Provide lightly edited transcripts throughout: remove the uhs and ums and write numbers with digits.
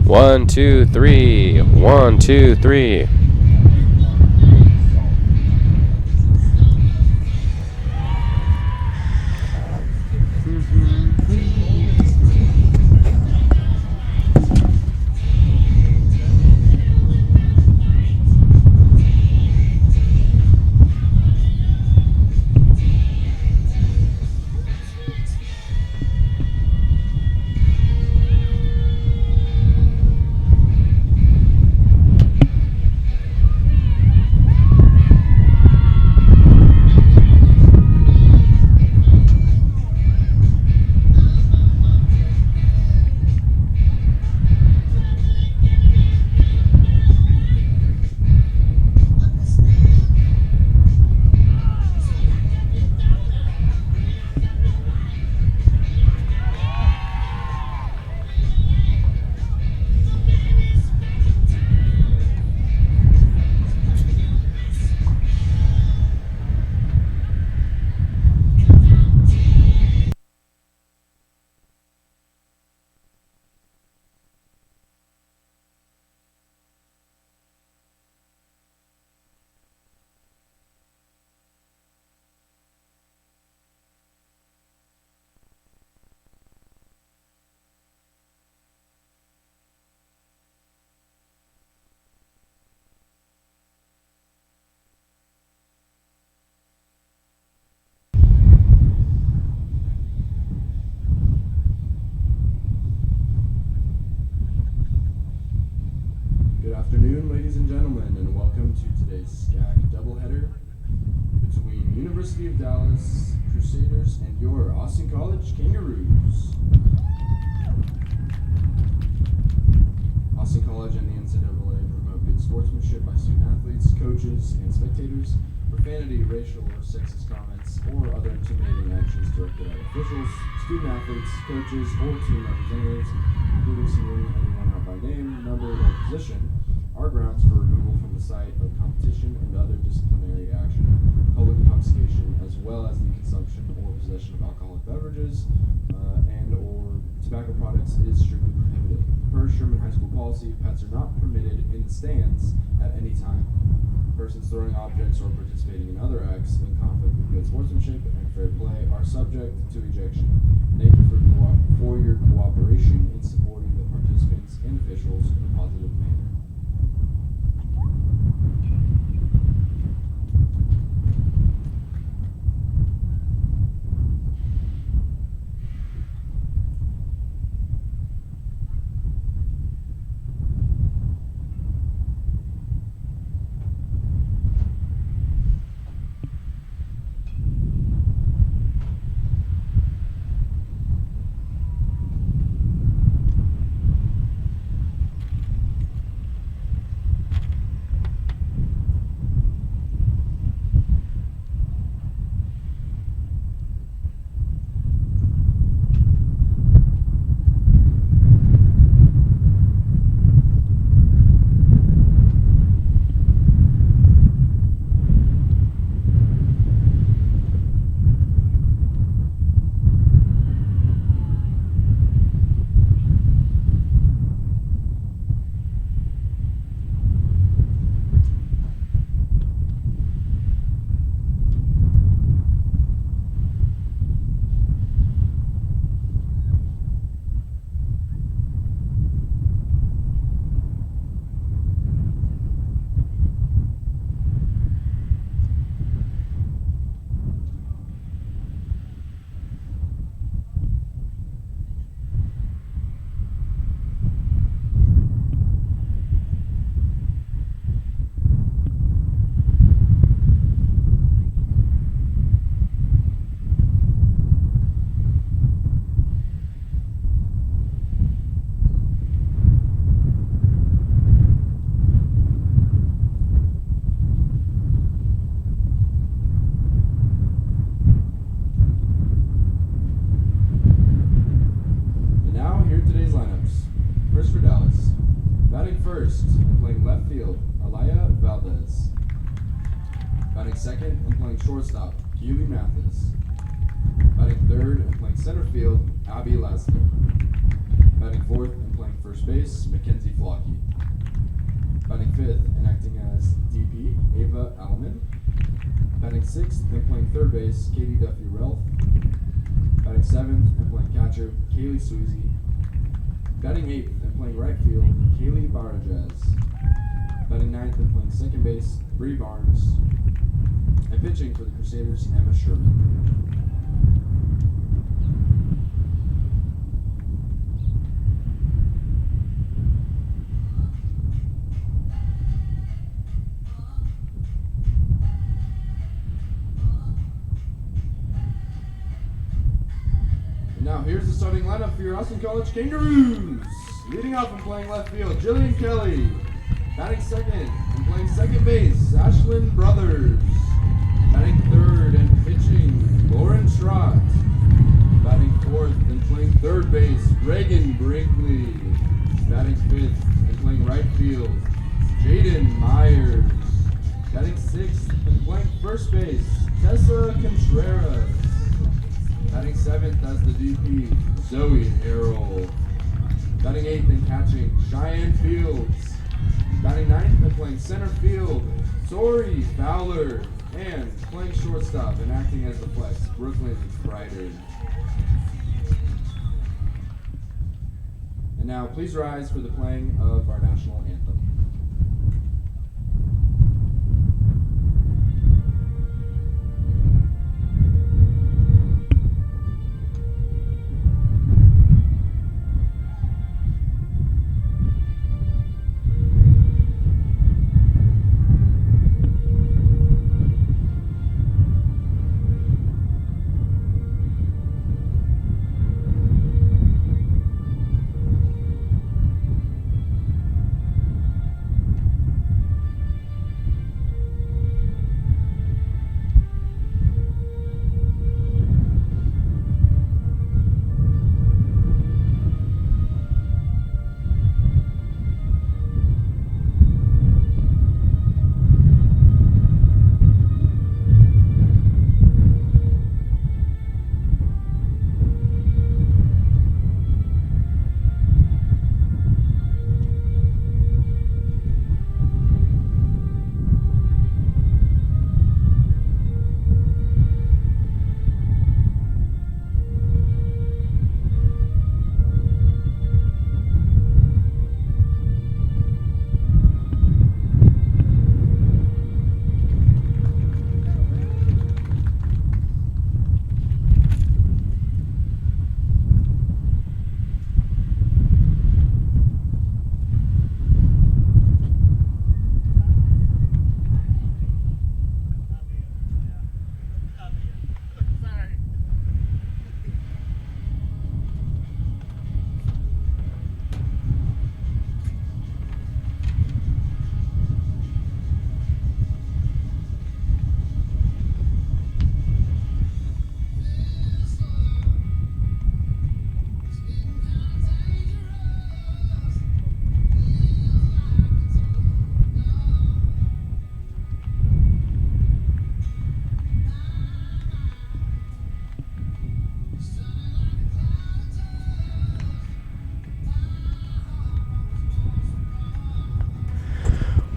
1, 2, 3. 1, 2, 3. Good afternoon, ladies and gentlemen, and welcome to today's SCAC doubleheader between University of Dallas Crusaders and your Austin College Kangaroos. Austin College and the NCAA promote good sportsmanship by student athletes, coaches, and spectators. Profanity, racial, or sexist comments, or other intimidating actions directed at officials, student athletes, coaches, or team representatives, including singling anyone out by name, number, or position, are grounds for removal from the site of competition and other disciplinary action. Public intoxication, as well as the consumption or possession of alcoholic beverages and or tobacco products, is strictly prohibited. Per Sherman High School policy, pets are not permitted in the stands at any time. Persons throwing objects or participating in other acts in conflict with good sportsmanship and fair play are subject to ejection. Thank you for your cooperation in supporting the participants and officials in a positive manner. Second and playing shortstop, Keely Mathis. Batting third and playing center field, Abby Laszlo. Batting fourth and playing first base, Mackenzie Flocky. Batting fifth and acting as DP, Ava Alleman. Batting sixth and playing third base, Katie Duffy-Relf. Batting seventh and playing catcher, Kaylee Sweezy. Batting eighth and playing right field, Kaylee Barajaz. Batting ninth and playing second base, Bree Barnes. And pitching for the Crusaders, Emma Sherman. Now here's the starting lineup for your Austin College Kangaroos. Leading off and playing left field, Jillian Kelly. Batting second and playing second base, Ashlyn Brothers. Batting third and pitching, Lauren Trott. Batting fourth and playing third base, Reagan Brinkley. Batting fifth and playing right field, Jaden Myers. Batting sixth and playing first base, Tessa Contreras. Batting seventh as the DP, Zoe Harrell. Batting eighth and catching, Cheyenne Fields. Batting ninth and playing center field, Tori Fowler. And playing shortstop and acting as the flex, Brooklyn Kreider. And now please rise for the playing of our national anthem.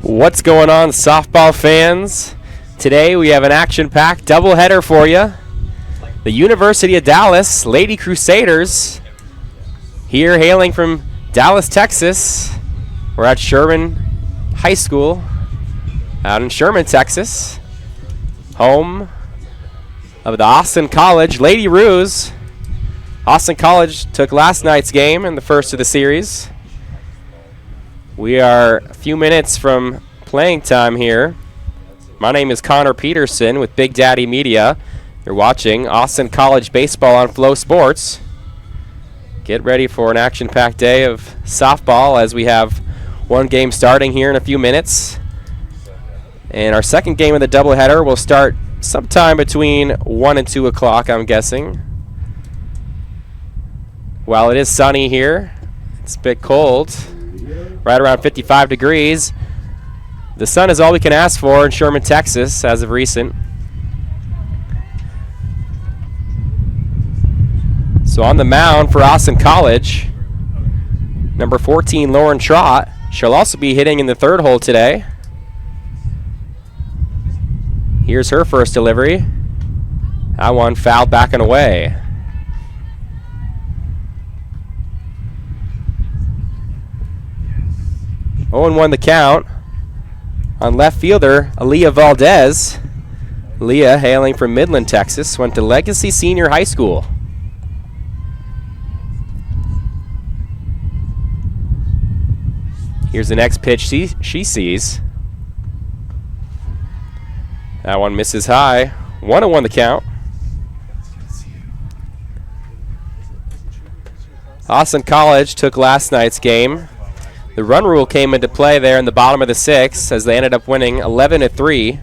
What's going on, softball fans? Today we have an action-packed doubleheader for you. The University of Dallas Lady Crusaders, here hailing from Dallas, Texas. We're at Sherman High School out in Sherman, Texas, home of the Austin College Lady Roos. Austin College took last night's game in the first of the series. We are a few minutes from playing time here. My name is Connor Peterson with Big Daddy Media. You're watching Austin College Baseball on FloSports. Get ready for an action-packed day of softball as we have one game starting here in a few minutes. And our second game of the doubleheader will start sometime between 1 and 2 o'clock, I'm guessing. While it is sunny here, it's a bit cold. Right around 55 degrees. The sun is all we can ask for in Sherman, Texas, as of recent. So on the mound for Austin College, Number 14, Lauren Trott. She'll also be hitting in the third hole today. Here's her first delivery. That one fouled back and away. Oh, 0-1 the count on left fielder Aaliyah Valdez. Aaliyah, hailing from Midland, Texas, went to Legacy Senior High School. Here's the next pitch she sees. That one misses high. 1-1 the count. Austin College took last night's game. The run rule came into play there in the bottom of the sixth as they ended up winning 11-3.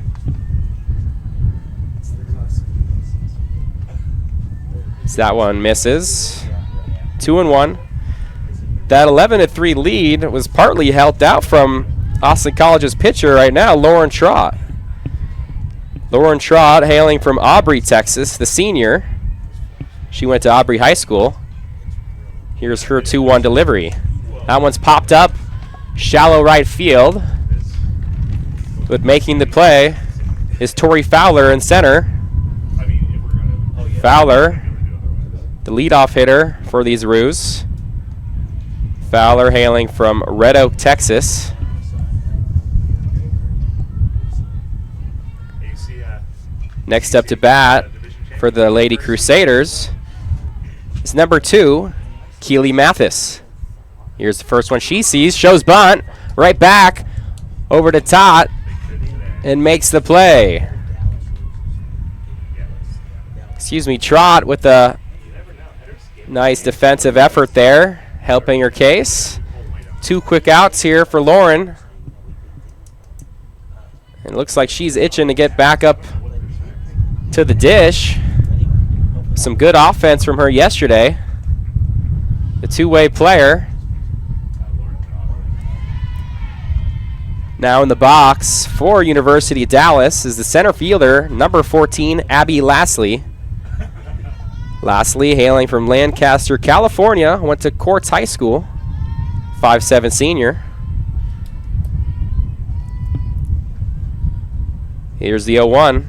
So that one misses. 2-1. That 11-3 lead was partly helped out from Austin College's pitcher right now, Lauren Trott. Lauren Trott, hailing from Aubrey, Texas, the senior. She went to Aubrey High School. Here's her 2-1 delivery. That one's popped up, shallow right field. But making the play is Tori Fowler in center. Fowler, the leadoff hitter for these Roos. Fowler hailing from Red Oak, Texas. Next up to bat for the Lady Crusaders is number 2, Keely Mathis. Here's the first one she sees, shows bunt, right back over to Tot, and makes the play. Trott with a nice defensive effort there, helping her case. 2 quick outs here for Lauren. It looks like she's itching to get back up to the dish. Some good offense from her yesterday. The two-way player. Now in the box for University of Dallas is the center fielder, number 14, Abby Lastly. Lastly, hailing from Lancaster, California, went to Quartz High School, 5'7" senior. Here's the 0-1.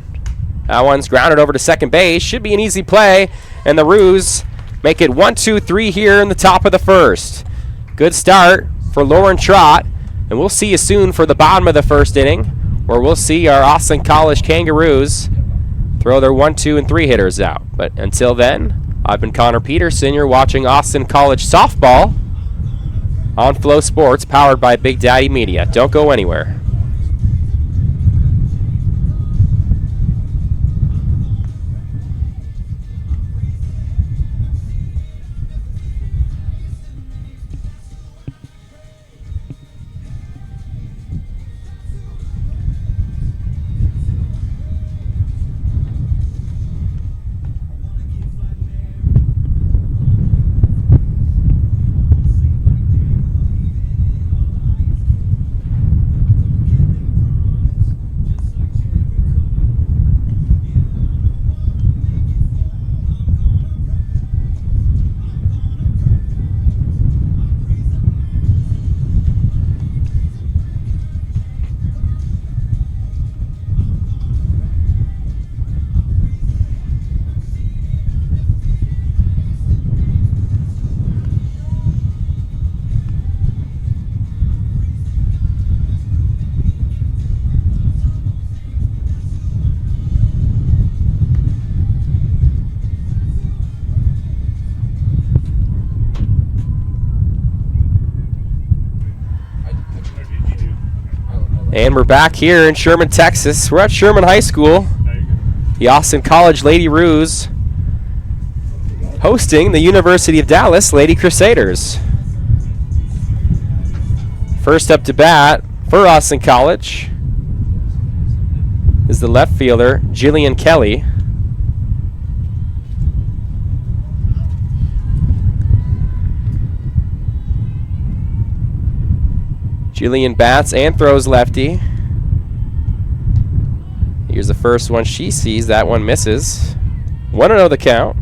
That one's grounded over to second base. Should be an easy play, and the Roos make it 1-2-3 here in the top of the first. Good start for Lauren Trott, and we'll see you soon for the bottom of the first inning, where we'll see our Austin College Kangaroos throw their 1, 2, and 3 hitters out. But until then, I've been Connor Peterson. You're watching Austin College Softball on FloSports, powered by Big Daddy Media. Don't go anywhere. And we're back here in Sherman, Texas. We're at Sherman High School. The Austin College Lady Roos hosting the University of Dallas Lady Crusaders. First up to bat for Austin College is the left fielder, Jillian Kelly. Jillian bats and throws lefty. Here's the first one she sees. That one misses. 1-0 the count.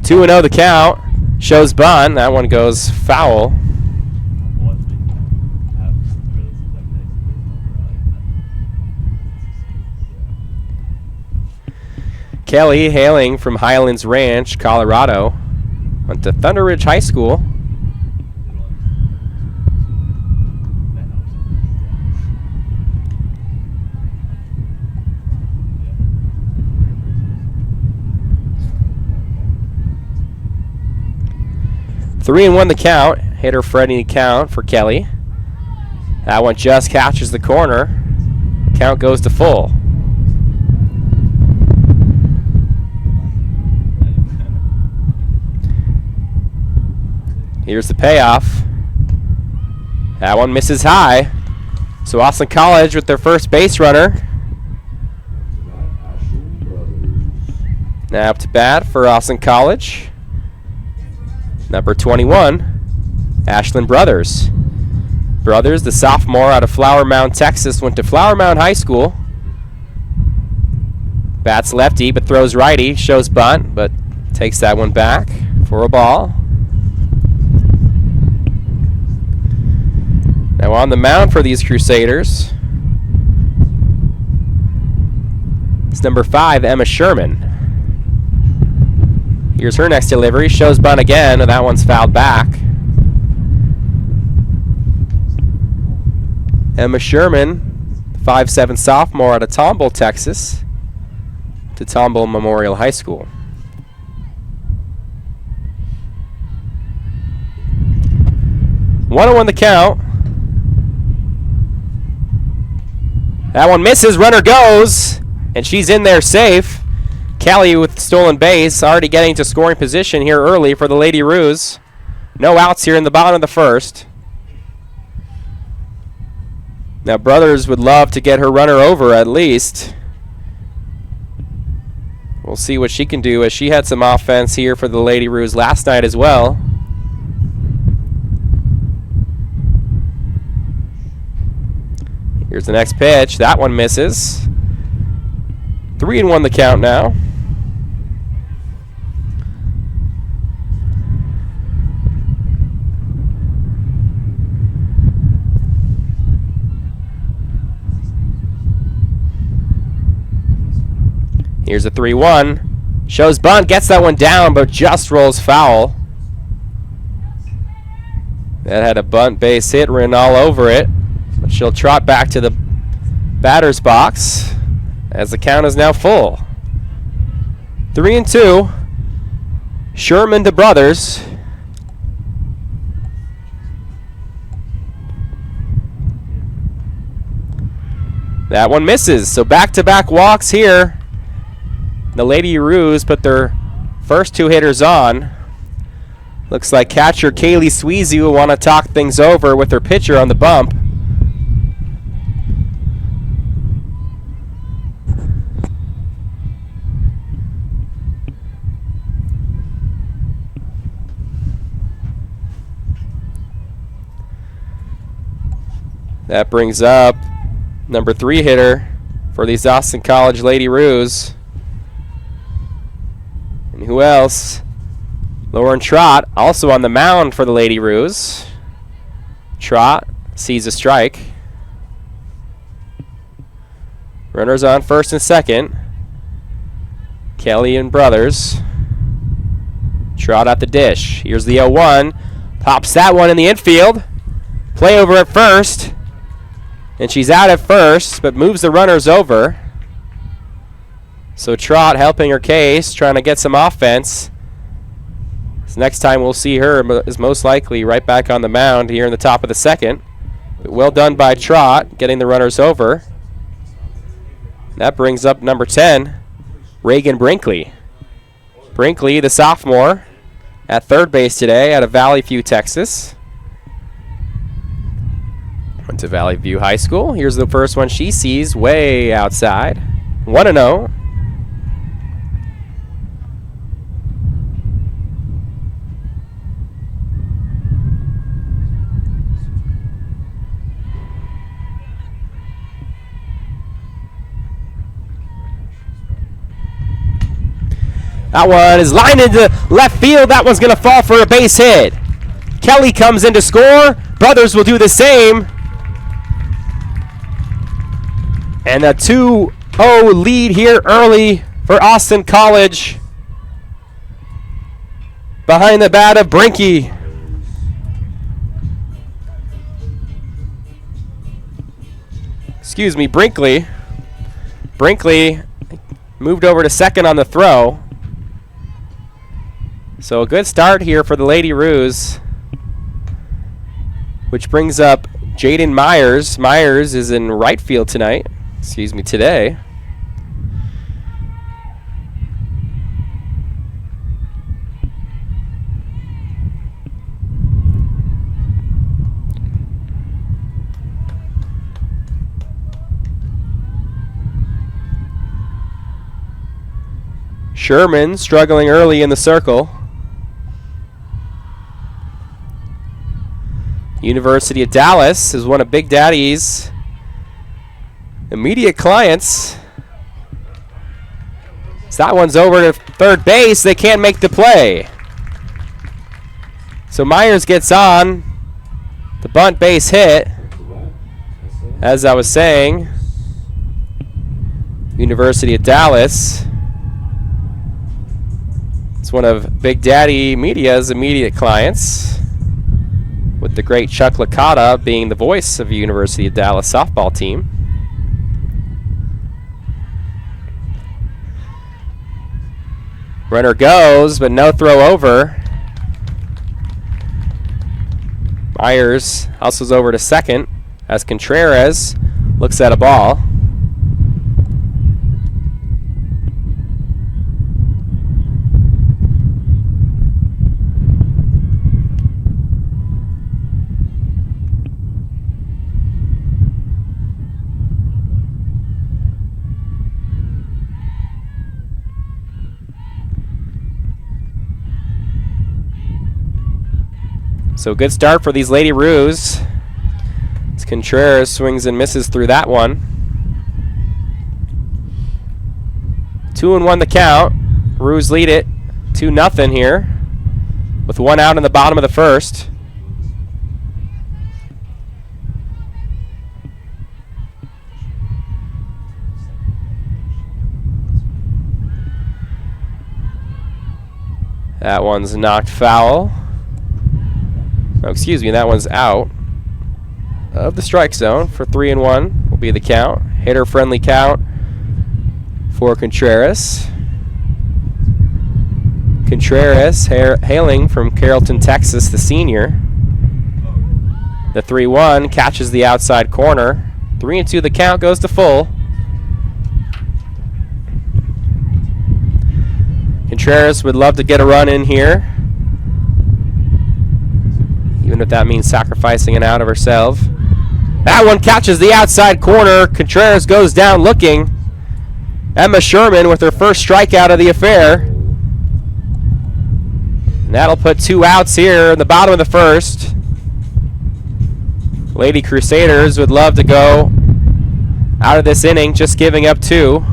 2-0 the count. Shows bunt. That one goes foul. Kelly, hailing from Highlands Ranch, Colorado, went to Thunder Ridge High School. Three and one the count. Hitter Freddie count for Kelly. That one just catches the corner. Count goes to full. Here's the payoff. That one misses high. So Austin College with their first base runner. Now up to bat for Austin College. Number 21, Ashland Brothers. Brothers, the sophomore out of Flower Mound, Texas, went to Flower Mound High School. Bats lefty, but throws righty. Shows bunt, but takes that one back for a ball. Now on the mound for these Crusaders, it's number 5, Emma Sherman. Here's her next delivery. Shows bunt again, and that one's fouled back. Emma Sherman, 5'7" sophomore out of Tomball, Texas, to Tomball Memorial High School. One on the count. That one misses. Runner goes, and she's in there safe. Kelly with stolen base, already getting to scoring position here early for the Lady Roos. No outs here in the bottom of the first. Now Brothers would love to get her runner over at least. We'll see what she can do, as she had some offense here for the Lady Roos last night as well. Here's the next pitch. That one misses. 3-1 the count now. Here's a 3-1. Shows bunt, gets that one down, but just rolls foul. That had a bunt base hit written all over it. But she'll trot back to the batter's box as the count is now full. 3-2. Sherman to Brothers. That one misses. So back-to-back walks here. The Lady Roos put their first two hitters on. Looks like catcher Kaylee Sweezy will want to talk things over with her pitcher on the bump. That brings up number 3 hitter for these Austin College Lady Roos. And who else? Lauren Trott, also on the mound for the Lady Roos. Trott sees a strike. Runners on first and second. Kelly and Brothers. Trott at the dish. Here's the 0-1. Pops that one in the infield. Play over at first. And she's out at first, but moves the runners over. So Trott helping her case, trying to get some offense. So next time we'll see her is most likely right back on the mound here in the top of the second. But well done by Trott, getting the runners over. That brings up number 10, Reagan Brinkley. Brinkley, the sophomore, at third base today out of Valley View, Texas. Went to Valley View High School. Here's the first one she sees way outside. 1-0. That one is lined into left field. That one's going to fall for a base hit. Kelly comes in to score. Brothers will do the same. And a 2-0 lead here early for Austin College. Behind the bat of Brinky. Excuse me, Brinkley. Brinkley moved over to second on the throw. So a good start here for the Lady Roos, which brings up Jaden Myers. Myers is in right field tonight. Excuse me, today. Sherman struggling early in the circle. University of Dallas is one of Big Daddy's immediate clients. So that one's over to third base. They can't make the play. So Myers gets on the bunt base hit. As I was saying, University of Dallas. It's one of Big Daddy Media's immediate clients, with the great Chuck Licata being the voice of the University of Dallas softball team. Runner goes, but no throw over. Myers hustles over to second as Contreras looks at a ball. So good start for these Lady Roos. As Contreras swings and misses through that one. 2-1 the count. Roos lead it 2-0 here, with one out in the bottom of the first. That one's knocked foul. Oh, excuse me, that one's out of the strike zone for 3-1 will be the count. Hitter-friendly count for Contreras. Contreras, hailing from Carrollton, Texas, the senior. The 3-1 catches the outside corner. 3-2 the count, goes to full. Contreras would love to get a run in here, even if that means sacrificing an out of herself. That one catches the outside corner. Contreras goes down looking. Emma Sherman with her first strikeout of the affair. And that'll put 2 outs here in the bottom of the first. Lady Crusaders would love to go out of this inning just giving up 2.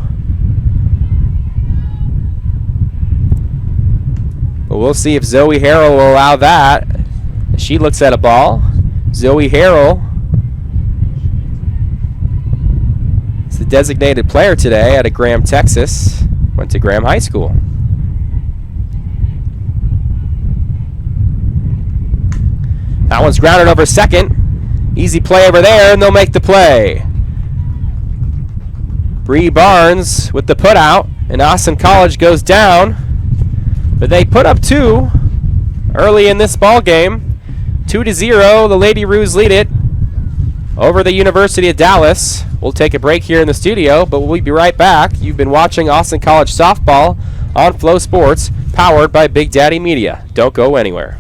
But we'll see if Zoe Harrell will allow that. She looks at a ball. Zoe Harrell is the designated player today out of Graham, Texas. Went to Graham High School. That one's grounded over second. Easy play over there, and they'll make the play. Bree Barnes with the putout, and Austin College goes down. But they put up 2 early in this ball game. 2-0, the Lady Roos lead it over the University of Dallas. We'll take a break here in the studio, but we'll be right back. You've been watching Austin College softball on FloSports, powered by Big Daddy Media. Don't go anywhere.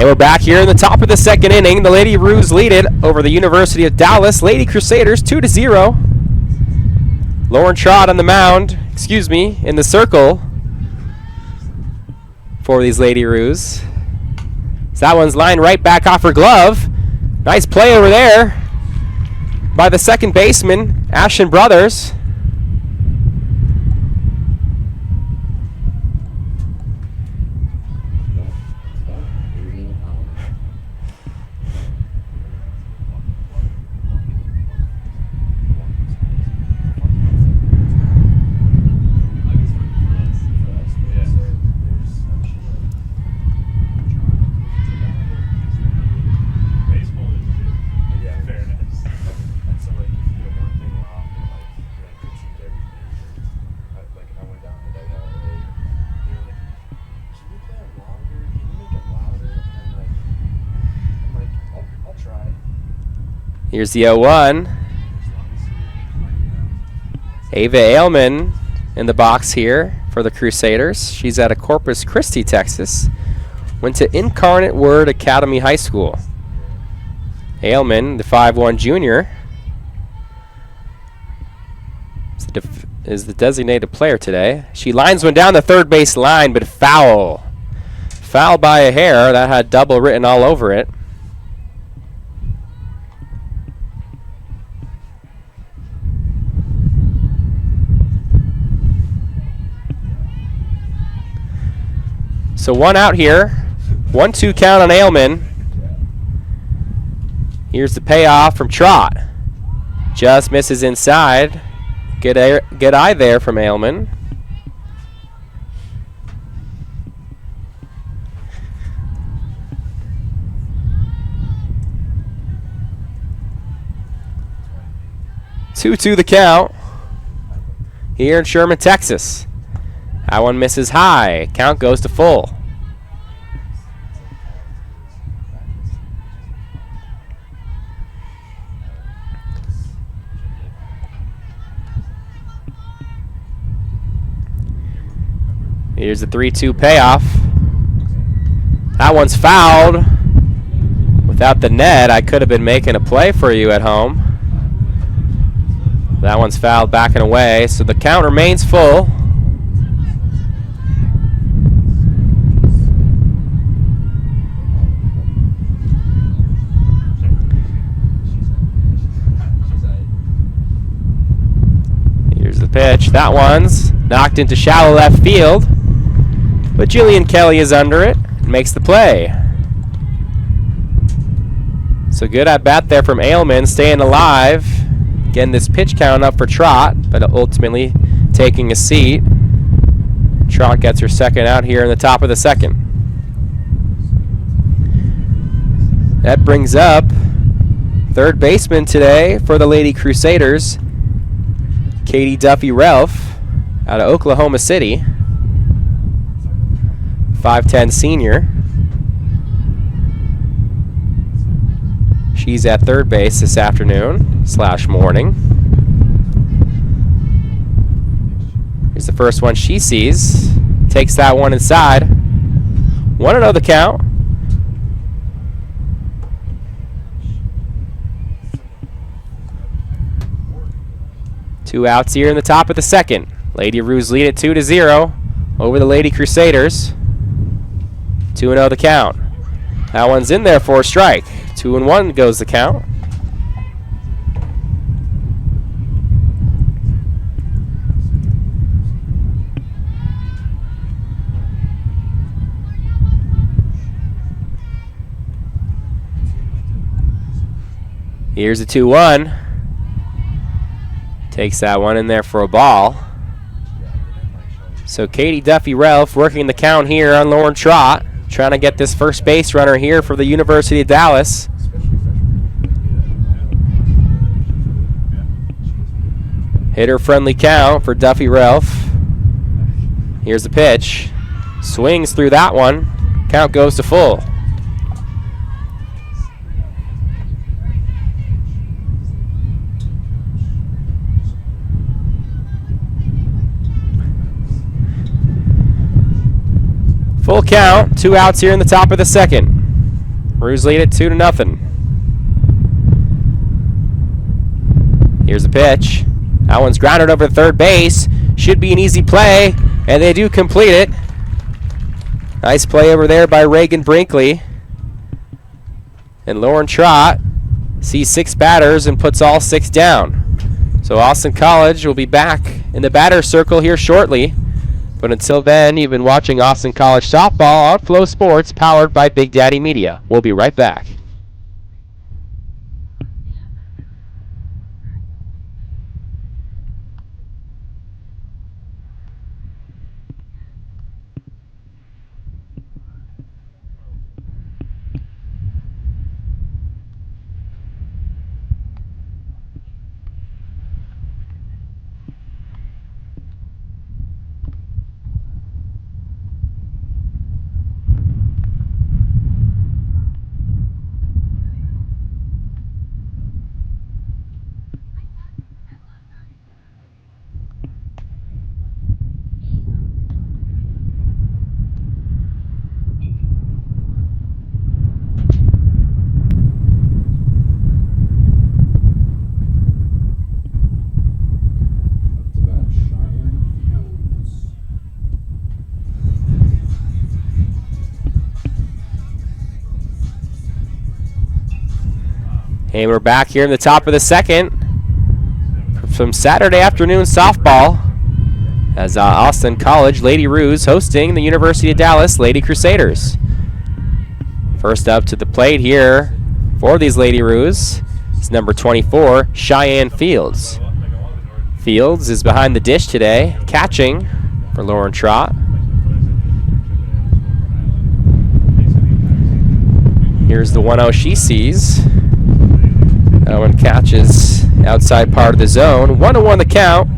And we're back here in the top of the second inning. The Lady Roos lead it over the University of Dallas. Lady Crusaders 2-0. Lauren Trott on the mound, in the circle for these Lady Roos. So that one's lined right back off her glove. Nice play over there by the second baseman, Ashton Brothers. Here's the 0-1. Ava Ailman in the box here for the Crusaders. She's out of Corpus Christi, Texas. Went to Incarnate Word Academy High School. Ailman, the 5'1 junior, is the designated player today. She lines one down the third base line, but foul. Foul by a hair. That had double written all over it. So one out here. 1-2 count on Ailman. Here's the payoff from Trott. Just misses inside. Good eye there from Ailman. Two the count here in Sherman, Texas. That one misses high. Count goes to full. Here's the 3-2 payoff. That one's fouled. Without the net, I could have been making a play for you at home. That one's fouled back and away, so the count remains full. Here's the pitch. That one's knocked into shallow left field. But Jillian Kelly is under it and makes the play. So good at bat there from Ailman, staying alive. Getting this pitch count up for Trott, but ultimately taking a seat. Trott gets her second out here in the top of the second. That brings up third baseman today for the Lady Crusaders, Katie Duffy-Ralph out of Oklahoma City. 5'10 senior. She's at third base this afternoon / morning. Here's the first one she sees. Takes that one inside. 1-0 the count. Two outs here in the top of the second. Lady Roos lead it 2-0 over the Lady Crusaders. 2-0 the count. That one's in there for a strike. 2-1 goes the count. Here's a 2-1. Takes that one in there for a ball. So Katie Duffy-Ralph working the count here on Lauren Trott. Trying to get this first base runner here for the University of Dallas. Hitter-friendly count for Duffy-Ralph. Here's the pitch. Swings through that one. Count goes to full. Full count, 2 outs here in the top of the second. Roos lead it 2-0. Here's the pitch. That one's grounded over to third base. Should be an easy play, and they do complete it. Nice play over there by Reagan Brinkley. And Lauren Trott sees 6 batters and puts all 6 down. So Austin College will be back in the batter circle here shortly. But until then, you've been watching Austin College softball on FloSports, powered by Big Daddy Media. We'll be right back. And we're back here in the top of the second from Saturday afternoon softball as Austin College Lady Roos hosting the University of Dallas Lady Crusaders. First up to the plate here for these Lady Roos is number 24, Cheyenne Fields. Fields is behind the dish today, catching for Lauren Trott. Here's the 1-0 she sees. That one catches outside part of the zone. 1-1 the count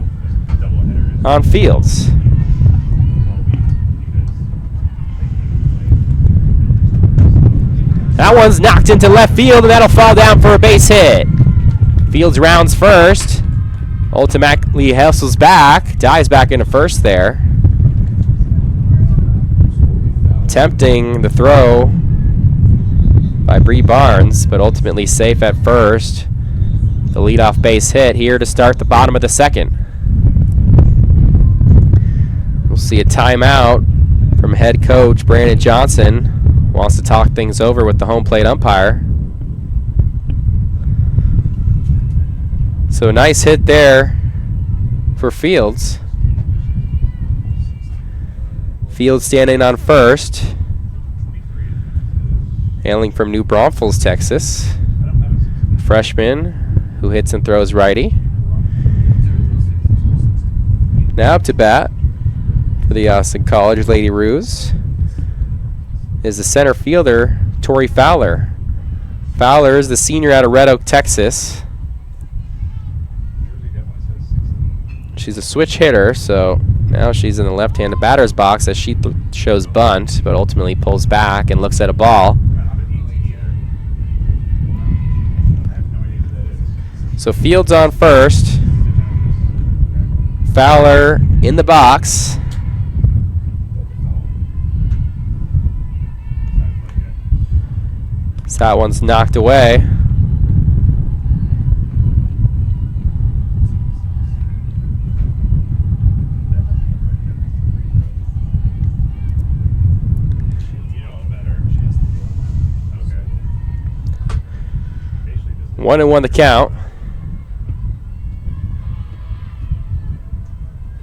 on Fields. That one's knocked into left field, and that'll fall down for a base hit. Fields rounds first. Ultimately hustles back. Dives back into first there. Attempting the throw by Bree Barnes, but ultimately safe at first. The leadoff base hit here to start the bottom of the second. We'll see a timeout from head coach Brandon Johnson. Wants to talk things over with the home plate umpire. So a nice hit there for Fields. Fields standing on first. Hailing from New Braunfels, Texas. Freshman who hits and throws righty. Now up to bat for the Austin College Lady Roos is the center fielder, Tori Fowler. Fowler is the senior out of Red Oak, Texas. She's a switch hitter, so now she's in the left-handed batter's box as she shows bunt, but ultimately pulls back and looks at a ball. So Fields on first. Fowler in the box. So that one's knocked away. One and one the count.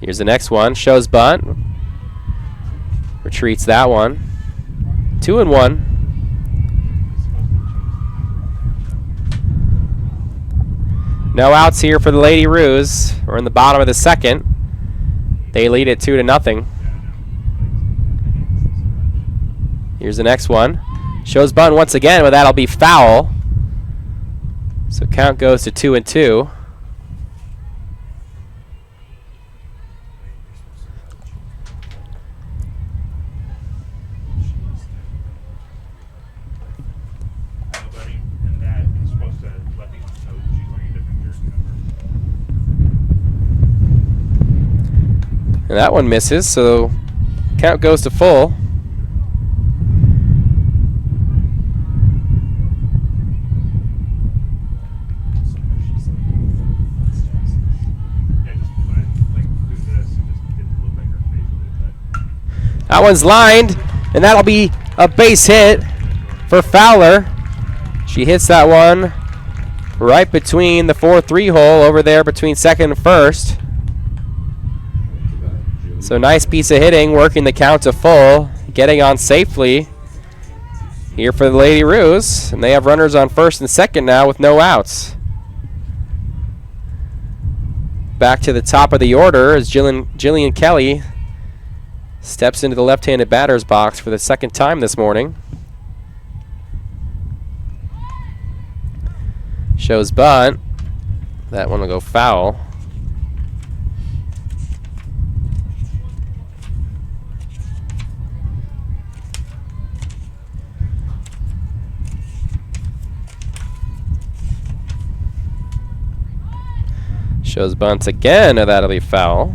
Here's the next one. Shows bunt. Retreats that one. 2-1. No outs here for the Lady Roos. We're in the bottom of the second. They lead it 2-0. Here's the next one. Shows bunt once again, but that'll be foul. So count goes to 2-2. And that one misses, so count goes to full. That one's lined, and that'll be a base hit for Fowler. She hits that one right between the 4-3 hole over there between second and first. So nice piece of hitting, working the count to full, getting on safely here for the Lady Roos. And they have runners on first and second now with no outs. Back to the top of the order as Jillian Kelly steps into the left-handed batter's box for the second time this morning. Shows bunt. That one will go foul. Shows bunts again, and that'll be foul.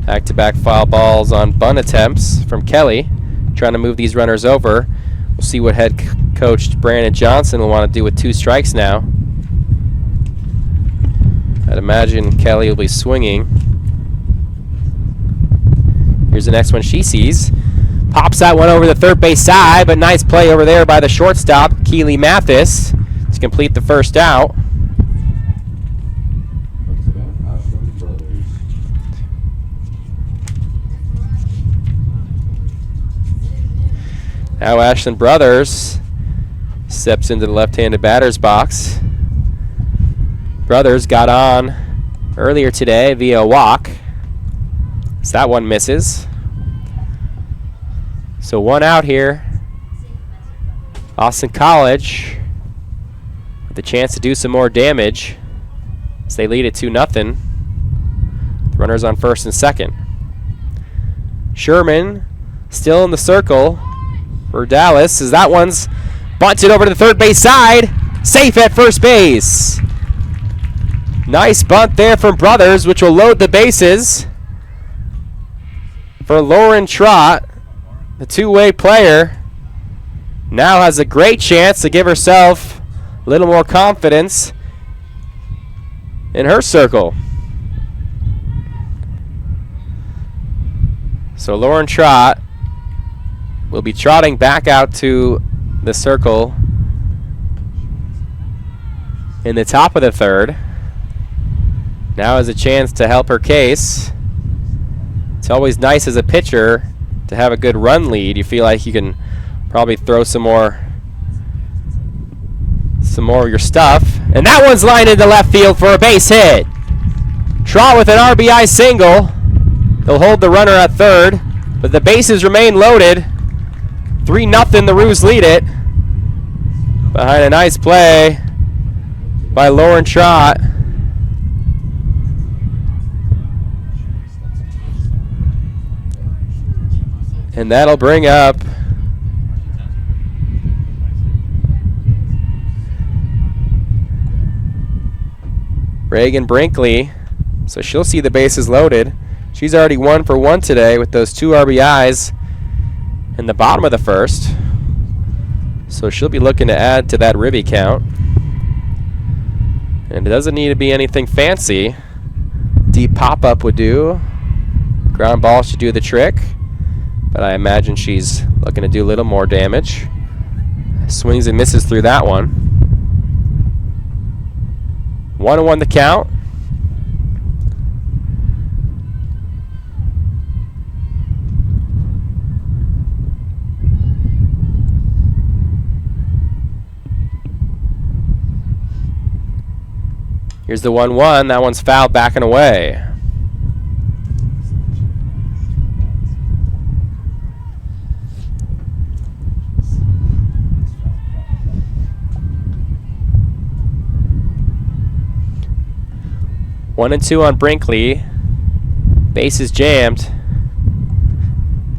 Back-to-back foul balls on bunt attempts from Kelly, trying to move these runners over. We'll see what head coach Brandon Johnson will want to do with 2 strikes now. I'd imagine Kelly will be swinging. Here's the next one she sees. Pops that one over the third base side, but nice play over there by the shortstop, Keely Mathis, to complete the first out. Now Ashland Brothers steps into the left-handed batter's box. Brothers got on earlier today via a walk. So that one misses. So 1 out here. Austin College with the chance to do some more damage as they lead it 2-0. The runners on first and second. Sherman still in the circle for Dallas, as that one's bunted over to the third base side. Safe at first base. Nice bunt there from Brothers, which will load the bases for Lauren Trott. The two-way player now has a great chance to give herself a little more confidence in her circle. So Lauren Trott will be trotting back out to the circle in the top of the third. Now has a chance to help her case. It's always nice as a pitcher to have a good run lead. You feel like you can probably throw some more of your stuff. And that one's lined into left field for a base hit. Trot with an RBI single. They'll hold the runner at third, but the bases remain loaded. 3-0, the Roos lead it. Behind a nice play by Lauren Trott. And that'll bring up Reagan Brinkley. So she'll see the bases loaded. She's already 1 for 1 today with those 2 RBIs in the bottom of the first. So she'll be looking to add to that ribby count. And it doesn't need to be anything fancy. Deep pop-up would do. Ground ball should do the trick. But I imagine she's looking to do a little more damage. Swings and misses through that one. 1-1 the count. Here's the 1-1. That one's fouled, backing away. One and 2 on Brinkley. Base is jammed.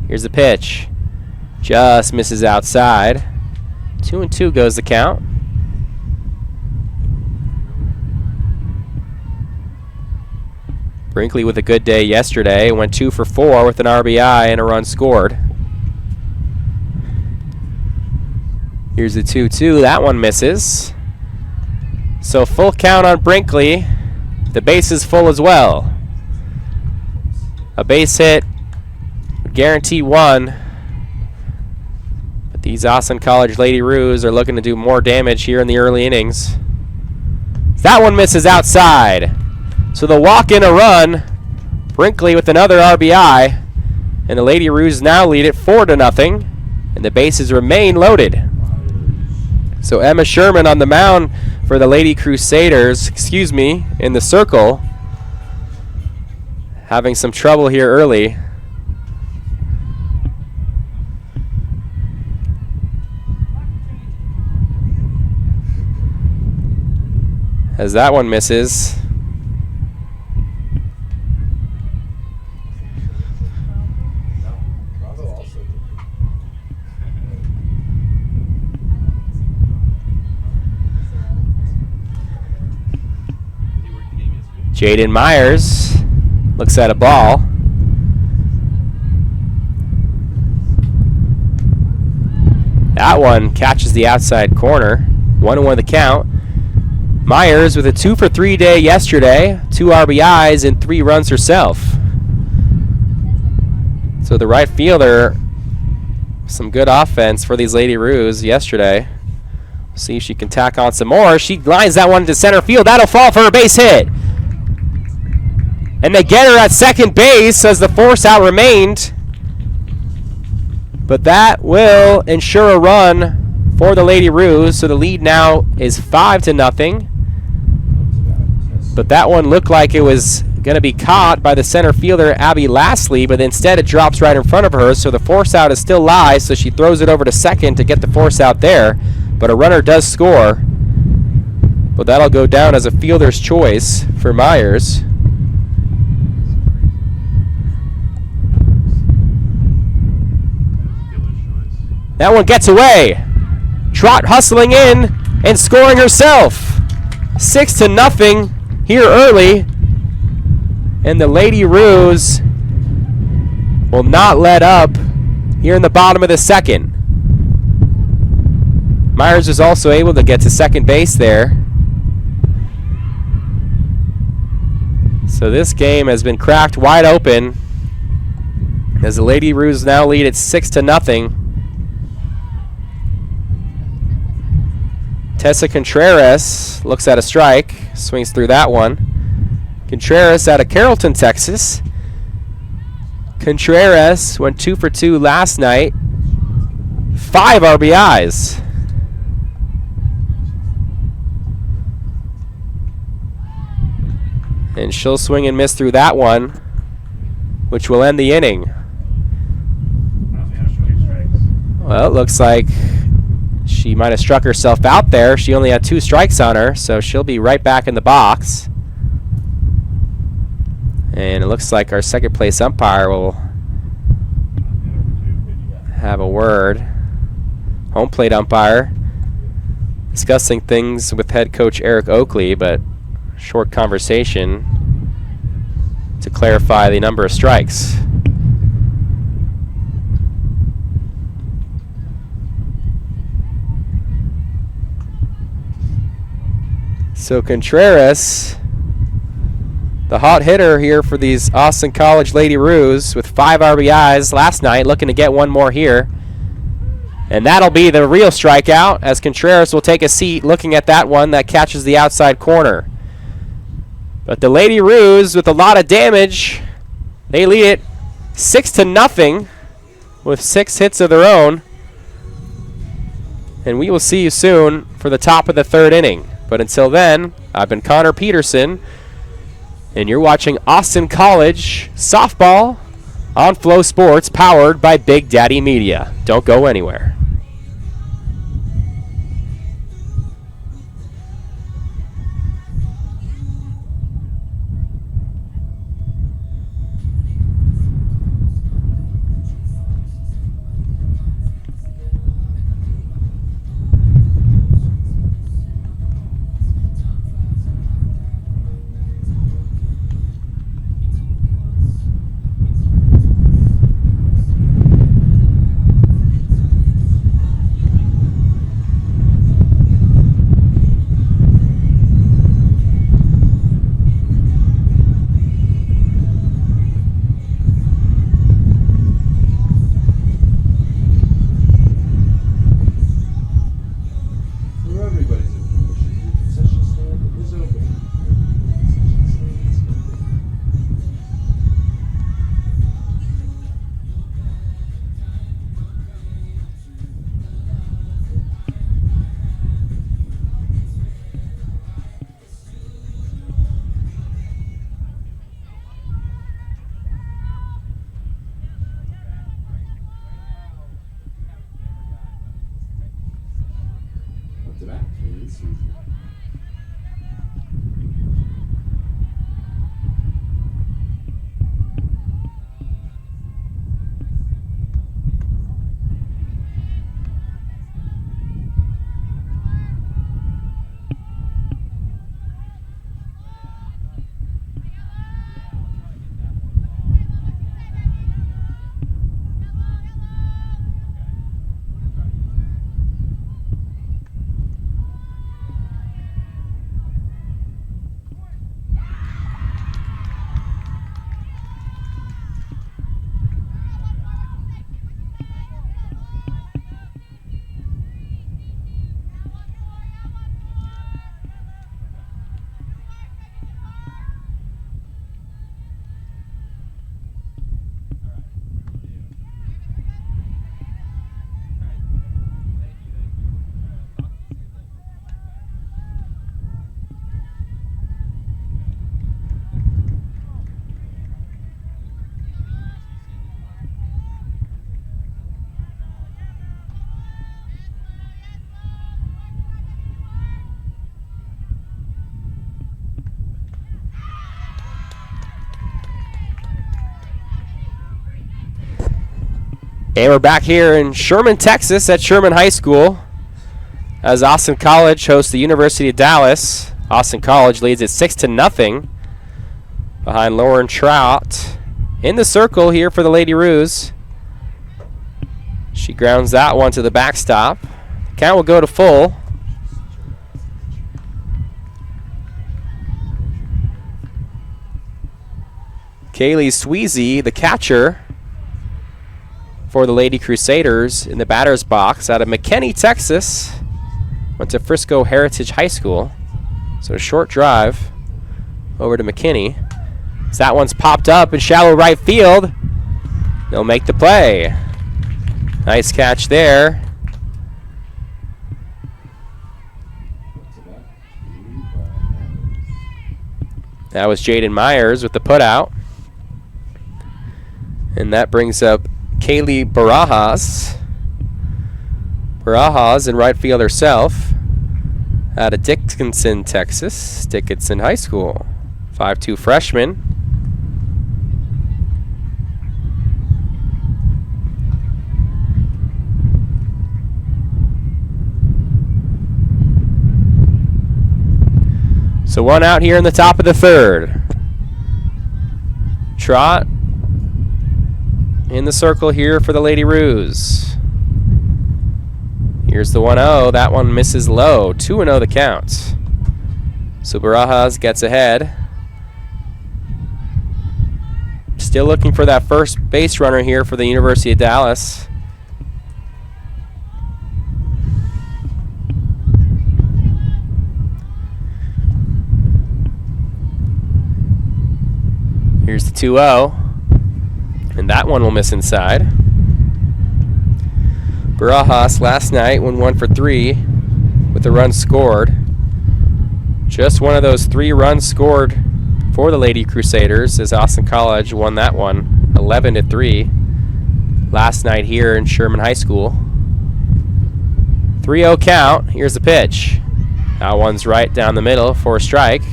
Here's the pitch. Just misses outside. 2-2 goes the count. Brinkley with a good day yesterday. Went 2 for 4 with an RBI and a run scored. Here's the 2-2. That one misses. So full count on Brinkley. The base is full as well. A base hit guarantee one. But these Austin College Lady Roos are looking to do more damage here in the early innings. That one misses outside. So they'll walk in a run. Brinkley with another RBI. And the Lady Roos now lead it 4-0. And the bases remain loaded. So Emma Sherman on the mound for the Lady Crusaders, in the circle. Having some trouble here early. As that one misses. Jaden Myers looks at a ball. That one catches the outside corner. 1-1 the count. Myers with a 2-for-3 day yesterday. 2 RBIs and 3 runs herself. So the right fielder, some good offense for these Lady Roos yesterday. See if she can tack on some more. She lines that one to center field. That'll fall for a base hit. And they get her at second base as the force out remained. But that will ensure a run for the Lady Roos. So the lead now is 5-0. But that one looked like it was going to be caught by the center fielder, Abby Lastly, but instead it drops right in front of her. So the force out is still live, so she throws it over to second to get the force out there. But a runner does score. But that'll go down as a fielder's choice for Myers. That one gets away. Trot hustling in and scoring herself. 6-0 here early. And the Lady Roos will not let up here in the bottom of the second. Myers is also able to get to second base there. So this game has been cracked wide open as the Lady Roos now lead at 6-0. Tessa Contreras looks at a strike, swings through that one. Contreras out of Carrollton, Texas. Contreras went 2-for-2 last night. 5 RBIs. And she'll swing and miss through that one, which will end the inning. Well, it looks like she might have struck herself out there. She only had 2 strikes on her, so she'll be right back in the box. And it looks like our second place umpire will have a word. Home plate umpire discussing things with head coach Eric Oakley, but short conversation to clarify the number of strikes. So Contreras, the hot hitter here for these Austin College Lady Roos with 5 RBIs last night, looking to get one more here. And that'll be the real strikeout as Contreras will take a seat looking at that one that catches the outside corner. But the Lady Roos with a lot of damage, they lead it 6-0 with 6 hits of their own. And we will see you soon for the top of the 3rd inning. But until then, I've been Connor Peterson, and you're watching Austin College softball on FloSports, powered by Big Daddy Media. Don't go anywhere. and Susie. And we're back here in Sherman, Texas at Sherman High School as Austin College hosts the University of Dallas. Austin College leads it 6-0 behind Lauren Trout. In the circle here for the Lady Roos. She grounds that one to the backstop. Count will go to full. Kaylee Sweezy, the catcher for the Lady Crusaders in the batter's box out of McKinney, Texas. Went to Frisco Heritage High School. So a short drive over to McKinney. As that one's popped up in shallow right field. They'll make the play. Nice catch there. That was Jaden Myers with the putout. And that brings up Kaylee Barajas. Barajas in right field herself out of Dickinson, Texas. Dickinson High School. 5'2" freshman. So one out here in the top of the third. Trot in the circle here for the Lady Roos. Here's the 1-0. That one misses low. 2-0 the count. So Barajas gets ahead. Still looking for that first base runner here for the University of Dallas. Here's the 2-0. And that one will miss inside. Barajas last night went 1 for 3 with a run scored. Just one of those 3 runs scored for the Lady Crusaders as Austin College won that one 11-3 last night here in Sherman High School. 3-0 count. Here's the pitch. That one's right down the middle for a strike.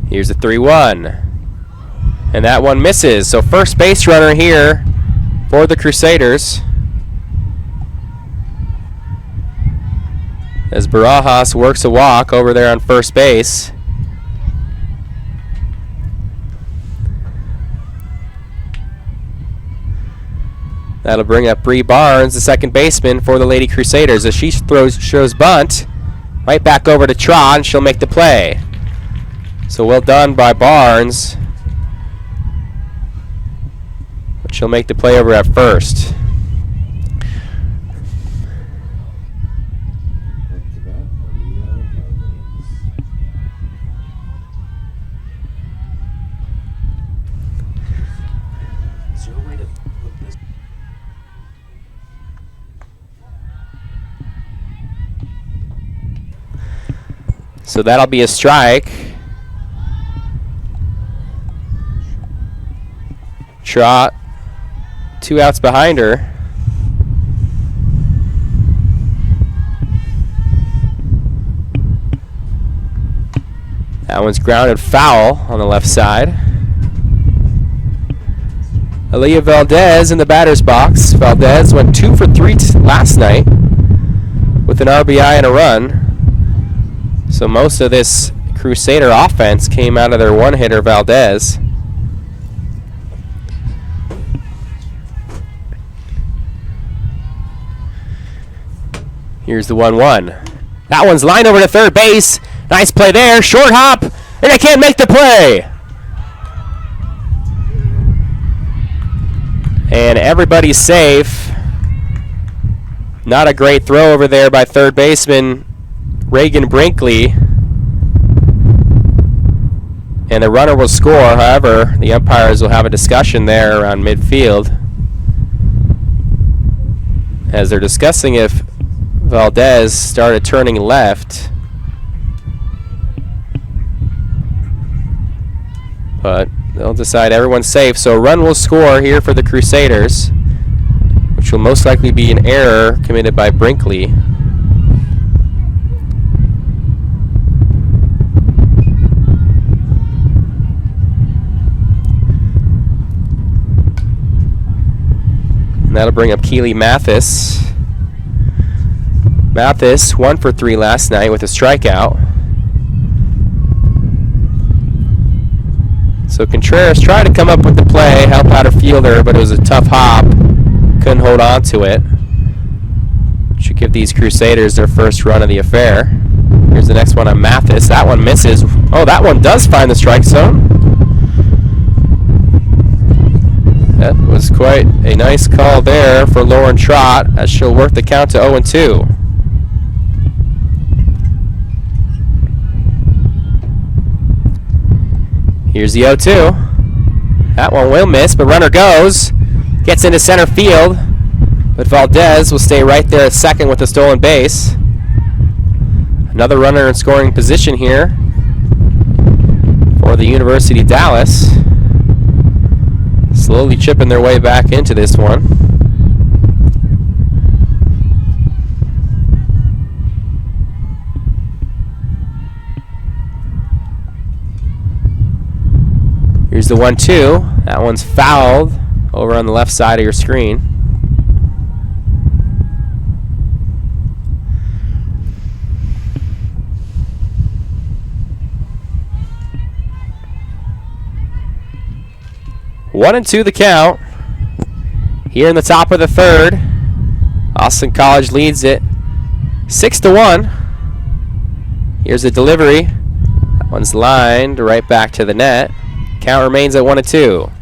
Here's a 3-1. And that one misses. So first base runner here for the Crusaders. As Barajas works a walk over there on first base. That'll bring up Bree Barnes, the second baseman for the Lady Crusaders, as she shows bunt right back over to Trot, and she'll make the play. So well done by Barnes. But she'll make the play over at first. So that'll be a strike. Trot, 2 outs behind her. That one's grounded foul on the left side. Aaliyah Valdez in the batter's box. Valdez went 2 for 3 last night with an RBI and a run. So most of this Crusader offense came out of their one-hitter Valdez. Here's the 1-1. That one's lined over to third base. Nice play there. Short hop, and they can't make the play. And everybody's safe. Not a great throw over there by third baseman Reagan Brinkley. And the runner will score. However, the umpires will have a discussion there around midfield as they're discussing if Valdez started turning left. But they'll decide everyone's safe. So a run will score here for the Crusaders, which will most likely be an error committed by Brinkley. And that'll bring up Keely Mathis. Mathis 1 for 3 last night with a strikeout. So Contreras tried to come up with the play, help out a fielder, but it was a tough hop. Couldn't hold on to it. Should give these Crusaders their first run of the affair. Here's the next one on Mathis. That one misses. Oh, that one does find the strike zone. That was quite a nice call there for Lauren Trott, as she'll work the count to 0-2. Here's the 0-2. That one will miss, but runner goes. Gets into center field, but Valdez will stay right there at second with the stolen base. Another runner in scoring position here for the University of Dallas. Slowly chipping their way back into this one. Here's the 1-2. That one's fouled over on the left side of your screen. One and 2 the count. Here in the top of the third. Austin College leads it 6-1. Here's the delivery. That one's lined right back to the net. Count remains at 1-2.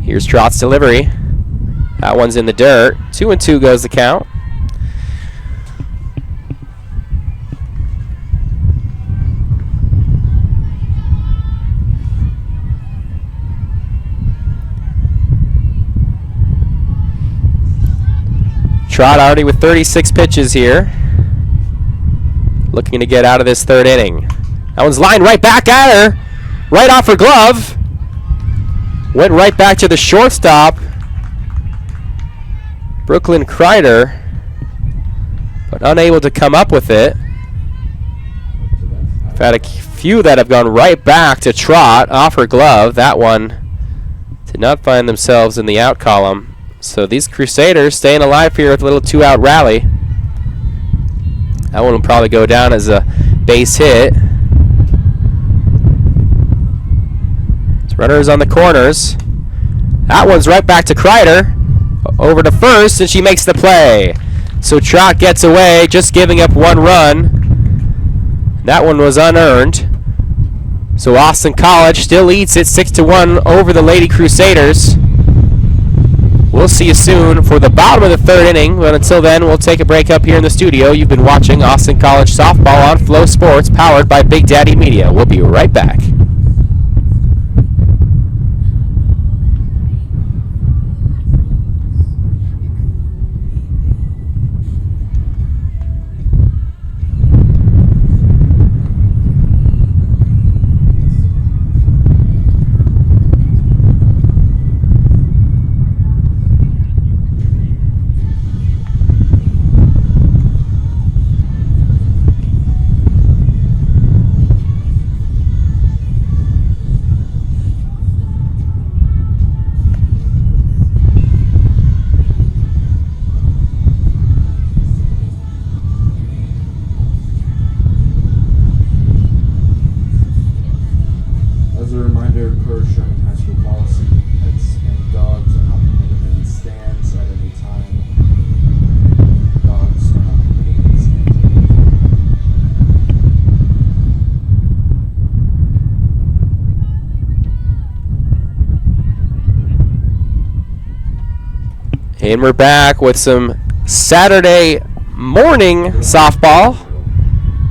Here's Trott's delivery. That one's in the dirt. 2-2 goes the count. Trott already with 36 pitches here. Looking to get out of this third inning. That one's lined right back at her. Right off her glove. Went right back to the shortstop, Brooklyn Kreider, but unable to come up with it. I've had a few that have gone right back to Trott off her glove. That one did not find themselves in the out column. So these Crusaders staying alive here with a little 2-out rally. That one will probably go down as a base hit. Runners on the corners. That one's right back to Kreider. Over to first, and she makes the play. So Trott gets away, just giving up 1 run. That one was unearned. So Austin College still leads it 6-1 over the Lady Crusaders. We'll see you soon for the bottom of the third inning. But until then, we'll take a break up here in the studio. You've been watching Austin College Softball on FloSports, powered by Big Daddy Media. We'll be right back. As a reminder, per Sherman High School policy, pets and dogs are not permitted in stands at any time. Dogs are not permitted in stands at any time. And we're back with some Saturday morning softball.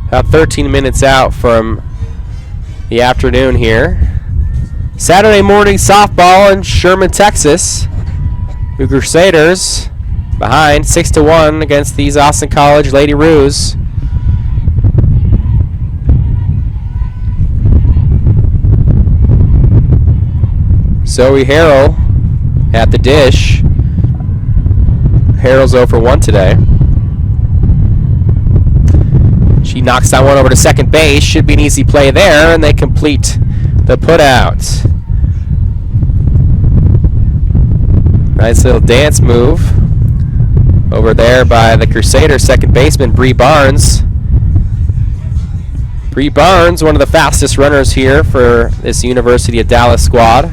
About 13 minutes out from the afternoon here. Saturday morning softball in Sherman, Texas. The Crusaders behind 6-1 against these Austin College Lady Roos. Zoe Harrell at the dish. Harrell's 0 for 1 today. She knocks that one over to second base. Should be an easy play there, and they complete the putout. Nice little dance move over there by the Crusaders second baseman, Bree Barnes. Bree Barnes, one of the fastest runners here for this University of Dallas squad.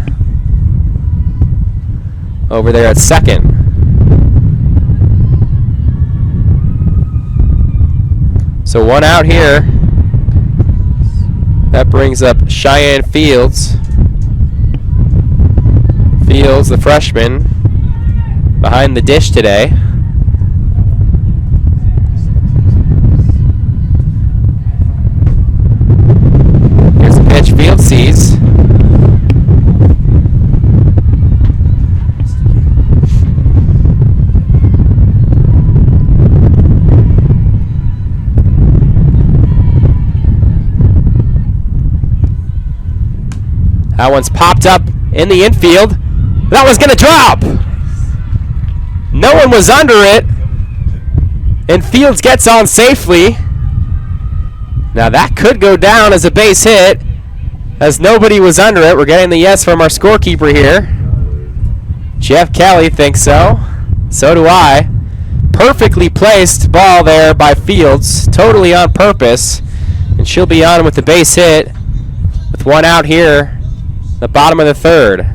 Over there at second. So one out here. That brings up Cheyenne Fields. Fields, the freshman, behind the dish today. Here's the pitch Fields sees. That one's popped up in the infield. That one's going to drop. No one was under it. And Fields gets on safely. Now that could go down as a base hit, as nobody was under it. We're getting the yes from our scorekeeper here. Jeff Kelly thinks so. So do I. Perfectly placed ball there by Fields. Totally on purpose. And she'll be on with the base hit with one out here. The bottom of the third.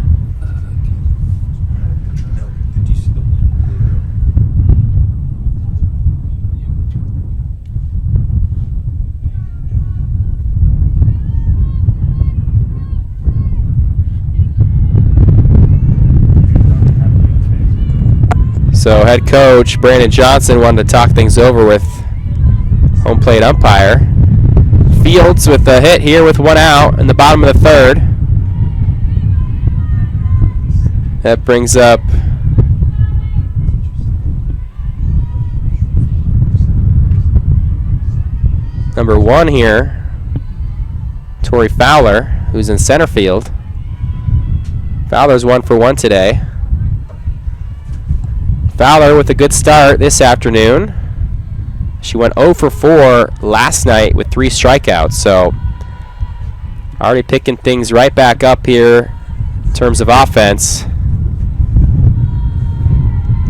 So head coach Brandon Johnson wanted to talk things over with home plate umpire. Fields with the hit here with one out in the bottom of the third. That brings up number 1 here, Tori Fowler, who's in center field. Fowler's 1 for 1 today. Fowler with a good start this afternoon. She went 0 for 4 last night with 3 strikeouts, so already picking things right back up here in terms of offense.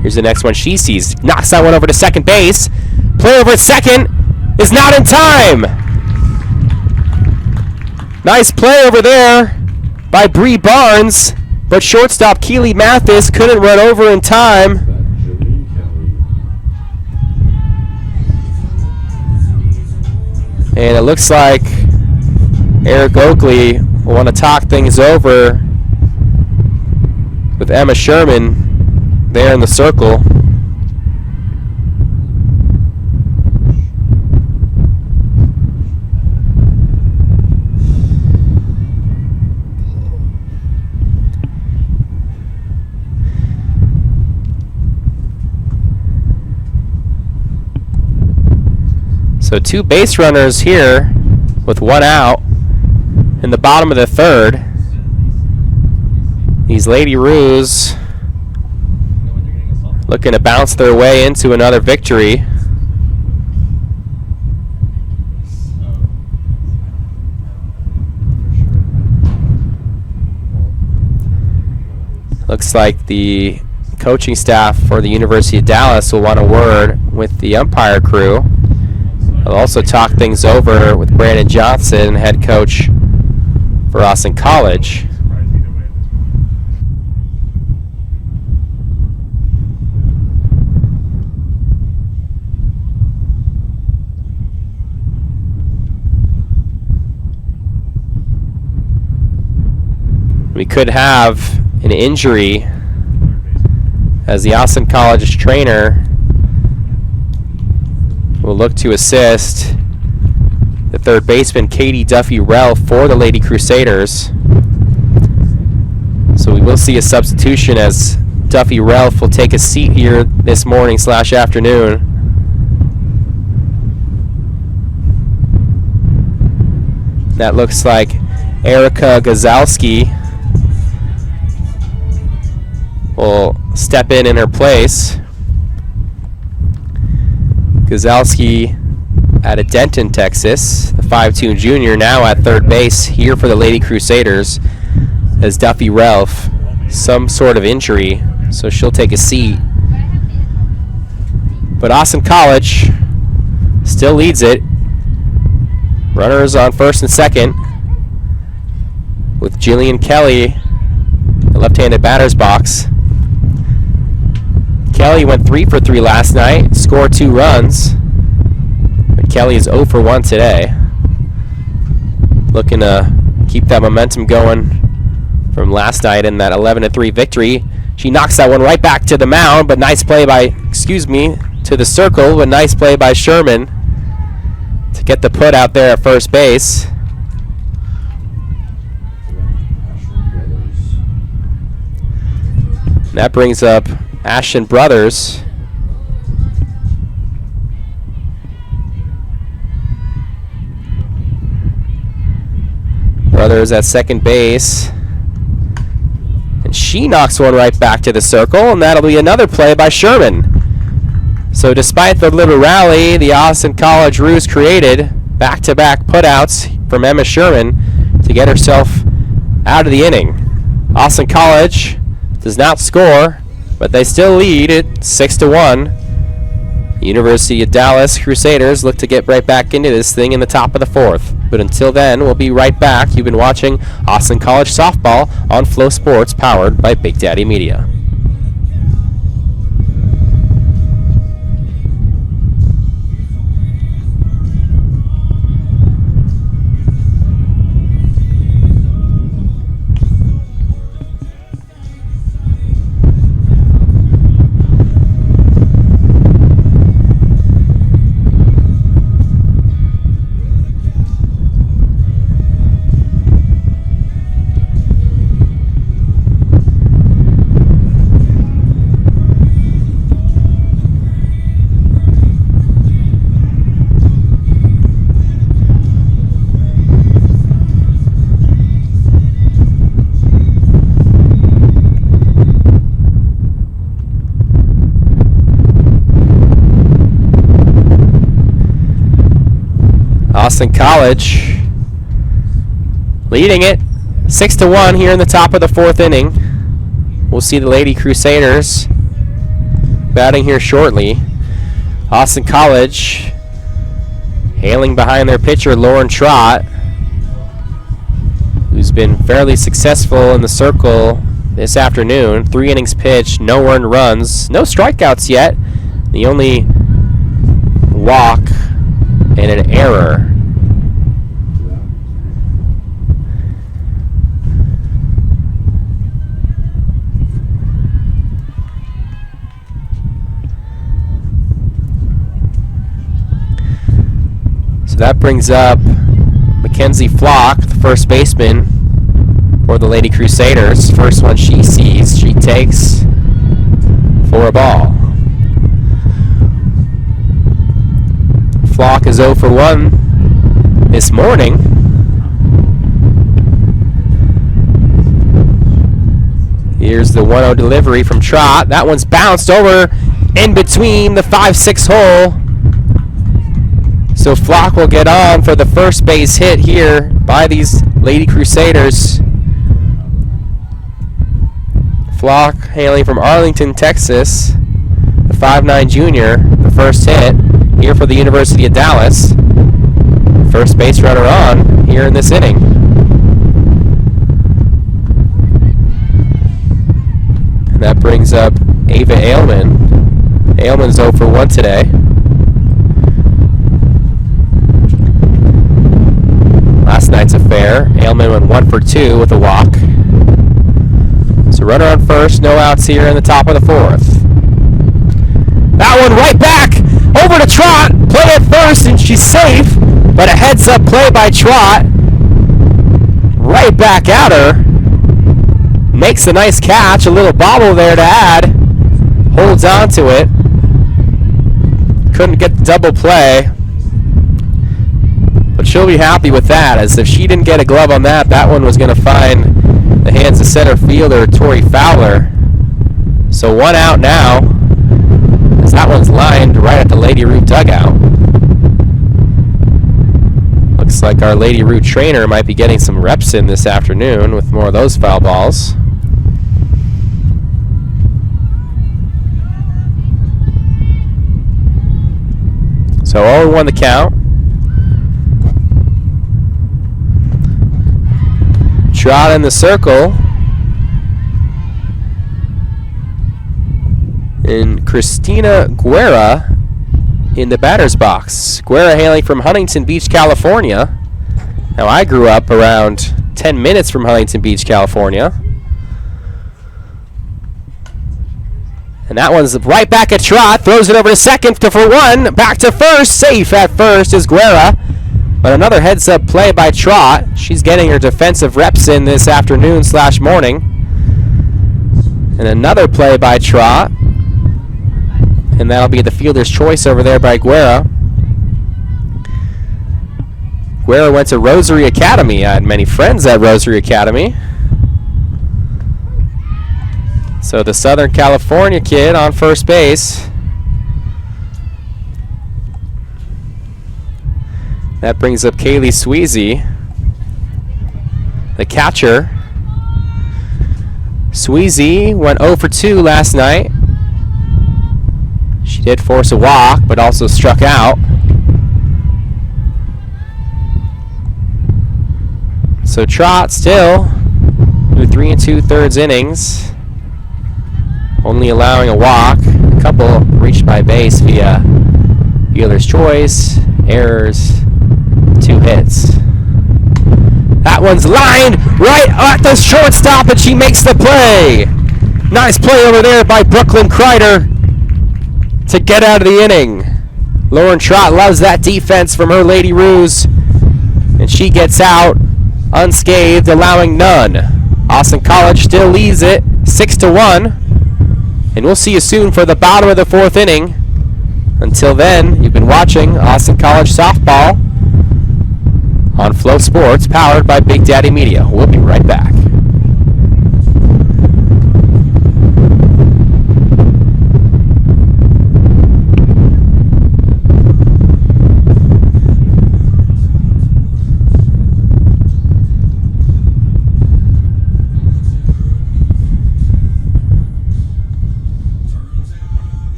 Here's the next one she sees. Knocks that one over to second base. Play over at second is not in time. Nice play over there by Bree Barnes, but shortstop Keely Mathis couldn't run over in time. And it looks like Eric Oakley will want to talk things over with Emma Sherman there in the circle. So 2 base runners here with 1 out in the bottom of the 3rd. These Lady Roos looking to bounce their way into another victory. Looks like the coaching staff for the University of Dallas will want a word with the umpire crew. I'll also talk things over with Brandon Johnson, head coach for Austin College. We could have an injury as the Austin College trainer will look to assist the 3rd baseman Katie Duffy-Ralph for the Lady Crusaders. So we will see a substitution as Duffy-Ralph will take a seat here this morning/afternoon. That looks like Erica Gazalski will step in her place. Gazalski out of Denton, Texas, the 5'2" junior, now at 3rd base here for the Lady Crusaders, as Duffy-Ralph, some sort of injury, so she'll take a seat. But Austin College still leads it. Runners on 1st and 2nd, with Jillian Kelly, the left-handed batter's box. Kelly went 3 for 3 last night, scored 2 runs. But Kelly is 0 for 1 today. Looking to keep that momentum going from last night in that 11-3 victory. She knocks that one right back to the mound, but nice play by, to the circle, but nice play by Sherman to get the put out there at first base. And that brings up Ashton Brothers. Brothers at 2nd base. And she knocks one right back to the circle, and that'll be another play by Sherman. So despite the little rally the Austin College Roos created, back-to-back putouts from Emma Sherman to get herself out of the inning. Austin College does not score, but they still lead at 6-1. University of Dallas Crusaders look to get right back into this thing in the top of the 4th. But until then, we'll be right back. You've been watching Austin College Softball on FloSports, powered by Big Daddy Media. Austin College leading it 6-1 here in the top of the 4th inning. We'll see the Lady Crusaders batting here shortly. Austin College hailing behind their pitcher Lauren Trott, who's been fairly successful in the circle this afternoon. 3 innings pitched, no earned runs, no strikeouts yet. The only walk and an error. that brings up Mackenzie Flock, the first baseman for the Lady Crusaders. First one she sees, she takes for a ball. Flock is 0 for 1 this morning. Here's the 1-0 delivery from Trot. That one's bounced over in between the 5-6 hole. So Flock will get on for the first base hit here by these Lady Crusaders. Flock, hailing from Arlington, Texas, the 5'9" junior, the first hit here for the University of Dallas. First base runner on here in this inning. And that brings up Ava Ailman. Ailman's 0 for 1 today. Last night's affair, Ailman went 1 for 2 with a walk. So runner on first, no outs here in the top of the 4th. That one right back, over to Trot, play at first and she's safe, but a heads-up play by Trot. Right back at her. Makes a nice catch, a little bobble there to add. Holds on to it. Couldn't get the double play. But she'll be happy with that, as if she didn't get a glove on that, that one was going to find the hands of center fielder Tori Fowler. So 1 out now, as that one's lined right at the Lady Root dugout. Looks like our Lady Root trainer might be getting some reps in this afternoon with more of those foul balls. So 0-1 the count. Trot in the circle. And Christina Guerra in the batter's box. Guerra hailing from Huntington Beach, California. Now I grew up around 10 minutes from Huntington Beach, California. And that one's right back at Trot. Throws it over to second for 1. Back to first. Safe at first is Guerra. But another heads-up play by Trot. She's getting her defensive reps in this afternoon/morning. And another play by Trot. And that'll be the fielder's choice over there by Guerra. Guerra went to Rosary Academy. I had many friends at Rosary Academy. So the Southern California kid on first base. That brings up Kaylee Sweezy, the catcher. Sweezy went 0 for 2 last night. She did force a walk, but also struck out. So Trot still through 3 2/3 innings, only allowing a walk. A couple reached by base via fielder's choice, errors, 2 hits. That one's lined right at the shortstop, and she makes the play. Nice play over there by Brooklyn Kreider to get out of the inning. Lauren Trot loves that defense from her Lady Roos, and she gets out unscathed, allowing none. Austin College still leads it 6-1, and we'll see you soon for the bottom of the 4th inning. Until then, you've been watching Austin College softball on FloSports, powered by Big Daddy Media. We'll be right back.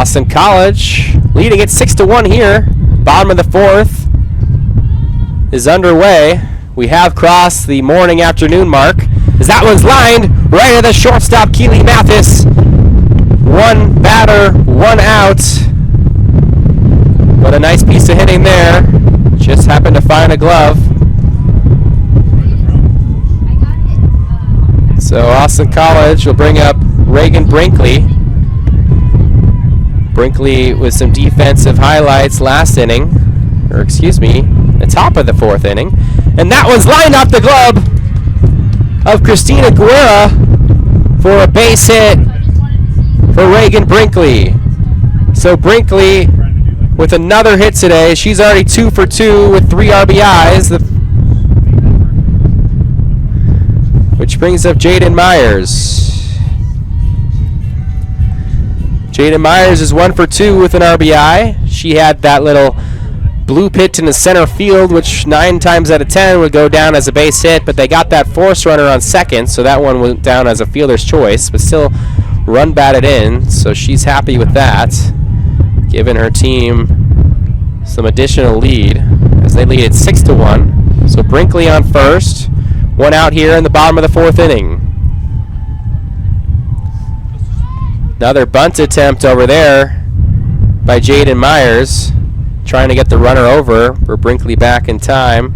Austin College leading it 6-1 here. Bottom of the fourth is underway. We have crossed the morning afternoon mark as that one's lined right at the shortstop, Keely Mathis. One batter, one out. But a nice piece of hitting there. Just happened to find a glove. So Austin College will bring up Reagan Brinkley. Brinkley with some defensive highlights last inning, or excuse me, the top of the fourth inning. And that one's lined off the glove of Christina Guerra for a base hit for Reagan Brinkley. So Brinkley with another hit today. She's already 2 for 2 with 3 RBIs. Which brings up Jaden Myers. Jaden Myers is 1 for 2 with an RBI. She had that little blue pitch in the center field, which 9 times out of 10 would go down as a base hit, but they got that force runner on second, so that one went down as a fielder's choice, but still run batted in, so she's happy with that, giving her team some additional lead as they lead it 6-1. So Brinkley on first, 1 out here in the bottom of the fourth inning. Another bunt attempt over there by Jaden Myers, trying to get the runner over for Brinkley back in time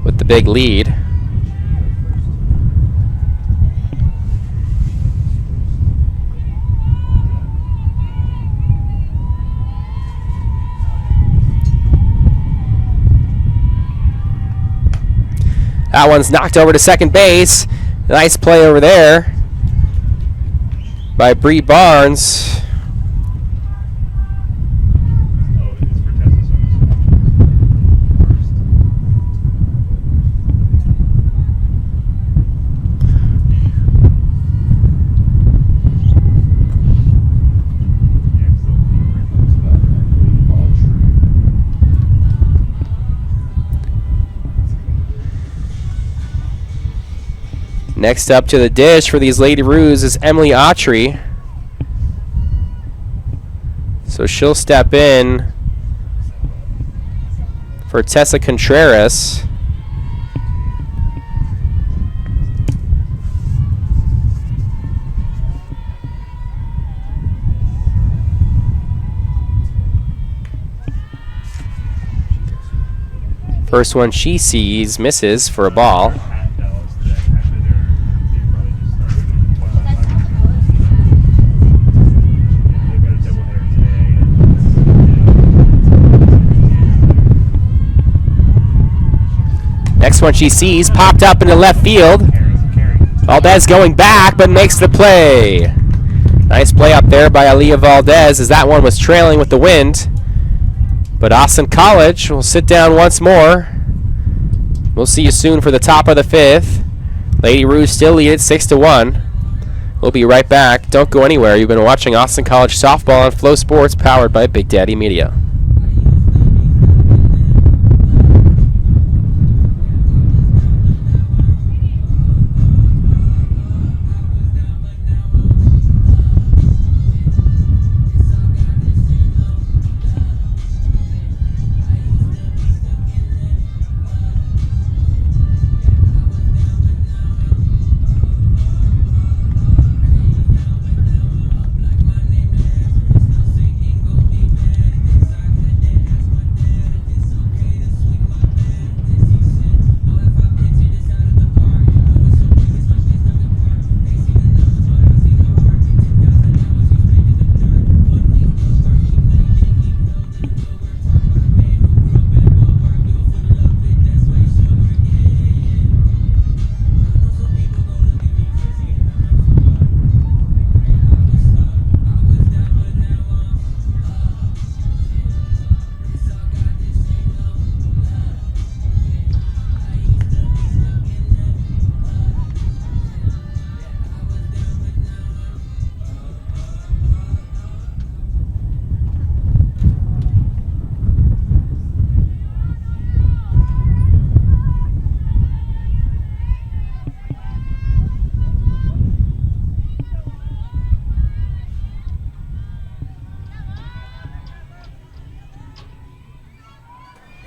with the big lead. That one's knocked over to second base. Nice play over there by Bree Barnes. Next up to the dish for these Lady Roos is Emily Autry. So she'll step in for Tessa Contreras. First one she sees misses for a ball. Next one she sees popped up into left field. Valdez going back but makes the play. Nice play up there by Aaliyah Valdez as that one was trailing with the wind. But Austin College will sit down once more. We'll see you soon for the top of the fifth. Lady Roos still lead it 6-1. We'll be right back. Don't go anywhere. You've been watching Austin College softball on FloSports, powered by Big Daddy Media.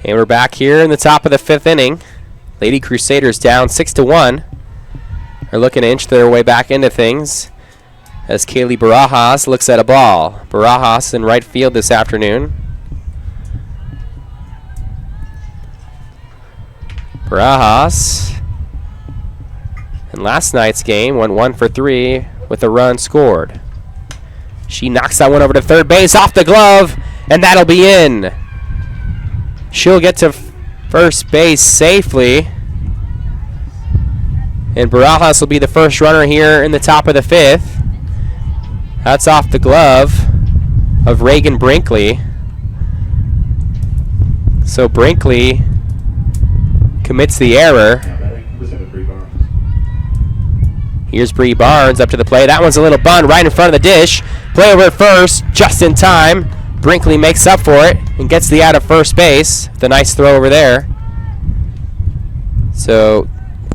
And we're back here in the top of the 5th inning. Lady Crusaders down 6-1. Are looking to inch their way back into things as Kaylee Barajas looks at a ball. Barajas in right field this afternoon. Barajas in last night's game went 1 for 3 with a run scored. She knocks that one over to third base off the glove, and that'll be in. She'll get to first base safely. And Barajas will be the first runner here in the top of the 5th. That's off the glove of Reagan Brinkley. So Brinkley commits the error. Here's Bree Barnes up to the plate. That one's a little bunt right in front of the dish. Play over at first, just in time. Brinkley makes up for it and gets the out of first base. The nice throw over there. So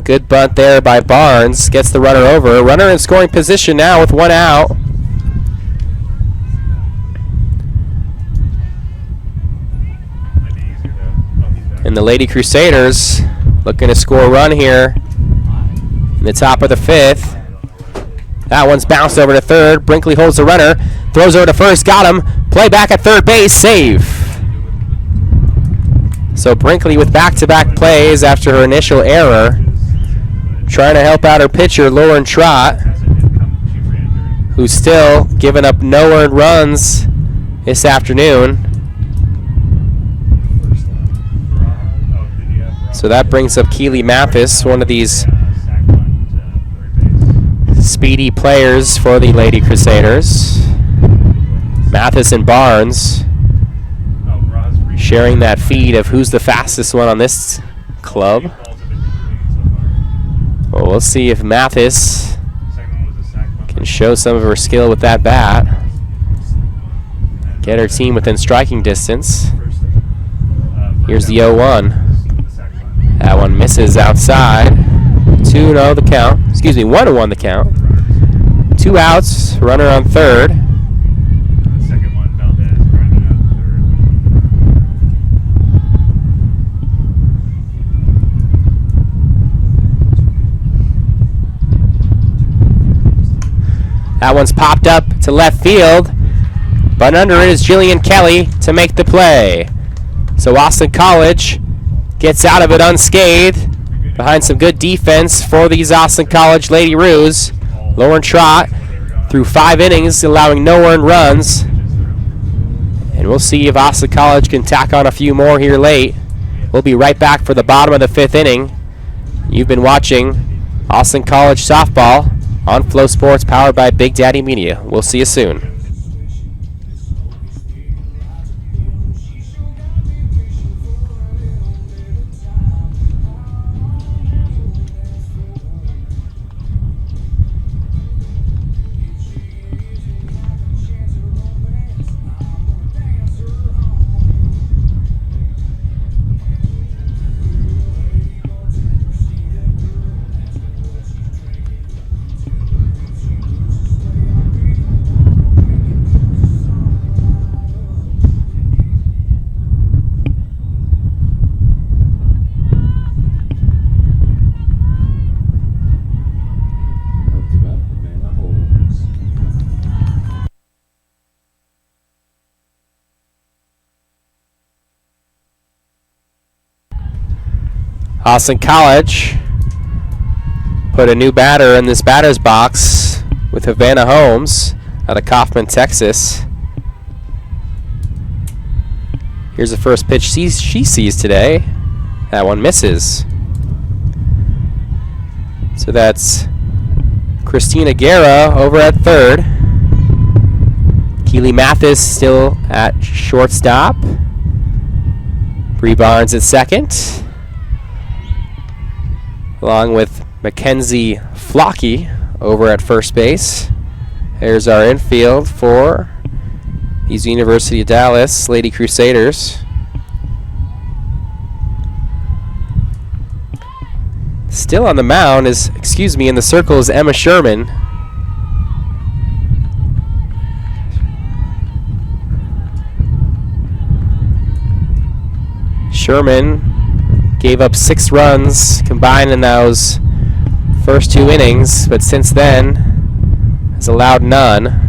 good bunt there by Barnes. Gets the runner over. Runner in scoring position now with 1 out. And the Lady Crusaders looking to score a run here in the top of the 5th. That one's bounced over to third. Brinkley holds the runner. Throws over to first. Got him. Play back at third base. Save. So Brinkley with back-to-back plays after her initial error. Trying to help out her pitcher, Lauren Trott, who's still giving up no earned runs this afternoon. So that brings up Keely Mathis, one of these speedy players for the Lady Crusaders. Mathis and Barnes sharing that feed of who's the fastest one on this club. Well, we'll see if Mathis can show some of her skill with that bat. Get her team within striking distance. Here's the 0-1. That one misses outside. 2-0 the count. Excuse me, 1-1 the count. 2 outs, runner on third. That one's popped up to left field, but under it is Jillian Kelly to make the play. So Austin College gets out of it unscathed behind some good defense for these Austin College Lady Roos. Lauren Trott through 5 innings, allowing no earned runs. And we'll see if Austin College can tack on a few more here late. We'll be right back for the bottom of the 5th inning. You've been watching Austin College softball on FloSports, powered by Big Daddy Media. We'll see you soon. Austin College put a new batter in this batter's box with Havana Holmes out of Kaufman, Texas. Here's the first pitch she sees today. That one misses. So that's Christina Guerra over at third. Keely Mathis still at shortstop. Bree Barnes at second, along with Mackenzie Flocky over at first base. There's our infield for these University of Dallas Lady Crusaders. Still on the mound is, in the circle is Emma Sherman. Sherman gave up 6 runs combined in those first 2 innings, but since then has allowed none.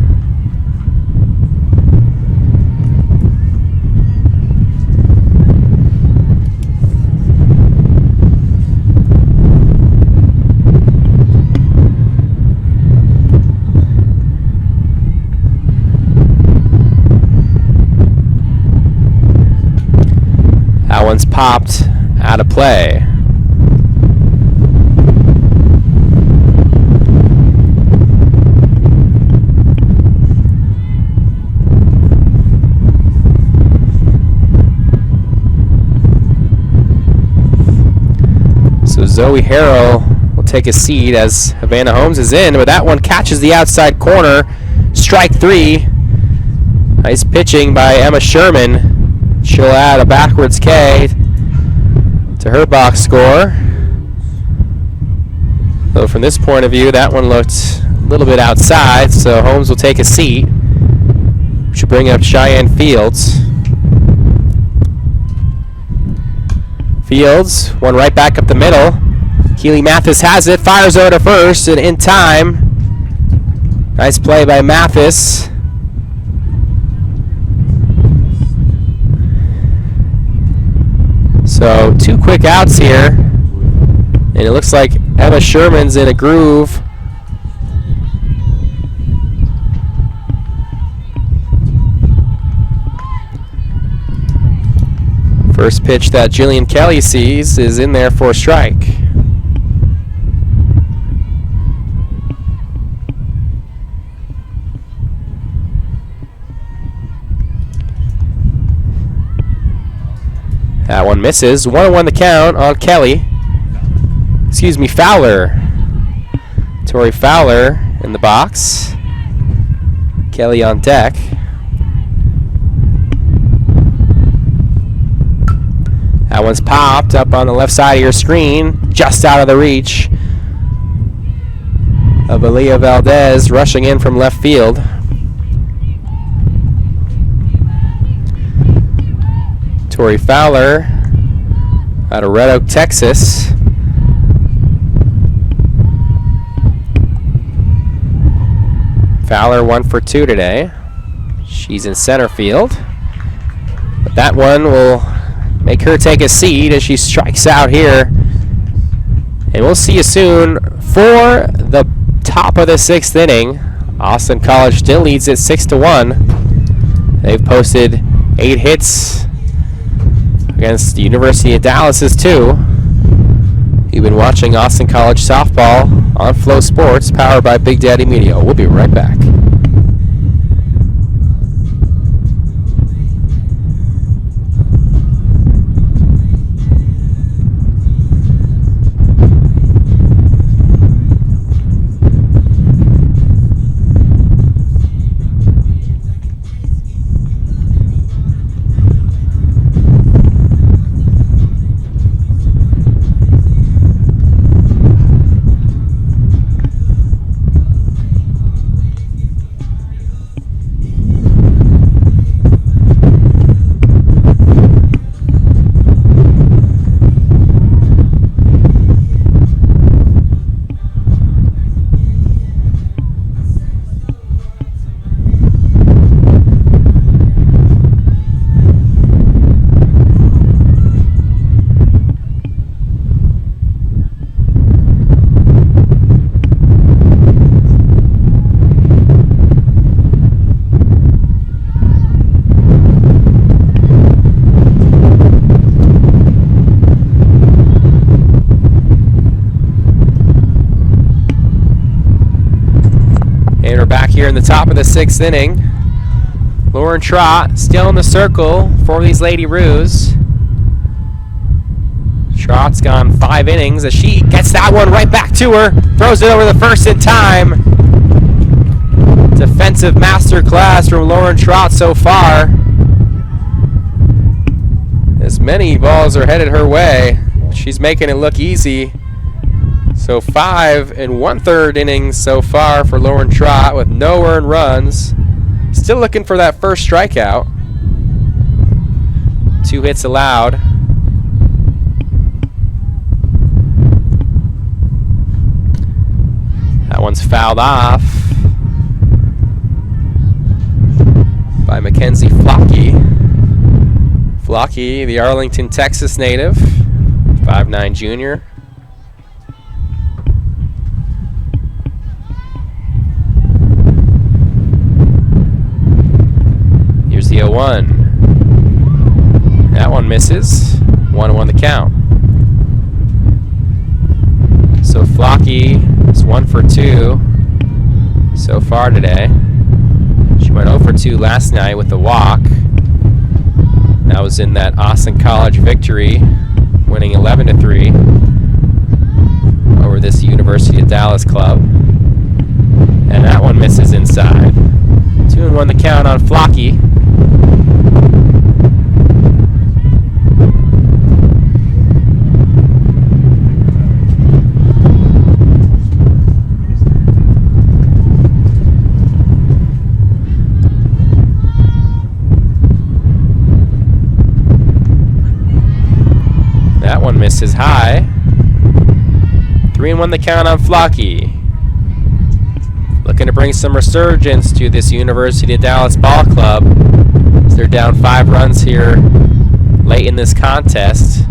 That one's popped out of play. So Zoe Harrell will take a seat as Havana Holmes is in, but that one catches the outside corner. Strike 3. Nice pitching by Emma Sherman. She'll add a backwards K to her box score. So from this point of view, that one looked a little bit outside, so Holmes will take a seat. Should bring up Cheyenne Fields. Fields, one right back up the middle. Keely Mathis has it, fires over to first, and in time. Nice play by Mathis. So 2 quick outs here, and it looks like Emma Sherman's in a groove. First pitch that Jillian Kelly sees is in there for a strike. That one misses. 1-1 the count on Kelly. Excuse me, Fowler. Tori Fowler in the box. Kelly on deck. That one's popped up on the left side of your screen, just out of the reach of Aaliyah Valdez rushing in from left field. Tori Fowler out of Red Oak, Texas. Fowler 1 for 2 today. She's in center field. But that one will make her take a seat as she strikes out here. And we'll see you soon for the top of the 6th inning. Austin College still leads it 6-1. They've posted 8 hits against the University of Dallas's 2. You've been watching Austin College softball on FloSports, powered by Big Daddy Media. We'll be right back. And we're back here in the top of the 6th inning. Lauren Trott still in the circle for these Lady Roos. Trott's gone 5 innings as she gets that one right back to her. Throws it over the first in time. Defensive masterclass from Lauren Trott so far. As many balls are headed her way, she's making it look easy. So 5 1/3 innings so far for Lauren Trott with no earned runs. Still looking for that first strikeout. 2 hits allowed. one's fouled off by Mackenzie Flocky. Flocky, the Arlington, Texas native, 5'9" junior. Here's the 0-1. That one misses. 1-1 the count. So Flocky is 1 for 2 so far today. She went 0 for 2 last night with the walk. That was in that Austin College victory, winning 11-3 over this University of Dallas club. And that one misses inside. 2-1 the count on Flocky. That one misses high. 3-1 the count on Flocky. Looking to bring some resurgence to this University of Dallas ball club. They're down 5 runs here late in this contest.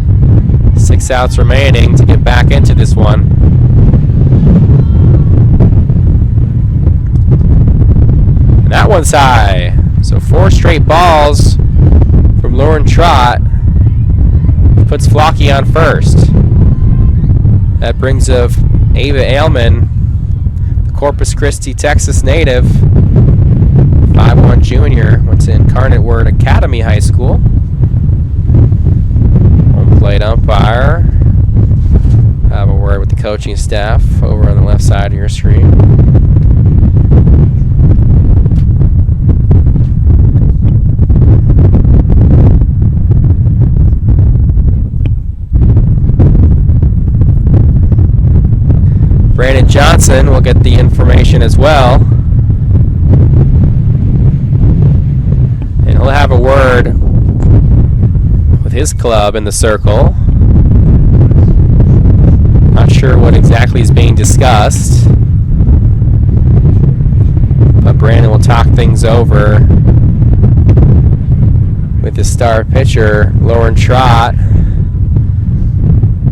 6 outs remaining to get back into this one. And that one's high. So 4 straight balls from Lauren Trott puts Flocky on first. That brings of Ava Ailman, the Corpus Christi, Texas native, 5'1" junior, went to Incarnate Word Academy High School. Home plate umpire. Have a word with the coaching staff over on the left side of your screen. Brandon Johnson will get the information as well. And he'll have a word with his club in the circle. Not sure what exactly is being discussed, but Brandon will talk things over with his star pitcher, Lauren Trott,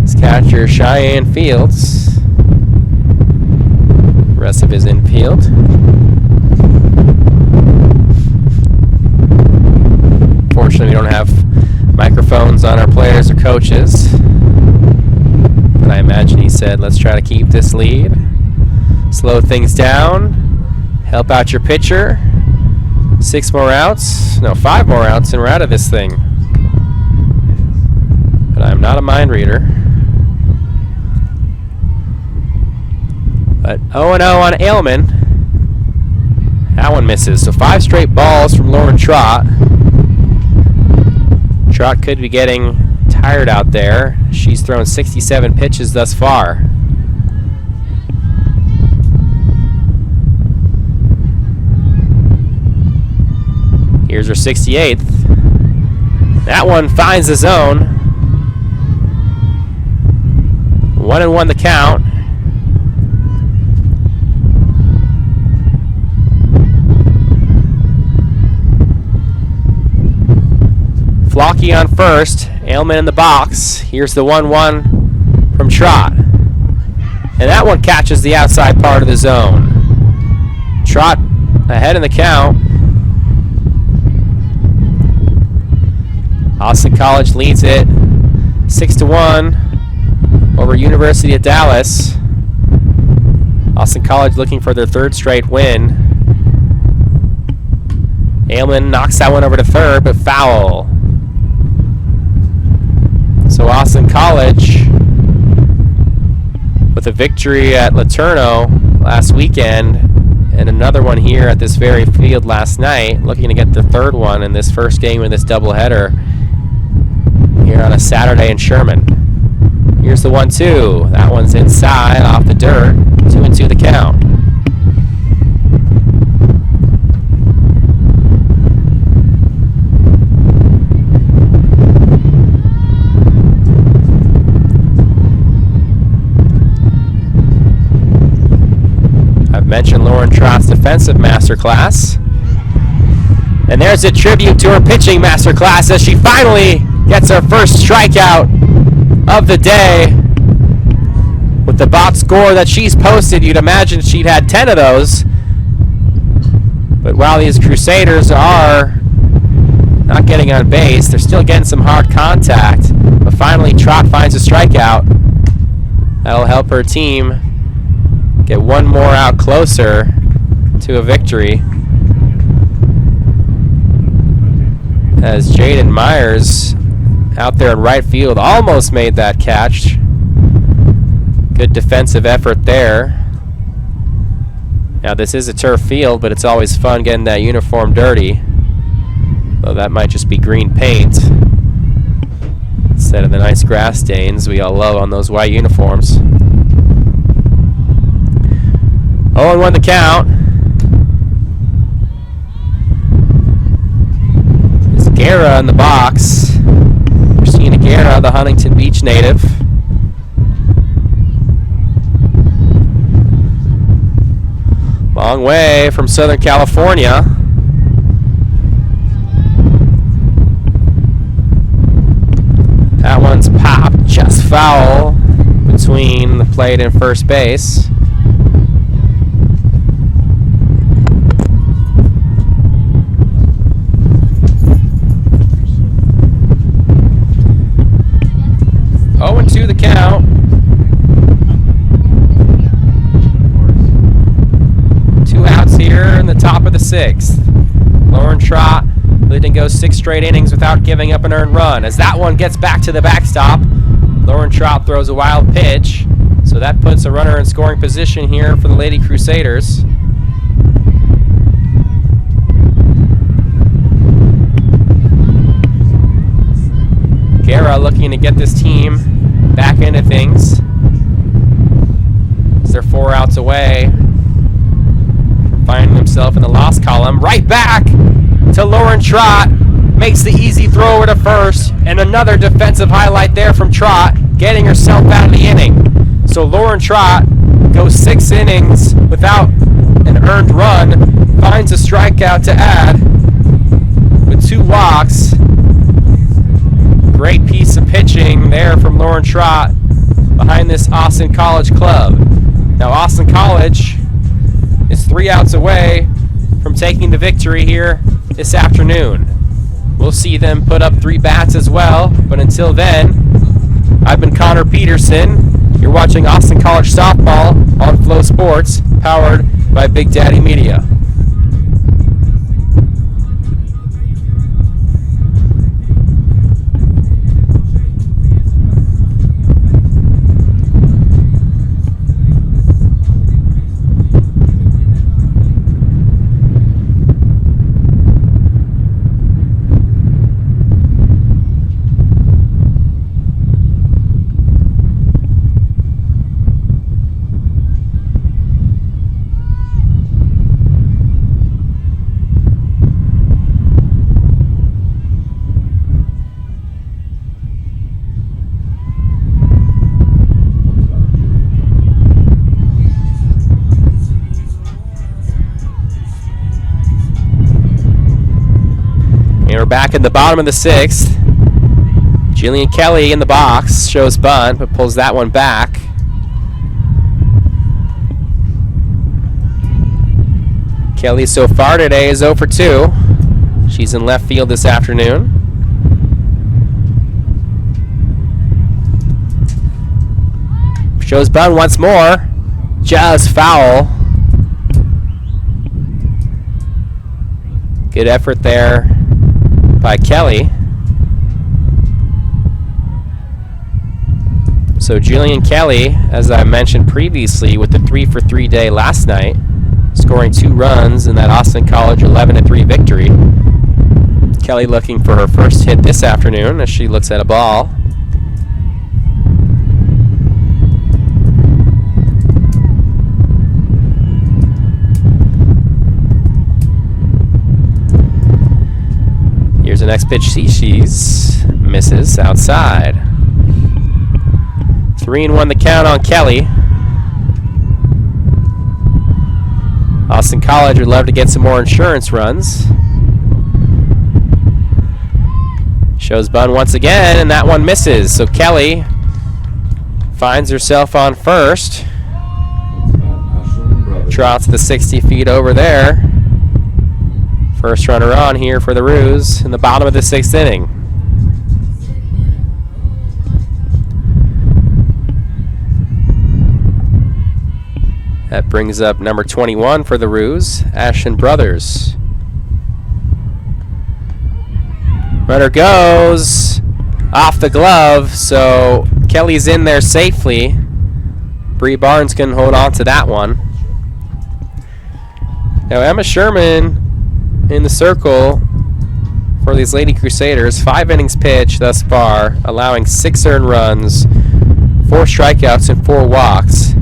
his catcher, Cheyenne Fields. Rest of his infield. Fortunately, we don't have microphones on our players or coaches, but I imagine he said, let's try to keep this lead, slow things down, help out your pitcher. 5 more outs, and we're out of this thing. But I'm not a mind reader. But 0-0 on Ailman. That one misses. So 5 straight balls from Lauren Trott. Trott could be getting tired out there. She's thrown 67 pitches thus far. Here's her 68th. That one finds the zone. 1-1 the count. Flocky on first, Ailman in the box. Here's the 1-1 from Trott. And that one catches the outside part of the zone. Trott ahead in the count. Austin College leads it 6-1 over University of Dallas. Austin College looking for their 3rd straight win. Ailman knocks that one over to third, but foul. So Austin College, with a victory at Laterno last weekend and another one here at this very field last night, looking to get the 3rd one in this first game of this doubleheader here on a Saturday in Sherman. Here's the 1-2. That one's inside off the dirt. 2-2 the count. Mentioned Lauren Trott's defensive masterclass. And there's a tribute to her pitching masterclass as she finally gets her first strikeout of the day. With the box score that she's posted, you'd imagine she'd had 10 of those. But while these Crusaders are not getting on base, they're still getting some hard contact. But finally, Trott finds a strikeout. That'll help her team get one more out closer to a victory. As Jaden Myers out there in right field almost made that catch. Good defensive effort there. Now this is a turf field, but it's always fun getting that uniform dirty. Though that might just be green paint instead of the nice grass stains we all love on those white uniforms. 0-1 the count. There's Guerra in the box. Christina Guerra, the Huntington Beach native. Long way from Southern California. That one's popped just foul between the plate and first base. Oh, and 2 the count. 2 outs here in the top of the 6th. Lauren Trott didn't go 6 straight innings without giving up an earned run. As that one gets back to the backstop, Lauren Trott throws a wild pitch. So that puts a runner in scoring position here for the Lady Crusaders. Guerra looking to get this team back into things. As they're 4 outs away from finding themselves in the loss column. Right back to Lauren Trott. Makes the easy throw over to first. And another defensive highlight there from Trott, getting herself out of the inning. So Lauren Trott goes 6 innings without an earned run. Finds a strikeout to add with 2 walks. Great piece of pitching there from Lauren Trott behind this Austin College club. Now Austin College is 3 outs away from taking the victory here this afternoon. We'll see them put up 3 bats as well, but until then, I've been Connor Peterson. You're watching Austin College Softball on FloSports, powered by Big Daddy Media. We're back at the bottom of the 6th. Jillian Kelly in the box, shows bunt, but pulls that one back. Kelly so far today is 0 for 2. She's in left field this afternoon. Shows bunt once more. Just foul. Good effort there by Kelly. So Jillian Kelly, as I mentioned previously, with the 3 for 3 day last night, scoring 2 runs in that Austin College 11-3 victory. Kelly looking for her first hit this afternoon as she looks at a ball. Here's the next pitch. She's misses outside. 3-1 the count on Kelly. Boston College would love to get some more insurance runs. Shows bunt once again, and that one misses. So Kelly finds herself on first. Trots the 60 feet over there. First runner on here for the Roos in the bottom of the 6th inning. That brings up number 21 for the Roos, Ashton Brothers. Runner goes off the glove, so Kelly's in there safely. Bree Barnes can hold on to that one. Now Emma Sherman in the circle for these Lady Crusaders. 5 innings pitched thus far, allowing 6 earned runs, 4 strikeouts, and 4 walks.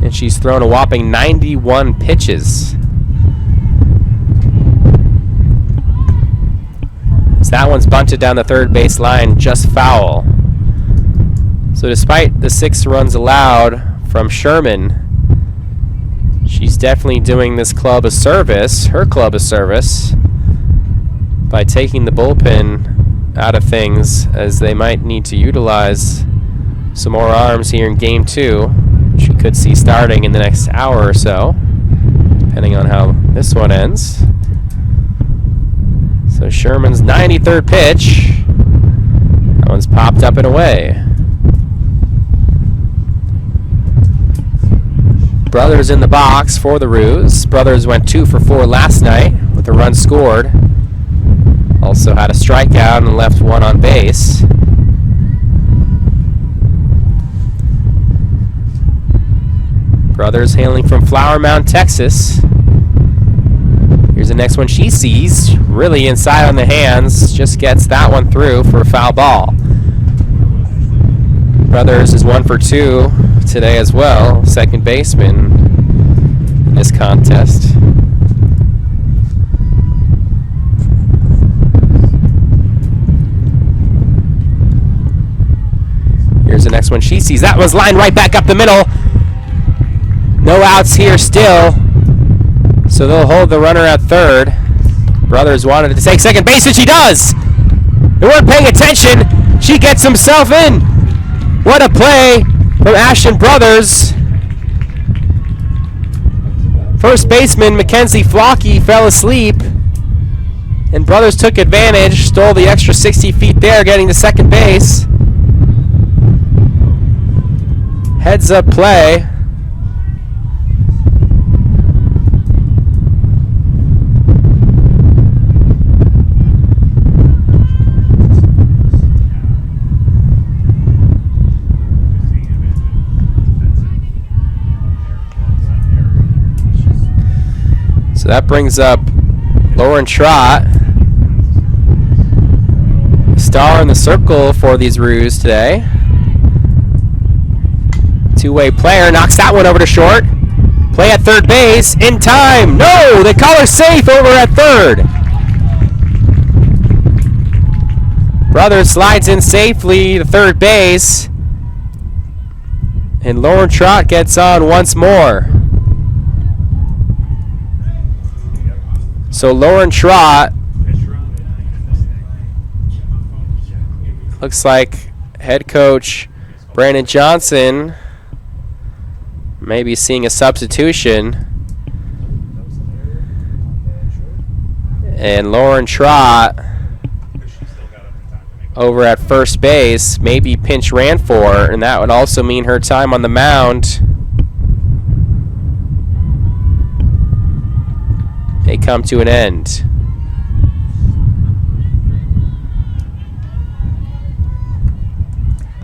And she's thrown a whopping 91 pitches. That one's bunted down the third base line, just foul. So despite the 6 runs allowed from Sherman, she's definitely doing this club a service, her club a service, by taking the bullpen out of things, as they might need to utilize some more arms here in Game 2, which we could see starting in the next hour or so, depending on how this one ends. So Sherman's 93rd pitch. That one's popped up and away. Brothers in the box for the Roos. Brothers went 2 for 4 last night with a run scored. Also had a strikeout and left 1 on base. Brothers hailing from Flower Mound, Texas. Here's the next one she sees. Really inside on the hands. Just gets that one through for a foul ball. Brothers is 1 for 2 today as well. Second baseman in this contest. Here's the next one she sees. That was lined right back up the middle. No outs here still. So they'll hold the runner at third. Brothers wanted to take second base, and she does! They weren't paying attention. She gets himself in. What a play from Ashton Brothers. First baseman Mackenzie Flockey fell asleep, and Brothers took advantage, stole the extra 60 feet there, getting to second base. Heads up play. So that brings up Lauren Trott, star in the circle for these Roos today. Two-way player knocks that one over to short. Play at third base in time. No, they call her safe over at third. Brothers slides in safely to third base, and Lauren Trott gets on once more. So Lauren Trott, looks like head coach Brandon Johnson may be seeing a substitution. And Lauren Trott over at first base, maybe pinch ran for, and that would also mean her time on the mound may come to an end.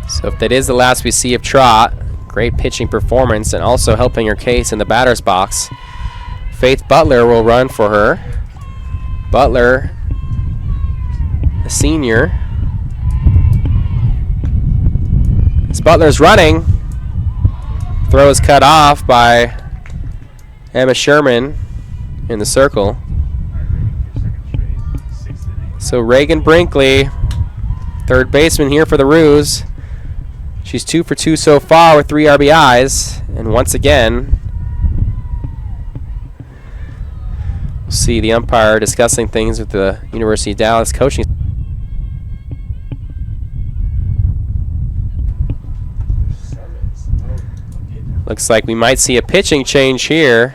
So if that is the last we see of Trott, great pitching performance and also helping her case in the batter's box. Faith Butler will run for her. Butler, a senior. As Butler's running, throw is cut off by Emma Sherman in the circle. So Reagan Brinkley, third baseman here for the Roos. She's 2 for 2 so far with 3 RBIs. And once again, See the umpire discussing things with the University of Dallas coaching. Looks like we might see a pitching change here.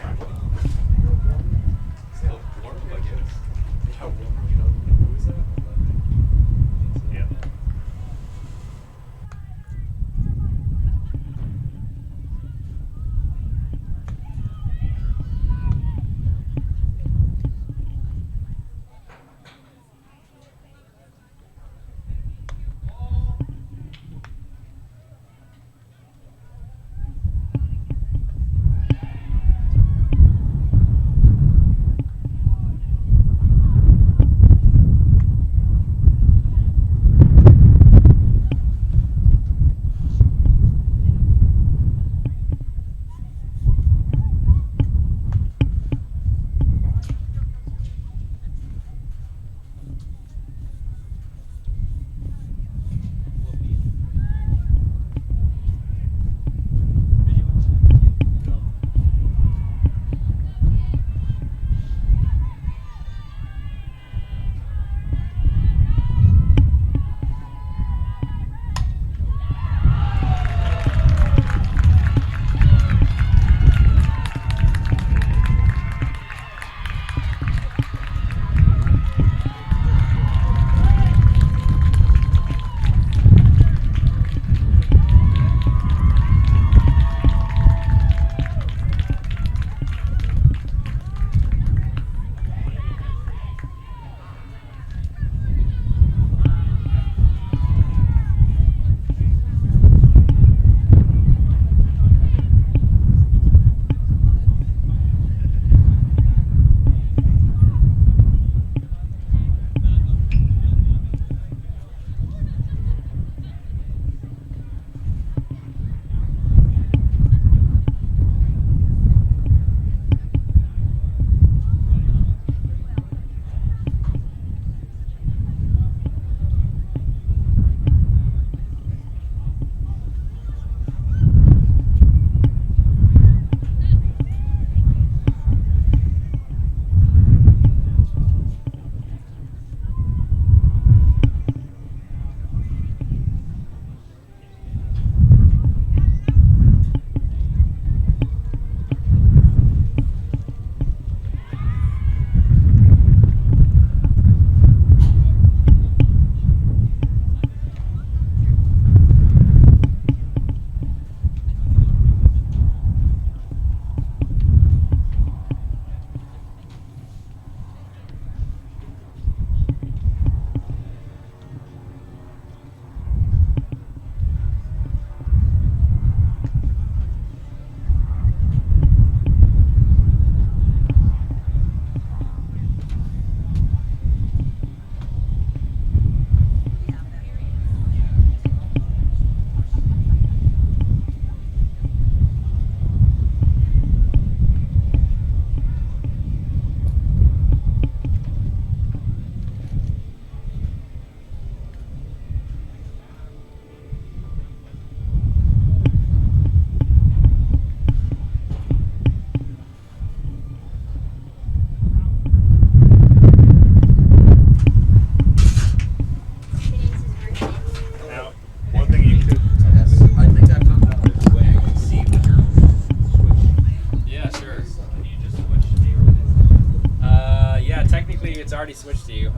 It's already switched to you.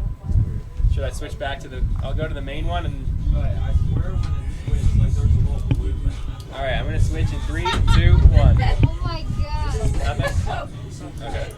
Should I switch back to the... I'll go to the main one and... I swear when it switched, like there's a little blue thing. Alright, I'm going to switch in 3, 2, 1. Oh my god. Nothing? Okay.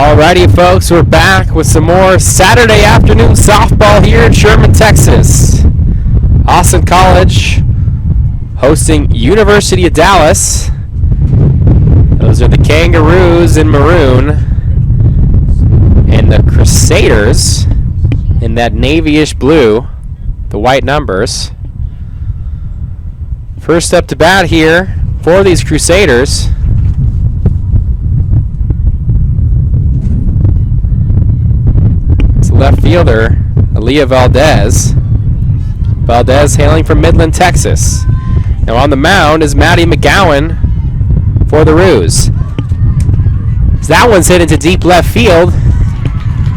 Alrighty, folks, we're back with some more Saturday afternoon softball here in Sherman, Texas. Austin College hosting University of Dallas. Those are the Kangaroos in maroon and the Crusaders in that navyish blue, the white numbers. First up to bat here for these Crusaders. Left fielder, Aaliyah Valdez. Valdez hailing from Midland, Texas. Now on the mound is Maddie McGowan for the Roos. That one's hit into deep left field,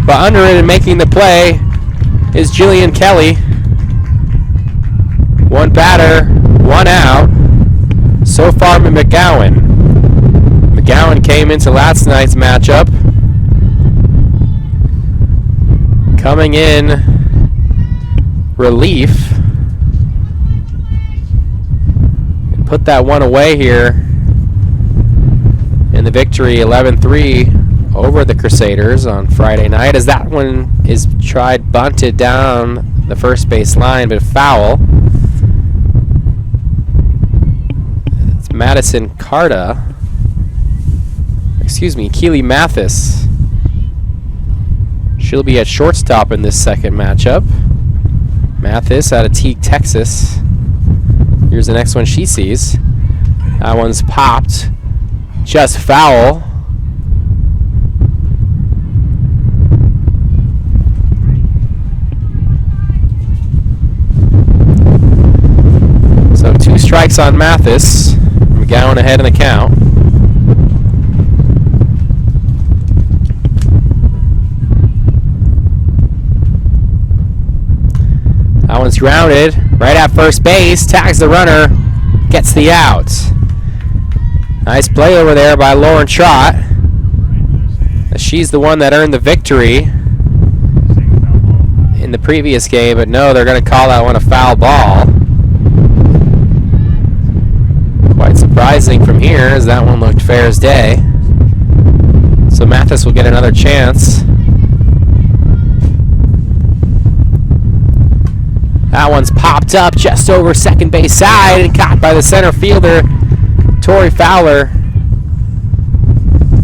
but under it and making the play is Jillian Kelly. One batter, one out. So far from McGowan. McGowan came into last night's matchup coming in relief. And put that one away here in the victory 11-3 over the Crusaders on Friday night, as that one is tried bunted down the first base line, but foul. It's Madison Carta. Excuse me, Keely Mathis. She'll be at shortstop in this second matchup. Mathis out of Teague, Texas. Here's the next one she sees. That one's popped. Just foul. So 2 strikes on Mathis. McGowan ahead in the count. That one's grounded right at first base, tags the runner, gets the out. Nice play over there by Lauren Trott. She's the one that earned the victory in the previous game, but no, they're going to call that one a foul ball. Quite surprising from here, as that one looked fair as day. So Mathis will get another chance. That one's popped up just over second base side and caught by the center fielder, Tori Fowler.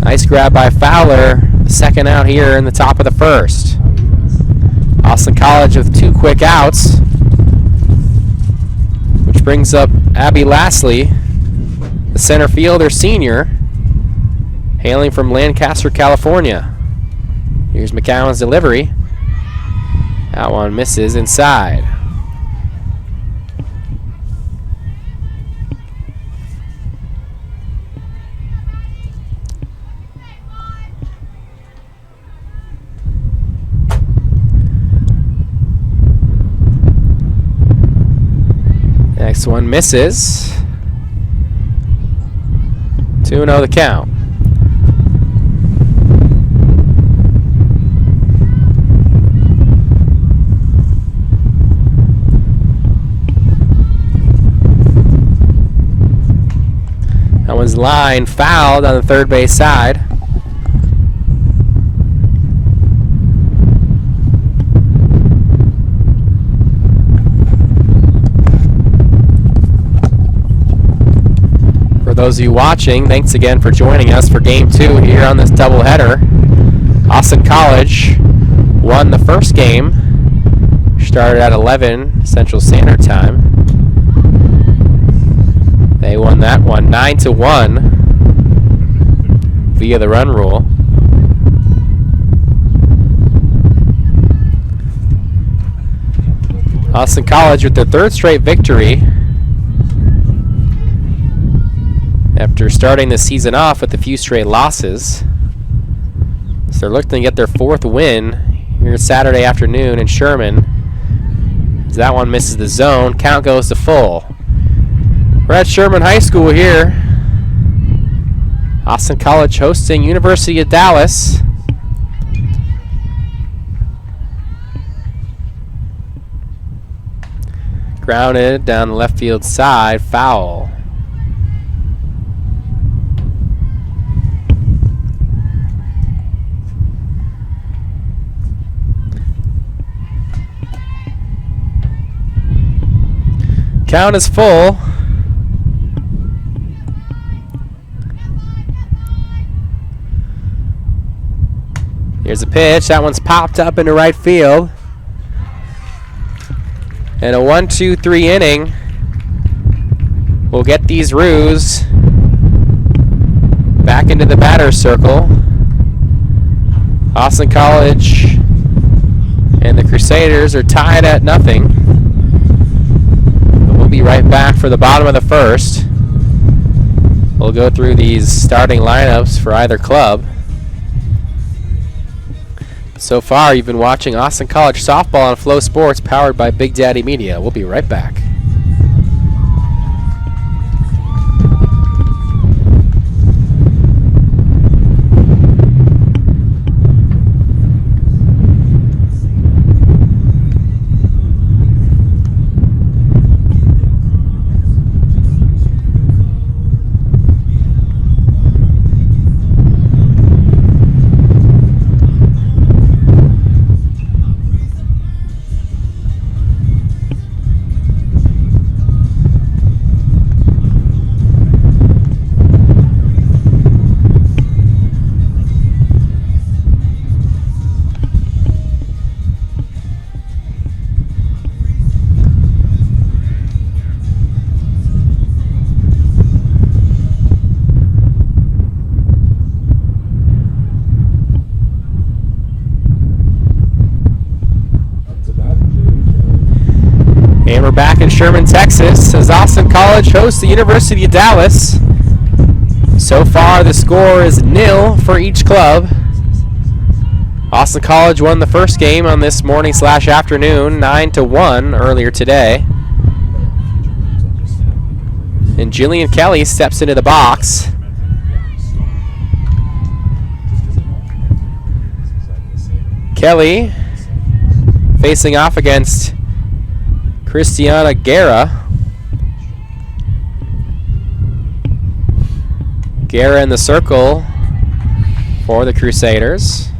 Nice grab by Fowler. Second out here in the top of the first. Austin College with 2 quick outs, which brings up Abby Lastly, the center fielder senior, hailing from Lancaster, California. Here's McCowan's delivery. That one misses inside. Next one misses. 2-0 the count. That one's line fouled on the third base side. For those of you watching, thanks again for joining us for Game 2 here on this doubleheader. Austin College won the first game. Started at 11 Central Standard Time. They won that one 9-1 via the run rule. Austin College with their 3rd straight victory after starting the season off with a few straight losses. So they're looking to get their 4th win here Saturday afternoon in Sherman. As that one misses the zone, count goes to full. We're at Sherman High School here. Austin College hosting University of Dallas. Grounded down the left field side, foul. Count is full. Here's a pitch. That one's popped up into right field. And a 1-2-3 inning. We'll get these Roos back into the batter's circle. Austin College and the Crusaders are tied at nothing. But we'll be right back for the bottom of the first. We'll go through these starting lineups for either club. So far, you've been watching Austin College softball on FloSports, powered by Big Daddy Media. We'll be right back. And we're back in Sherman, Texas, as Austin College hosts the University of Dallas. So far, the score is 0 for each club. Austin College won the first game on this morning/afternoon, 9-1 earlier today. And Jillian Kelly steps into the box. Kelly facing off against Christiana Guerra. Guerra in the circle for the Crusaders.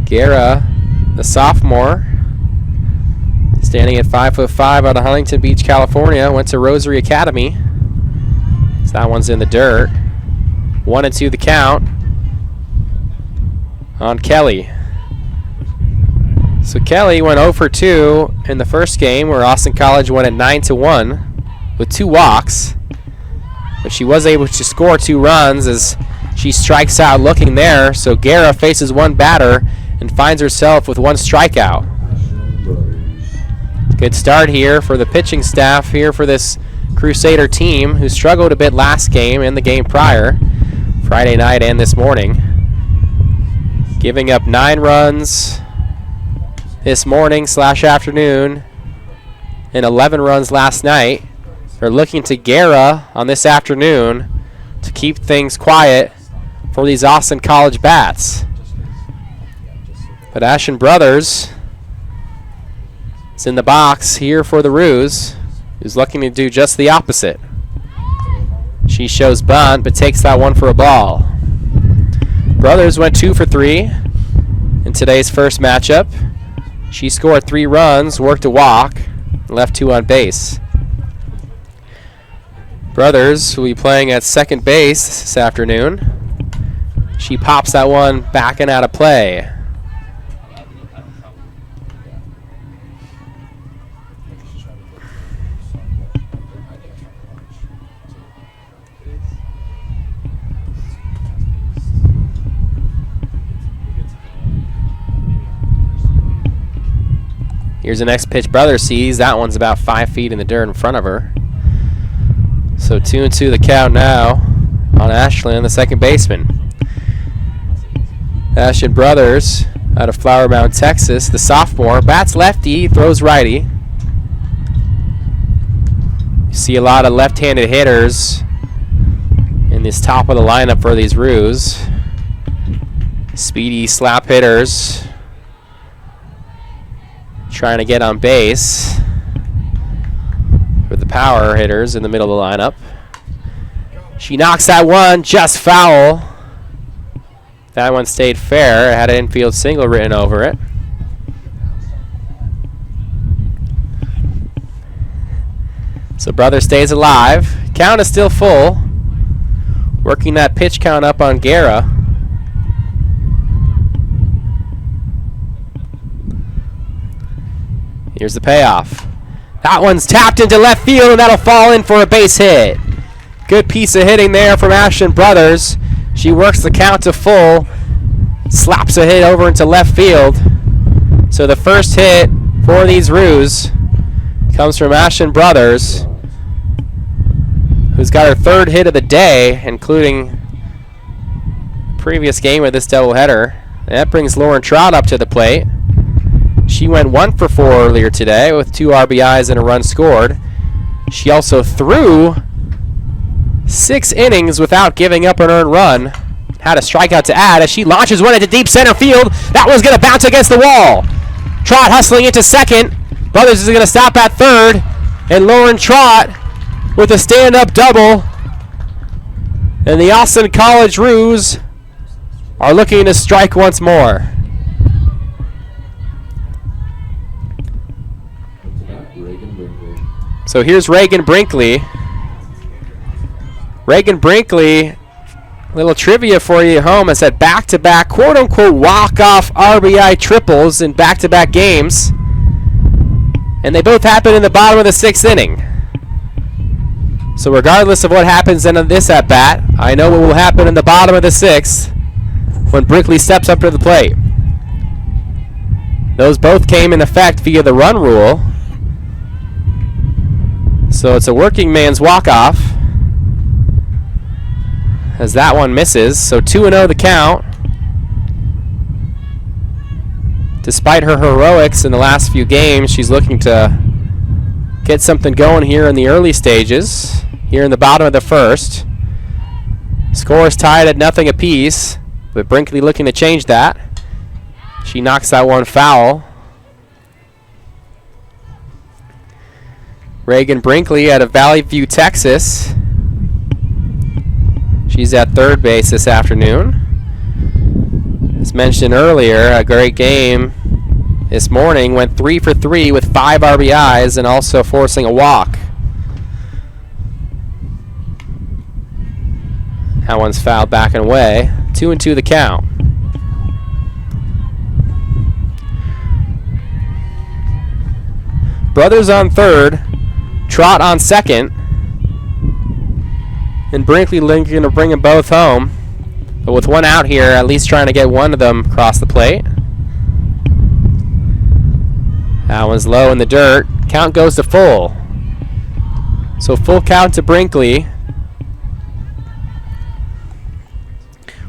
Guerra, the sophomore, standing at 5'5" out of Huntington Beach, California. Went to Rosary Academy. So that one's in the dirt. 1-2 the count on Kelly. So Kelly went 0 for 2 in the first game, where Austin College won at 9-1 with 2 walks. But she was able to score 2 runs as she strikes out looking there. So Guerra faces one batter and finds herself with 1 strikeout. Good start here for the pitching staff here for this Crusader team, who struggled a bit last game and the game prior, Friday night and this morning. Giving up 9 runs this morning/afternoon and 11 runs last night. They're looking to Guerra on this afternoon to keep things quiet for these Austin College bats. But Ashen Brothers is in the box here for the Roos, who's looking to do just the opposite. She shows bunt, but takes that one for a ball. Brothers went 2 for 3 in today's first matchup. She scored 3 runs, worked a walk, and left 2 on base. Brothers will be playing at second base this afternoon. She pops that one back and out of play. Here's the next pitch Brother sees. That one's about 5 feet in the dirt in front of her. So 2-2 the count now on Ashland, the second baseman. Ashton Brothers out of Flower Mound, Texas, the sophomore. Bats lefty, throws righty. You see a lot of left-handed hitters in this top of the lineup for these Roos. Speedy slap hitters trying to get on base with the power hitters in the middle of the lineup. She knocks that one just foul. That one stayed fair. It had an infield single written over it. So brother stays alive. Count is still full. Working that pitch count up on Guerra. Here's the payoff. That one's tapped into left field, and that'll fall in for a base hit. Good piece of hitting there from Ashton Brothers. She works the count to full. Slaps a hit over into left field. So the first hit for these Roos comes from Ashton Brothers, who's got her third hit of the day, including the previous game of this doubleheader. That brings Lauren Trott up to the plate. She went 1 for 4 earlier today with 2 RBIs and a run scored. She also threw 6 innings without giving up an earned run. Had a strikeout to add as she launches one into deep center field. That one's going to bounce against the wall. Trott hustling into second. Brothers is going to stop at third. And Lauren Trott with a stand-up double. And the Austin College Roos are looking to strike once more. So here's Reagan Brinkley. Reagan Brinkley, little trivia for you at home, has had back-to-back quote-unquote walk-off RBI triples in back-to-back games. And they both happened in the bottom of the 6th inning. So regardless of what happens in this at-bat, I know what will happen in the bottom of the 6th when Brinkley steps up to the plate. Those both came in effect via the run rule. So it's a working man's walk-off, as that one misses. So 2-0 the count. Despite her heroics in the last few games, she's looking to get something going here in the early stages, here in the bottom of the 1st. Score is tied at 0 apiece, but Brinkley looking to change that. She knocks that one foul. Reagan Brinkley out of Valley View, Texas. She's at third base this afternoon. As mentioned earlier, a great game this morning. Went 3 for 3 with 5 RBIs and also forcing a walk. That one's fouled back and away. 2-2 the count. Brothers on third. Trott on second. And Brinkley looking to bring them both home. But with one out here, at least trying to get one of them across the plate. That one's low in the dirt. Count goes to full. So full count to Brinkley.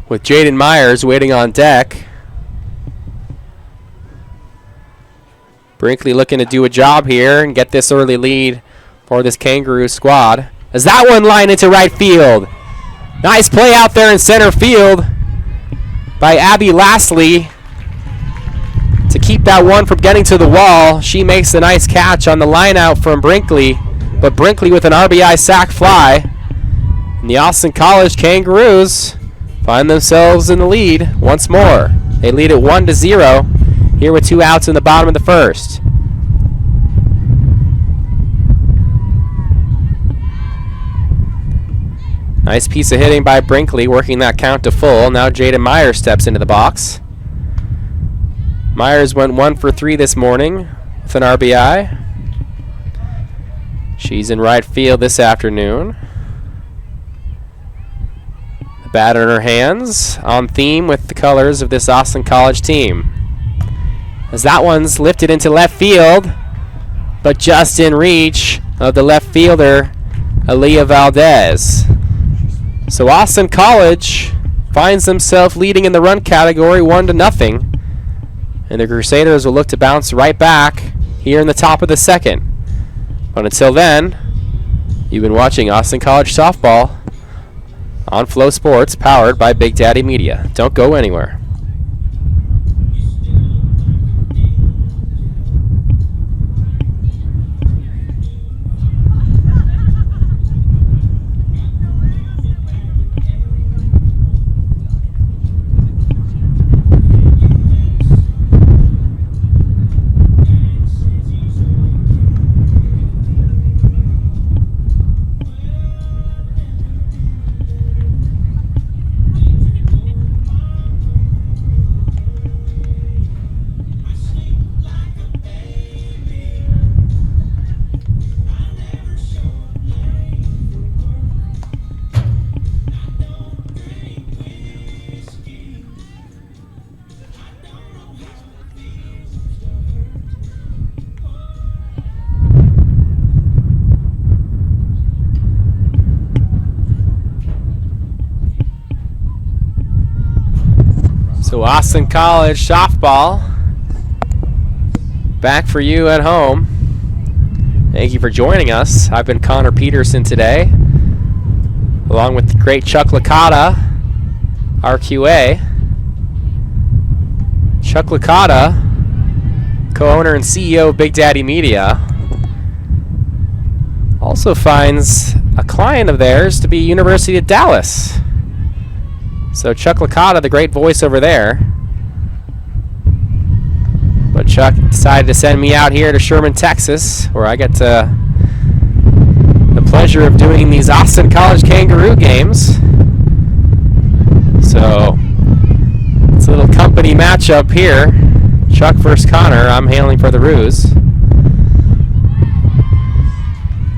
With Jaden Myers waiting on deck. Brinkley looking to do a job here and get this early lead for this Kangaroo squad. As that one lined into right field. Nice play out there in center field by Abby Lastly to keep that one from getting to the wall. She makes a nice catch on the line out from Brinkley, but Brinkley with an RBI sac fly. And the Austin College Kangaroos find themselves in the lead once more. They lead it 1-0 here with 2 outs in the bottom of the 1st. Nice piece of hitting by Brinkley, working that count to full. Now Jaden Myers steps into the box. Myers went 1 for 3 this morning with an RBI. She's in right field this afternoon. The bat in her hands, on theme with the colors of this Austin College team. As that one's lifted into left field, but just in reach of the left fielder, Aaliyah Valdez. So Austin College finds themselves leading in the run category 1-0. And the Crusaders will look to bounce right back here in the top of the 2nd. But until then, you've been watching Austin College Softball on FloSports, powered by Big Daddy Media. Don't go anywhere. So Austin College softball back for you at home. Thank you for joining us. I've been Connor Peterson today, along with the great Chuck Licata, RQA. Chuck Licata, co-owner and CEO of Big Daddy Media, also finds a client of theirs to be University of Dallas. So Chuck Licata, the great voice over there. But Chuck decided to send me out here to Sherman, Texas, where I get the pleasure of doing these Austin College Kangaroo games. So it's a little company matchup here. Chuck versus Connor. I'm hailing for the Roos.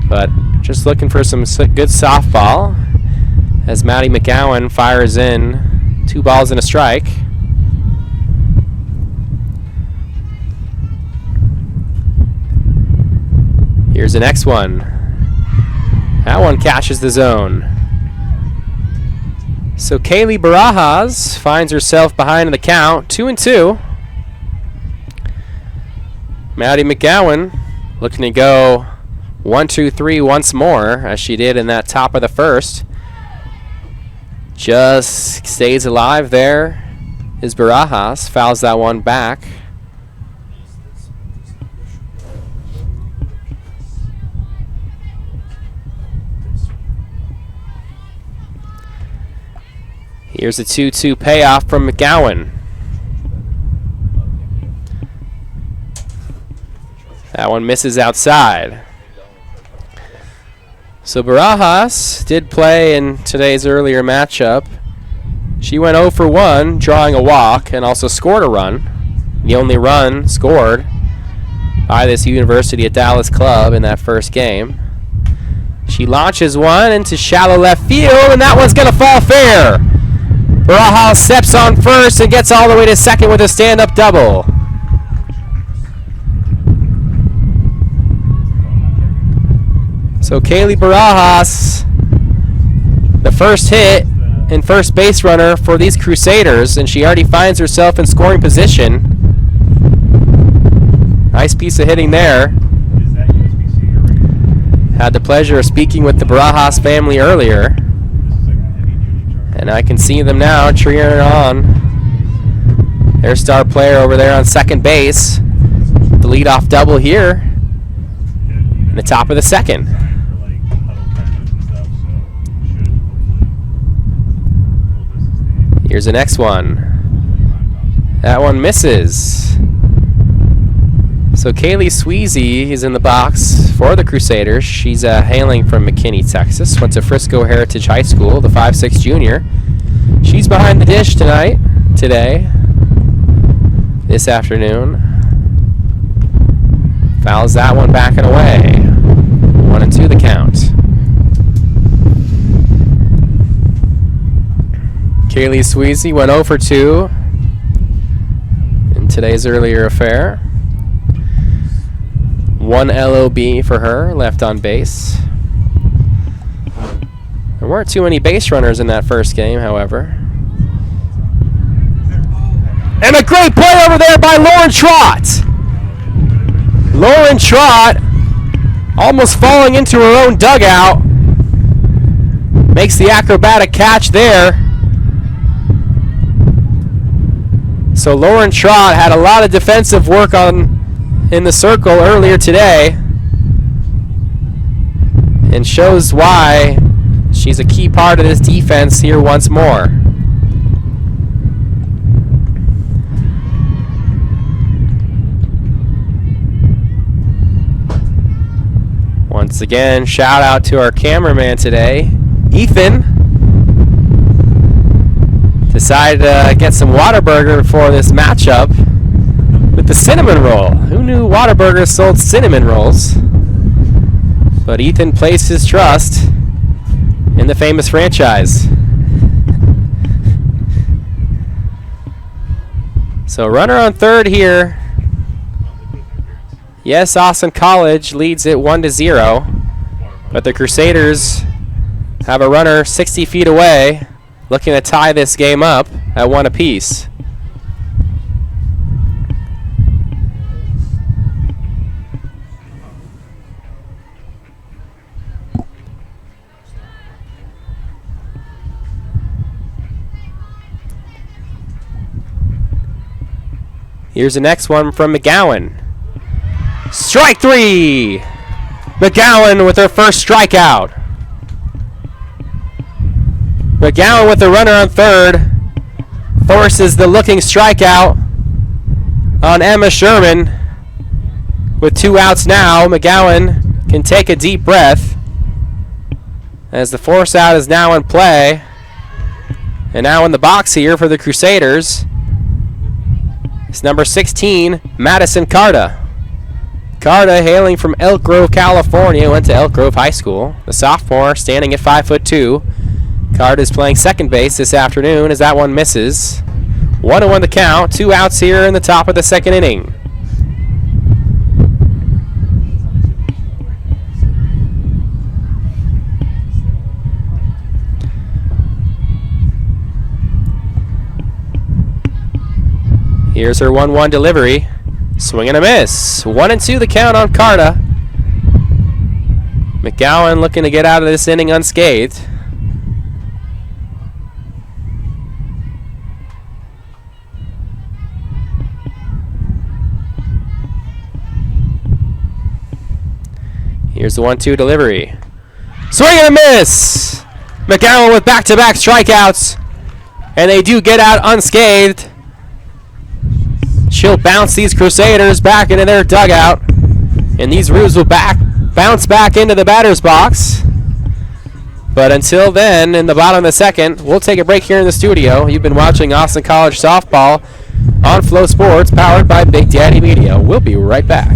But just looking for some good softball as Maddie McGowan fires in 2 balls and a strike. Here's the next one. That one cashes the zone. So Kaylee Barajas finds herself behind in the count, 2-2. Maddie McGowan looking to go 1-2-3 once more, as she did in that top of the first. Just stays alive there is Barajas. Fouls that one back. Here's a 2-2 payoff from McGowan. That one misses outside. So Barajas did play in today's earlier matchup. She went 0 for 1, drawing a walk, and also scored a run. The only run scored by this University of Dallas club in that first game. She launches one into shallow left field, and that one's going to fall fair. Barajas steps on first and gets all the way to second with a stand-up double. So Kaylee Barajas, the first hit and first base runner for these Crusaders, and she already finds herself in scoring position. Nice piece of hitting there. Had the pleasure of speaking with the Barajas family earlier, and I can see them now cheering on their star player over there on second base. The leadoff double here in the top of the second. Here's the next one. That one misses. So Kaylee Sweezy is in the box for the Crusaders. She's hailing from McKinney, Texas. Went to Frisco Heritage High School, the 5'6" junior. She's behind the dish today, this afternoon. Fouls that one back and away. 1-2 the count. Kaylee Sweezy went 0 for 2 in today's earlier affair. 1 LOB for her, left on base. There weren't too many base runners in that first game, however. And a great play over there by Lauren Trott. Lauren Trott, almost falling into her own dugout, makes the acrobatic catch there. So Lauren Trott had a lot of defensive work in the circle earlier today, and shows why she's a key part of this defense here once more. Once again, shout out to our cameraman today, Ethan. Decided to get some Whataburger before this matchup with the cinnamon roll. Who knew Whataburger sold cinnamon rolls? But Ethan placed his trust in the famous franchise. So runner on third here. Yes, Austin College leads it 1-0, but the Crusaders have a runner 60 feet away, looking to tie this game up at 1 apiece. Here's the next one from McGowan. Strike 3! McGowan with her first strikeout. McGowan with the runner on third forces the looking strikeout on Emma Sherman. With 2 outs now, McGowan can take a deep breath as the force out is now in play. And now in the box here for the Crusaders, it's number 16, Madison Carta. Carta, hailing from Elk Grove, California, went to Elk Grove High School. The sophomore, standing at 5'2". Carta is playing second base this afternoon as that one misses. 1-1 the count. 2 outs here in the top of the second inning. Here's her 1-1 delivery. Swing and a miss. 1-2 the count on Carta. McGowan looking to get out of this inning unscathed. Here's the 1-2 delivery. Swing and a miss! McGowan with back-to-back strikeouts. And they do get out unscathed. She'll bounce these Crusaders back into their dugout. And these Roos will bounce back into the batter's box. But until then, in the bottom of the second, we'll take a break here in the studio. You've been watching Austin College Softball on FloSports, powered by Big Daddy Media. We'll be right back.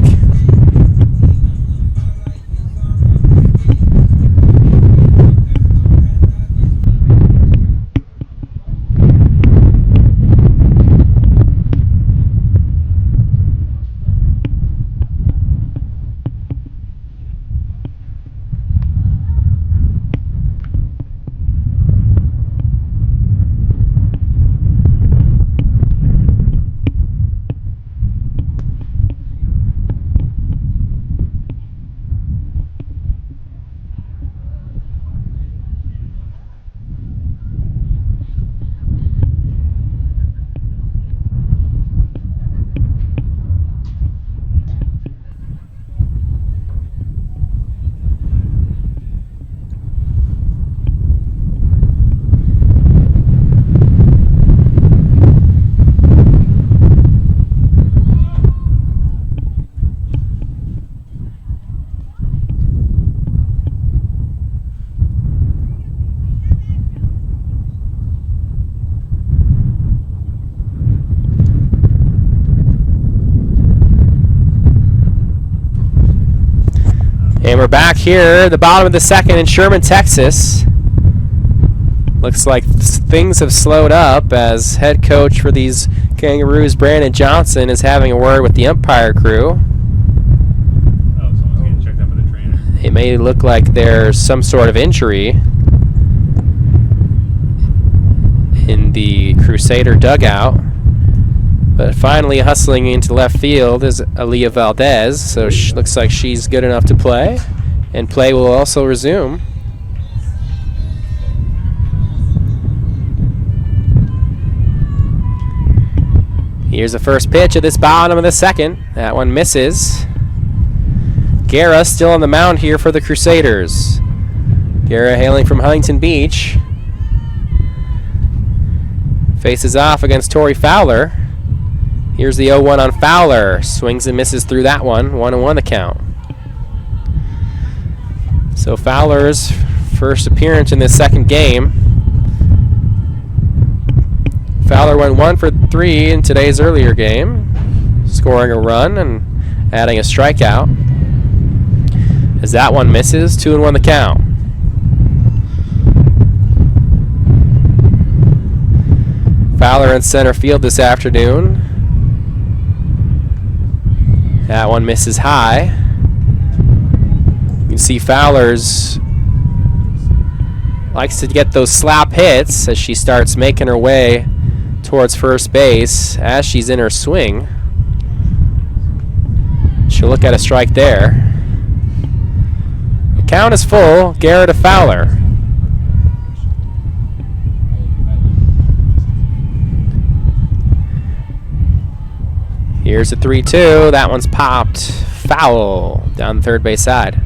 And we're back here, the bottom of the second in Sherman, Texas. Looks like things have slowed up as head coach for these Kangaroos, Brandon Johnson, is having a word with the umpire crew. Oh, someone's getting checked out by the trainer. It may look like there's some sort of injury in the Crusader dugout. But finally hustling into left field is Aaliyah Valdez, so looks like she's good enough to play. And play will also resume. Here's the first pitch of this bottom of the second. That one misses. Guerra still on the mound here for the Crusaders. Guerra hailing from Huntington Beach. Faces off against Tori Fowler. Here's the 0-1 on Fowler. Swings and misses through that one. 1-1 the count. So Fowler's first appearance in this second game. Fowler went 1 for 3 in today's earlier game, scoring a run and adding a strikeout. As that one misses, 2-1 the count. Fowler in center field this afternoon. That one misses high. You can see Fowler's likes to get those slap hits as she starts making her way towards first base as she's in her swing. She'll look at a strike there. The count is full. Guerra to Fowler. Here's a 3-2. That one's popped. Foul down the third base side.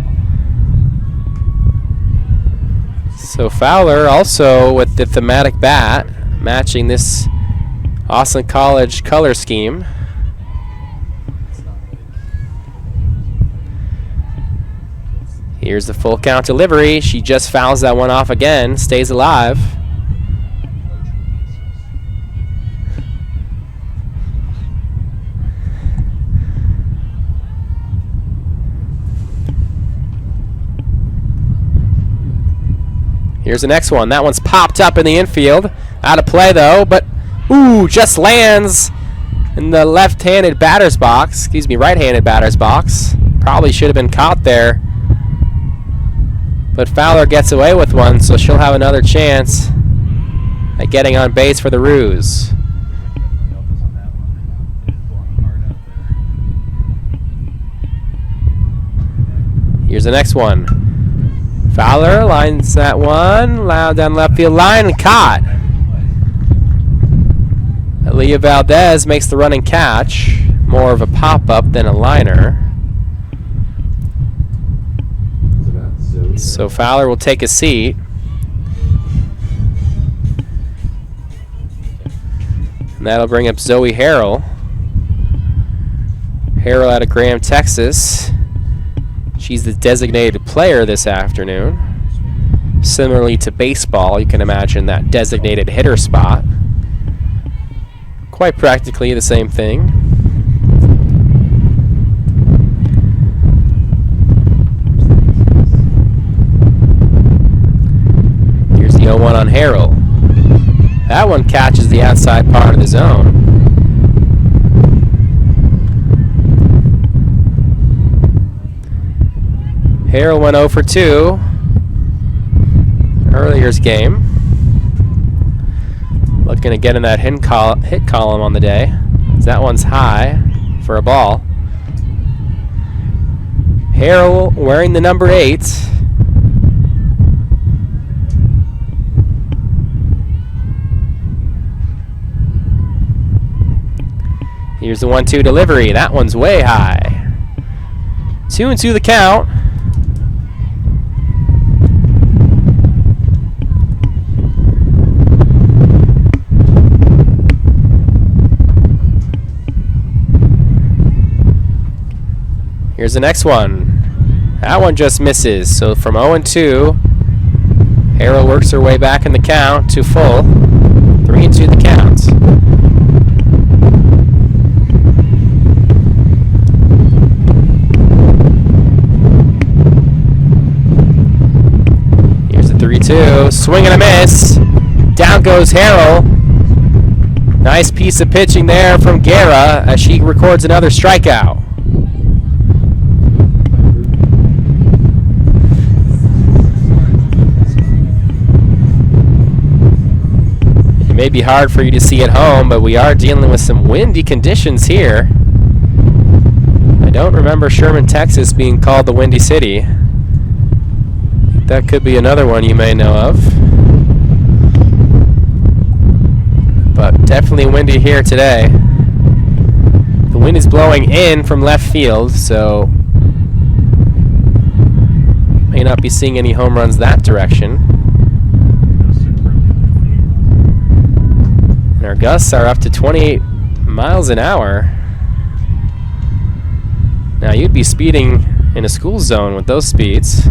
So Fowler also with the thematic bat, matching this Austin College color scheme. Here's the full count delivery. She just fouls that one off again, stays alive. Here's the next one. That one's popped up in the infield. Out of play though, but ooh, just lands in the left-handed batter's box. Excuse me, right-handed batter's box. Probably should have been caught there. But Fowler gets away with one, so she'll have another chance at getting on base for the Roos. Here's the next one. Fowler lines that one, loud down left field line, and caught. Aaliyah Valdez makes the running catch. More of a pop-up than a liner. So Fowler will take a seat. And that'll bring up Zoe Harrell. Harrell out of Graham, Texas. She's the designated player this afternoon. Similarly to baseball, you can imagine that designated hitter spot. Quite practically the same thing. Here's the 0-1 on Harrell. That one catches the outside part of the zone. Harrell went 0 for 2 earlier's game. Looking to get in that hit column on the day. That one's high for a ball. Harrell wearing the number 8. Here's the 1-2 delivery. That one's way high. 2-2 the count. Here's the next one. That one just misses. So from 0-2, Harrell works her way back in the count to full. 3-2 the count. Here's the 3-2. Swing and a miss. Down goes Harrell. Nice piece of pitching there from Guerra as she records another strikeout. May be hard for you to see at home, but we are dealing with some windy conditions here. I don't remember Sherman, Texas being called the Windy City. I think that could be another one you may know of. But definitely windy here today. The wind is blowing in from left field, so may not be seeing any home runs that direction. Our gusts are up to 28 miles an hour. Now you'd be speeding in a school zone with those speeds.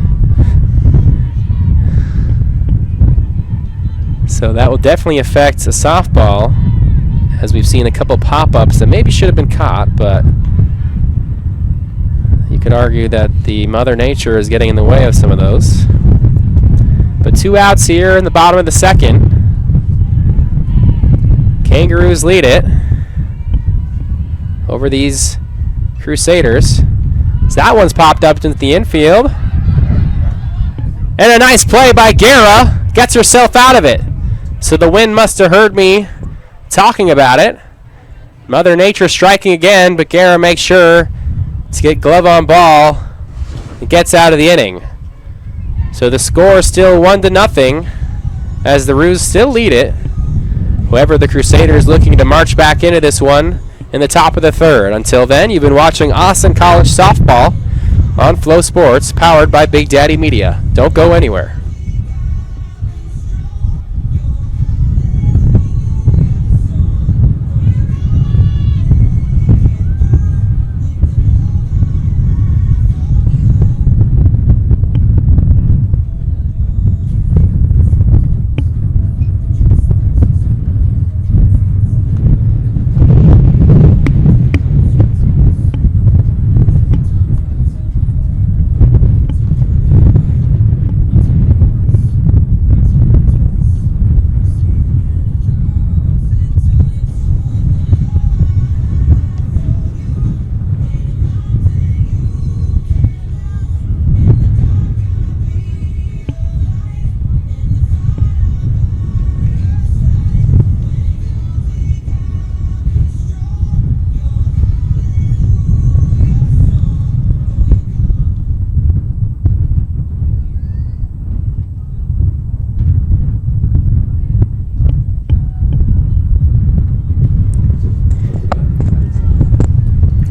So that will definitely affect a softball, as we've seen a couple pop-ups that maybe should have been caught, but you could argue that the Mother Nature is getting in the way of some of those. But 2 outs here in the bottom of the second. Kangaroos lead it over these Crusaders. So that one's popped up into the infield. And a nice play by Guerra. Gets herself out of it. So the wind must have heard me talking about it. Mother Nature striking again, but Guerra makes sure to get glove on ball and gets out of the inning. So the score is still 1-0 as the Roos still lead it. However, the Crusaders looking to march back into this one in the top of the third. Until then, you've been watching Austin College Softball on FloSports, powered by Big Daddy Media. Don't go anywhere.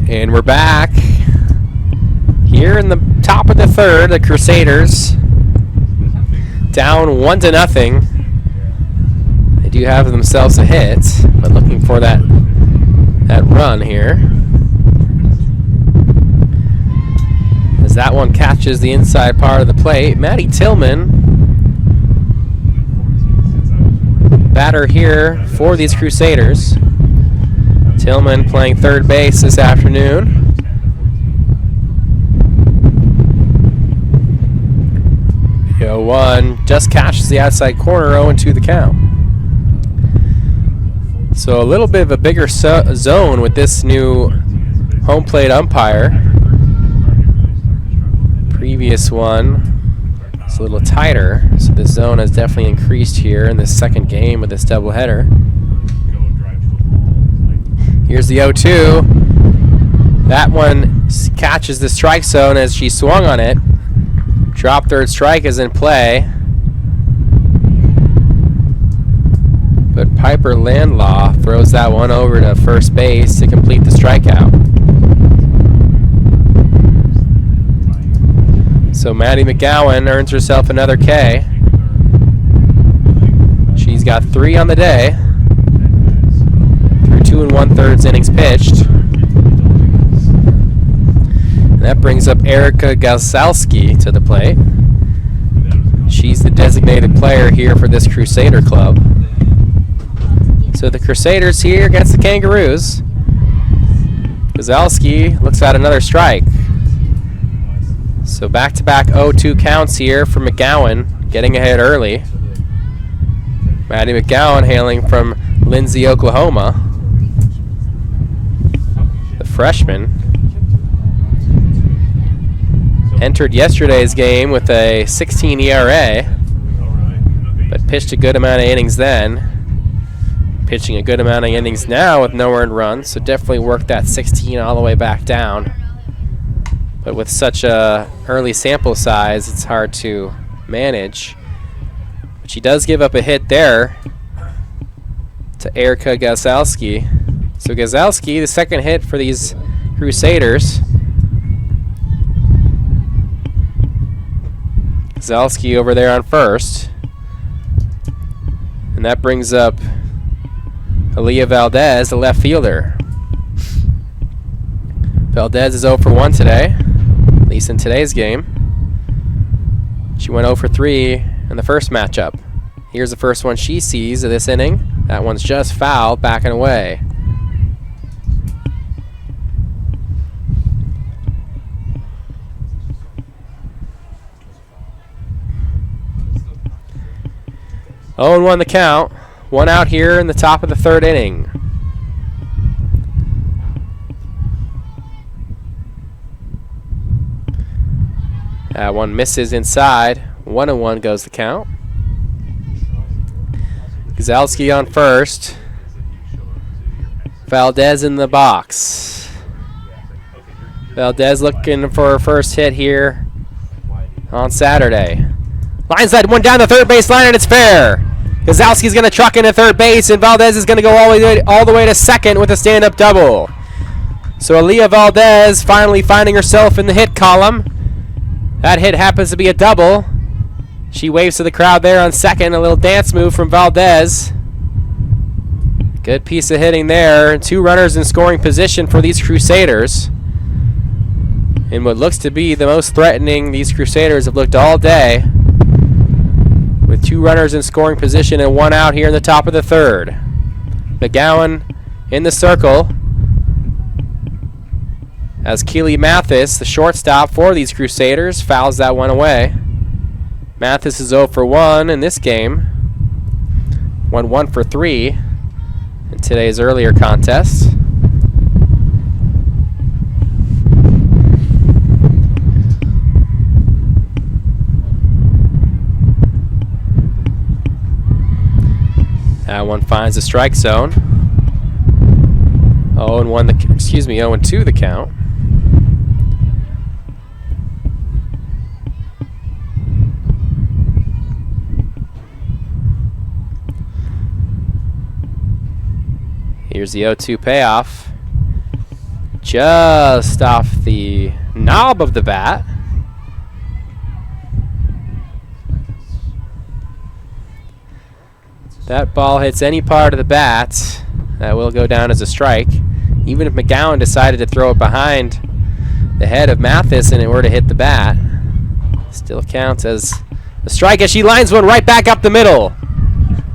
And we're back here in the top of the third. The Crusaders down 1-0. They do have themselves a hit, but looking for that run here. As that one catches the inside part of the plate, Maddie Tillman, batter here for these Crusaders. Tillman playing third base this afternoon. The 0-1 just catches the outside corner, 0-2 the count. So a little bit of a bigger zone with this new home plate umpire. Previous one is a little tighter, so this zone has definitely increased here in this second game of this doubleheader. Here's the 0-2. That one catches the strike zone as she swung on it. Drop third strike is in play. But Piper Landlaw throws that one over to first base to complete the strikeout. So Maddie McGowan earns herself another K. She's got 3 on the day. 2 1/3 innings pitched. And that brings up Erica Galsalski to the plate. She's the designated player here for this Crusader club. So the Crusaders here against the Kangaroos. Galsalski looks at another strike. So back-to-back 0-2 counts here for McGowan, getting ahead early. Maddie McGowan hailing from Lindsay, Oklahoma. Freshman entered yesterday's game with a 16 ERA, but pitched a good amount of innings then. Pitching a good amount of innings now with no earned runs, so definitely worked that 16 all the way back down. But with such a early sample size, it's hard to manage. But she does give up a hit there to Erica Galsalski. So Galsalski, the second hit for these Crusaders. Galsalski over there on first. And that brings up Aaliyah Valdez, the left fielder. Valdez is 0 for 1 today, at least in today's game. She went 0 for 3 in the first matchup. Here's the first one she sees of this inning. That one's just fouled, back and away. Oh, and 1 the count. 1 out here in the top of the third inning. That one misses inside. 1-1 goes the count. Galsalski on first. Valdez in the box. Valdez looking for her first hit here on Saturday. Lines that one down the third base line, and it's fair. Galsalski's going to truck into third base, and Valdez is going to go all the way to second with a stand-up double. So Aaliyah Valdez finally finding herself in the hit column. That hit happens to be a double. She waves to the crowd there on second. A little dance move from Valdez. Good piece of hitting there. 2 runners in scoring position for these Crusaders. In what looks to be the most threatening these Crusaders have looked all day. With 2 runners in scoring position and 1 out here in the top of the third. McGowan in the circle. As Keely Mathis, the shortstop for these Crusaders, fouls that one away. Mathis is 0 for 1 in this game. 1 for 3 in today's earlier contest. That one finds the strike zone. 0-2 the count. Here's the 0-2 payoff. Just off the knob of the bat. That ball hits any part of the bat, that will go down as a strike. Even if McGowan decided to throw it behind the head of Mathis and it were to hit the bat, still counts as a strike as she lines one right back up the middle.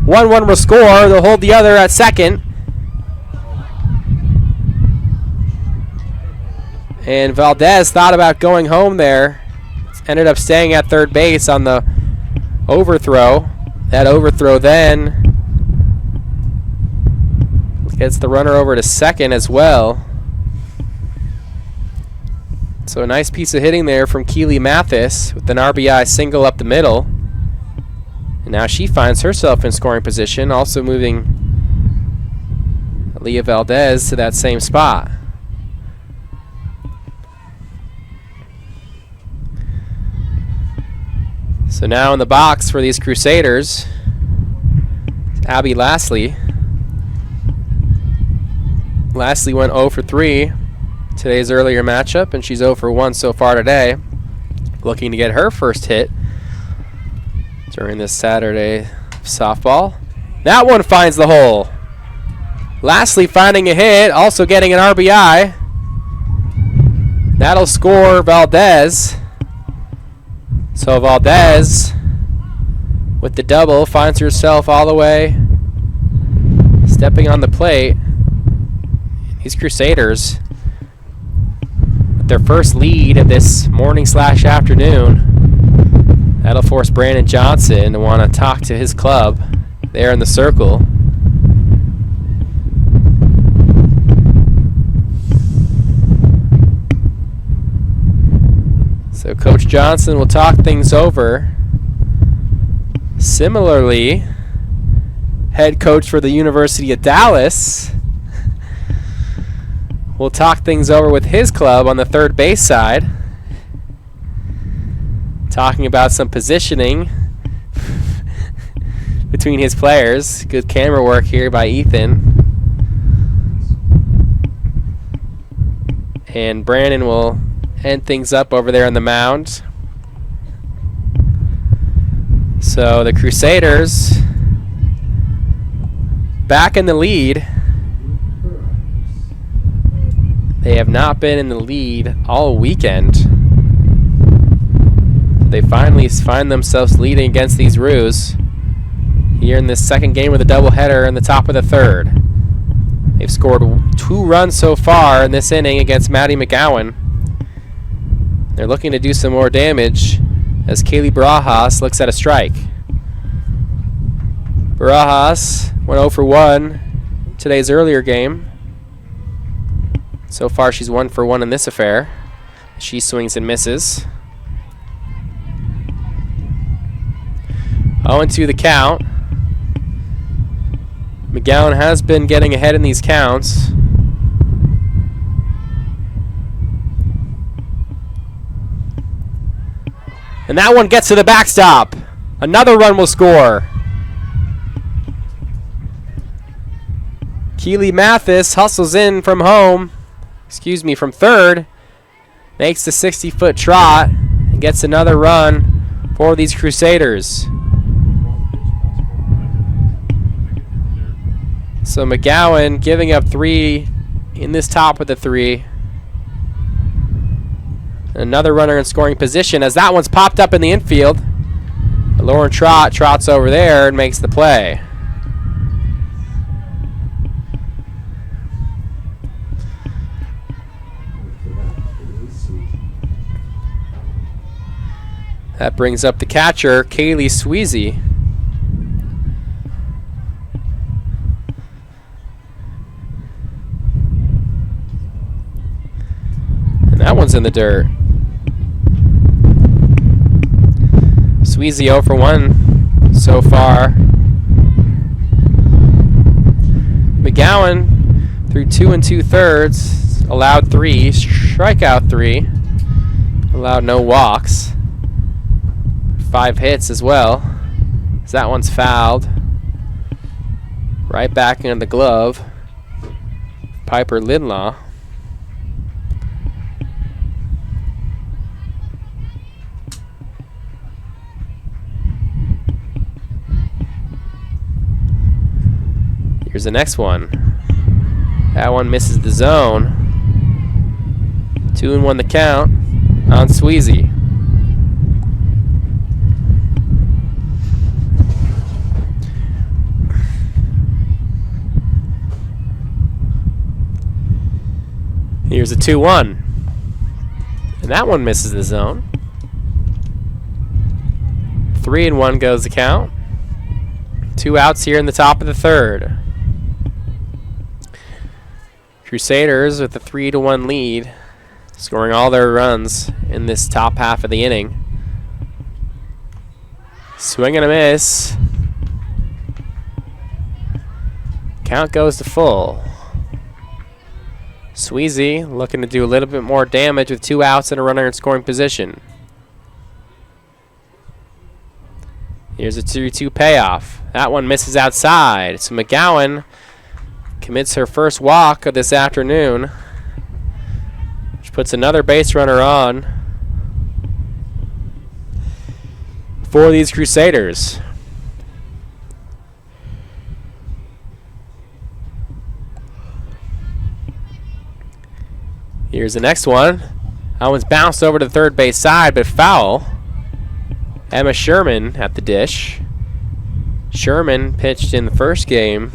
1-1 will score. They'll hold the other at second. And Valdez thought about going home there. Ended up staying at third base on the overthrow. That overthrow then gets the runner over to second as well. So a nice piece of hitting there from Keely Mathis with an RBI single up the middle. And now she finds herself in scoring position, also moving Aaliyah Valdez to that same spot. So now in the box for these Crusaders, Abby Lastly. Lastly went 0 for 3 today's earlier matchup, and she's 0 for 1 so far today. Looking to get her first hit during this Saturday softball. That one finds the hole. Lastly finding a hit, also getting an RBI. That'll score Valdez. So Valdez, with the double, finds herself all the way stepping on the plate. These Crusaders, with their first lead of this morning/afternoon, that'll force Brandon Johnson to want to talk to his club there in the circle. So Coach Johnson will talk things over. Similarly, head coach for the University of Dallas will talk things over with his club on the third base side. Talking about some positioning between his players. Good camera work here by Ethan. And Brandon will end things up over there on the mound. So the Crusaders back in the lead. They have not been in the lead all weekend. They finally find themselves leading against these Roos here in this second game of the doubleheader in the top of the third. They've scored 2 runs so far in this inning against Maddie McGowan. They're looking to do some more damage as Kaylee Barajas looks at a strike. Barajas went 0 for 1 today's earlier game. So far she's 1 for 1 in this affair. She swings and misses. 0-2 the count. McGowan has been getting ahead in these counts. And that one gets to the backstop. Another run will score. Keely Mathis hustles in from home. from third. Makes the 60-foot trot and gets another run for these Crusaders. So McGowan giving up 3 in this top of the 3. Another runner in scoring position as that one's popped up in the infield. Lauren trots over there and makes the play. That brings up the catcher, Kaylee Sweezy. And that one's in the dirt. Sweezy 0 for 1 so far. McGowan through 2 2/3, allowed 3, strikeout 3, allowed no walks. 5 hits as well. So that one's fouled. Right back in the glove. Piper Linlaw. Here's the next one. That one misses the zone. 2-1 the count on Sweezy. Here's a 2-1. And that one misses the zone. 3-1 goes the count. 2 outs here in the top of the 3rd. Crusaders with a 3-1 lead, scoring all their runs in this top half of the inning. Swing and a miss. Count goes to full. Sweezy looking to do a little bit more damage with 2 outs and a runner in scoring position. Here's a 2-2 payoff. That one misses outside. So McGowan commits her first walk of this afternoon, which puts another base runner on for these Crusaders. Here's the next one. That one's bounced over to the third base side, but foul. Emma Sherman at the dish. Sherman pitched in the first game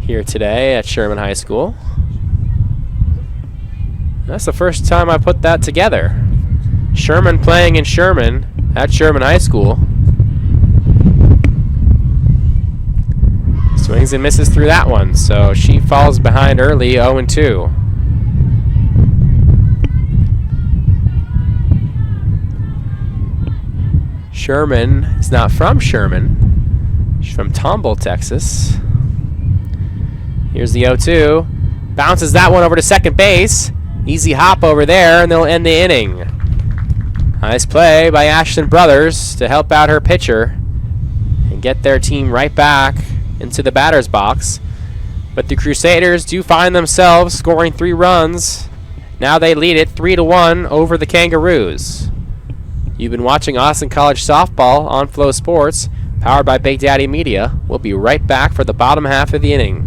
here today at Sherman High School. That's the first time I put that together. Sherman playing in Sherman at Sherman High School. Swings and misses through that one, so she falls behind early, 0-2. Sherman is not from Sherman. She's from Tomball, Texas. Here's the 0-2. Bounces that one over to second base. Easy hop over there, and they'll end the inning. Nice play by Ashton Brothers to help out her pitcher and get their team right back into the batter's box. But the Crusaders do find themselves scoring 3 runs. Now they lead it 3-1 over the Kangaroos. You've been watching Austin College Softball on FloSports, powered by Big Daddy Media. We'll be right back for the bottom half of the inning.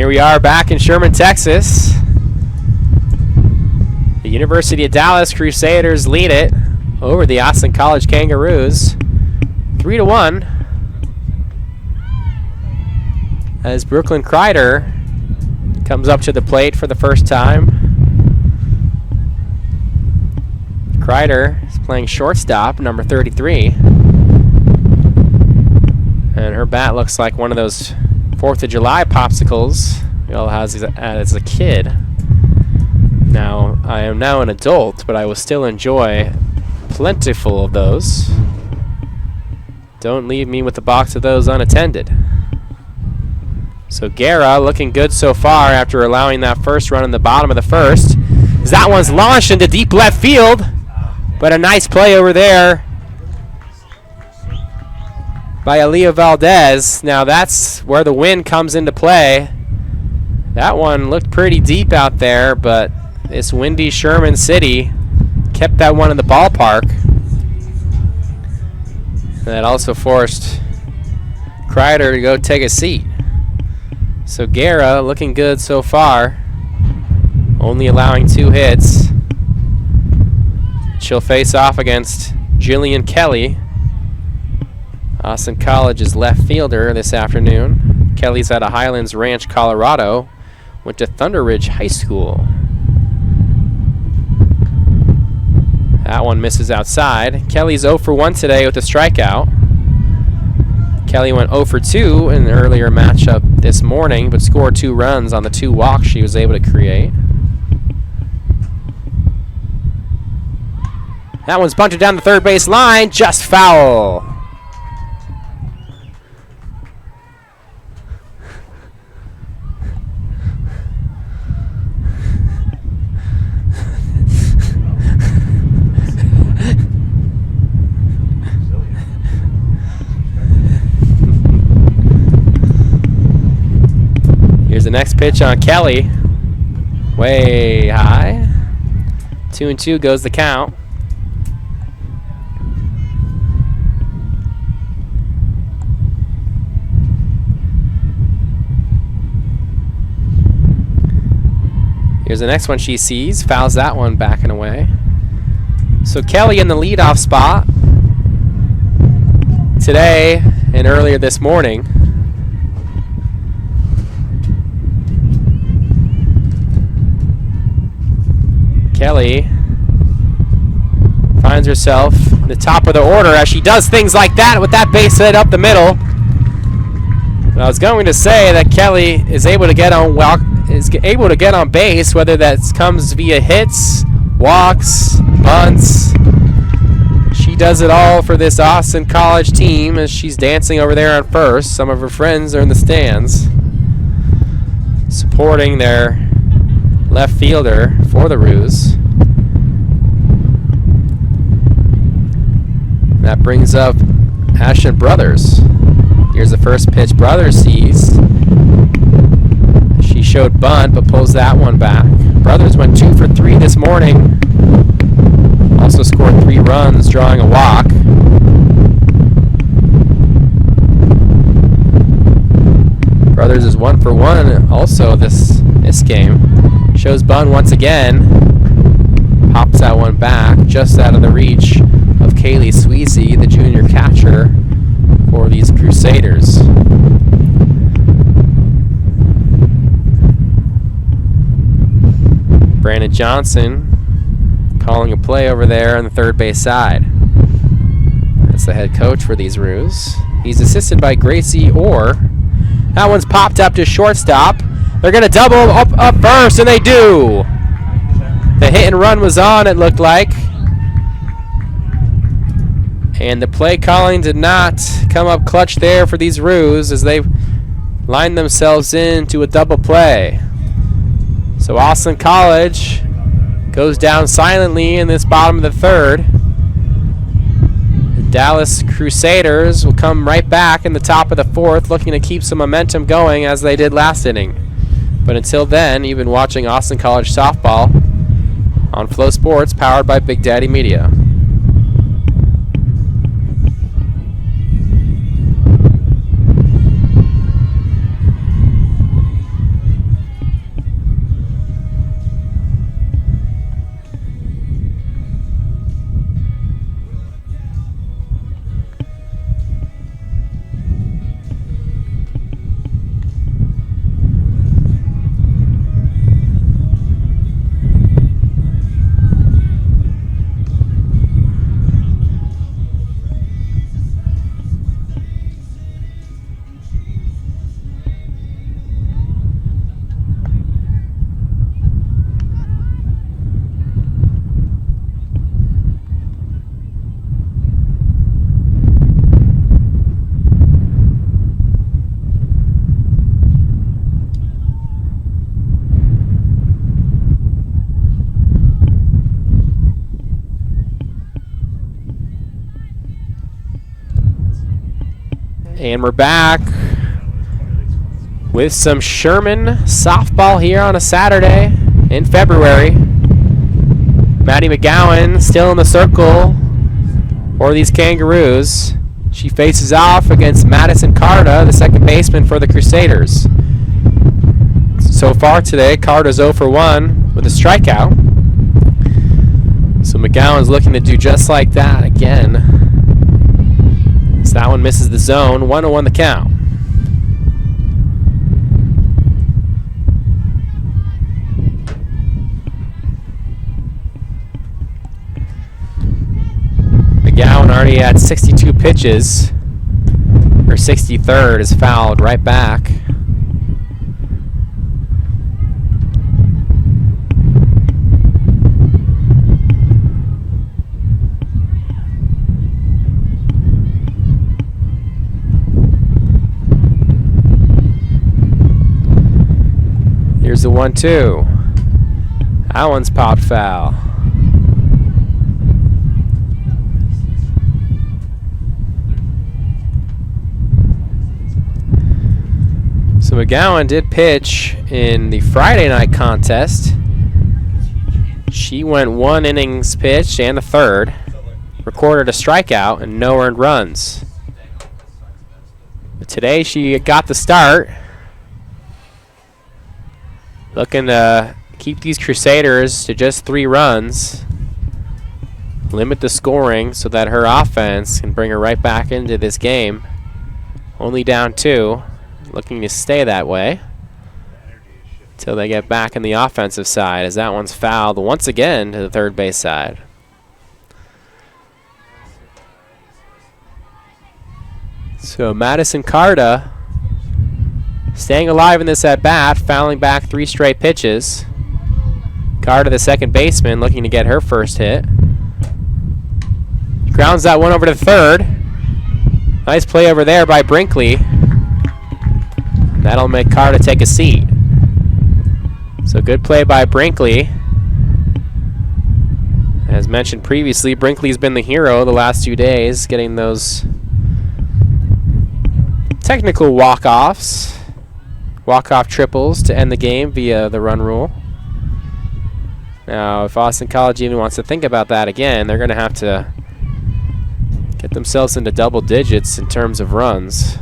Here we are back in Sherman, Texas. The University of Dallas Crusaders lead it over the Austin College Kangaroos 3-1. As Brooklyn Kreider comes up to the plate for the first time. Kreider is playing shortstop, number 33. And her bat looks like one of those 4th of July popsicles we all had as a kid. Now, I am now an adult, but I will still enjoy plentiful of those. Don't leave me with a box of those unattended. So Guerra looking good so far after allowing that first run in the bottom of the first. As that one's launched into deep left field, but a nice play over there by Aaliyah Valdez. Now that's where the wind comes into play. That one looked pretty deep out there, but this windy Sherman City kept that one in the ballpark. And that also forced Kreider to go take a seat. So Guerra looking good so far, only allowing 2 hits. She'll face off against Jillian Kelly, Austin College's left fielder this afternoon. Kelly's out of Highlands Ranch, Colorado, went to Thunder Ridge High School. That one misses outside. Kelly's 0 for 1 today with a strikeout. Kelly went 0 for 2 in the earlier matchup this morning, but scored 2 runs on the 2 walks she was able to create. That one's bunted down the third base line, just foul. Here's the next pitch on Kelly. Way high. 2-2 goes the count. Here's the next one she sees. Fouls that one back and away. So Kelly in the leadoff spot today and earlier this morning. Kelly finds herself in the top of the order as she does things like that with that base hit up the middle. But I was going to say that Kelly is able to get on base, whether that comes via hits, walks, bunts. She does it all for this Austin College team as she's dancing over there on first. Some of her friends are in the stands supporting their left fielder for the Roos. That brings up Ashton Brothers. Here's the first pitch Brothers sees. She showed bunt, but pulls that one back. Brothers went 2 for 3 this morning. Also scored 3 runs, drawing a walk. Brothers is 1 for 1 also this game. Shows bunt once again. Pops that one back, just out of the reach of Kaylee Sweezy, the junior catcher for these Crusaders. Brandon Johnson calling a play over there on the third base side. That's the head coach for these Roos. He's assisted by Gracie Orr. That one's popped up to shortstop. They're going to double up first, and they do. The hit and run was on, it looked like. And the play calling did not come up clutch there for these Roos as they lined themselves into a double play. So Austin College goes down silently in this bottom of the third. The Dallas Crusaders will come right back in the top of the fourth, looking to keep some momentum going as they did last inning. But until then, you've been watching Austin College softball on FloSports, powered by Big Daddy Media. And we're back with some Sherman softball here on a Saturday in February. Maddie McGowan still in the circle for these Kangaroos. She faces off against Madison Carta, the second baseman for the Crusaders. So far today, Carta's 0 for 1 with a strikeout. So McGowan's looking to do just like that again. So that one misses the zone. 1-1 the count. McGowan already had 62 pitches. Her 63rd is fouled right back. Here's the 1-2. That one's popped foul. So McGowan did pitch in the Friday night contest. She went 1 innings pitched and a third. Recorded a strikeout and no earned runs. But today she got the start. Looking to keep these Crusaders to just 3 runs. Limit the scoring so that her offense can bring her right back into this game. Only down 2. Looking to stay that way until they get back in the offensive side, as that one's fouled once again to the third base side. So Madison Carta staying alive in this at-bat, fouling back 3 straight pitches. Carter, the second baseman, looking to get her first hit. Grounds that one over to third. Nice play over there by Brinkley. That'll make Carter take a seat. So good play by Brinkley. As mentioned previously, Brinkley's been the hero the last 2 days, getting those technical walk-offs. Walk-off triples to end the game via the run rule. Now, if Austin College even wants to think about that again, they're going to have to get themselves into double digits in terms of runs,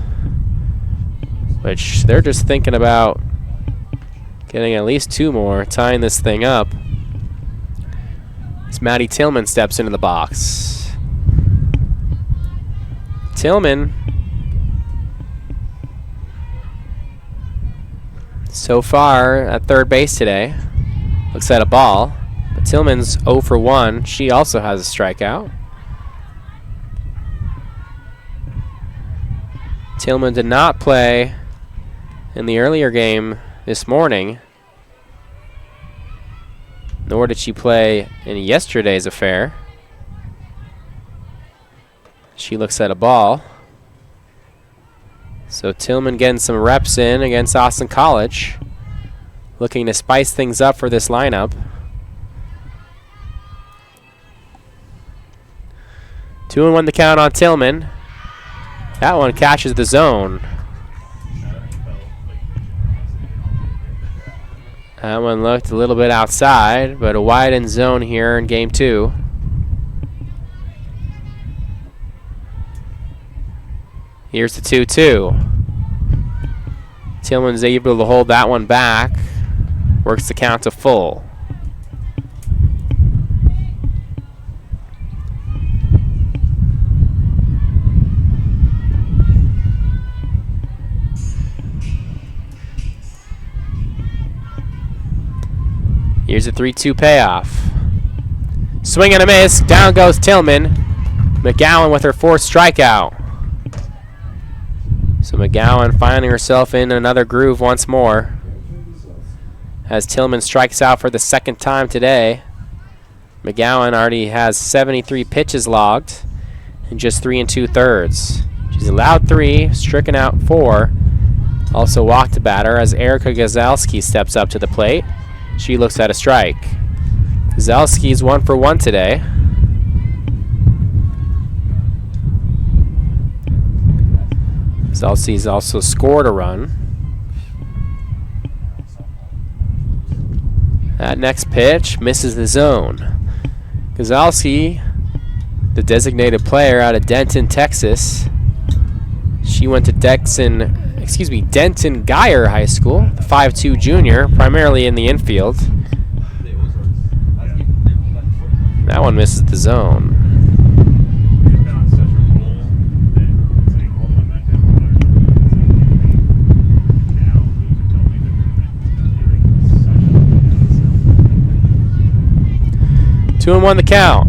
which they're just thinking about getting at least 2 more, tying this thing up. As Maddie Tillman steps into the box. Tillman, so far at third base today, looks at a ball, but Tillman's 0 for 1. She also has a strikeout. Tillman did not play in the earlier game this morning, nor did she play in yesterday's affair. She looks at a ball. So Tillman getting some reps in against Austin College, looking to spice things up for this lineup. 2-1 the count on Tillman. That one catches the zone. That one looked a little bit outside, but a widened zone here in game 2. Here's the 2-2. Tillman's able to hold that one back. Works the count to full. Here's a 3-2 payoff. Swing and a miss. Down goes Tillman. McGowan with her 4th strikeout. So McGowan finding herself in another groove once more, as Tillman strikes out for the 2nd time today. McGowan already has 73 pitches logged in just 3 2/3. She's allowed 3, stricken out 4. Also walked a batter as Erica Gazalski steps up to the plate. She looks at a strike. Gazalski's 1 for 1 today. Gazalski's also scored a run. That next pitch misses the zone. Gazalski, the designated player out of Denton, Texas. She went to Denton Geyer High School, the 5'2" junior, primarily in the infield. That one misses the zone. Two and one the count.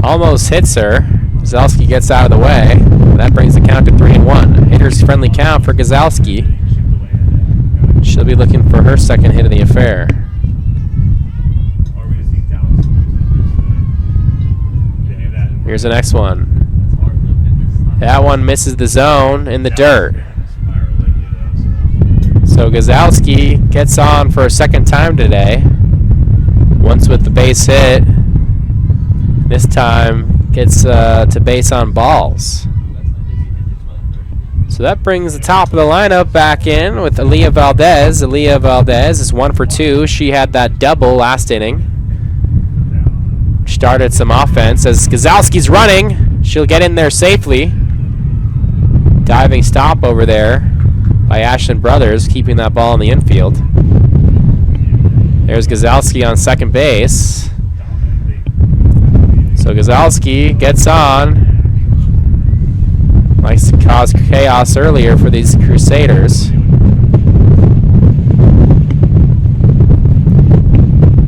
Almost hits her. Gazalski gets out of the way. That brings the count to 3-1. Hitter's friendly count for Gazalski. She'll be looking for her second hit of the affair. Here's the next one. That one misses the zone in the dirt. So Gazalski gets on for a second time today. Once with the base hit. This time gets to base on balls. So that brings the top of the lineup back in with Aaliyah Valdez. Aaliyah Valdez is 1 for 2. She had that double last inning. Started some offense as Gazalski's running. She'll get in there safely. Diving stop over there by Ashlyn Brothers, keeping that ball in the infield. There's Gazalski on second base. So Gazalski gets on. Likes to cause chaos earlier for these Crusaders.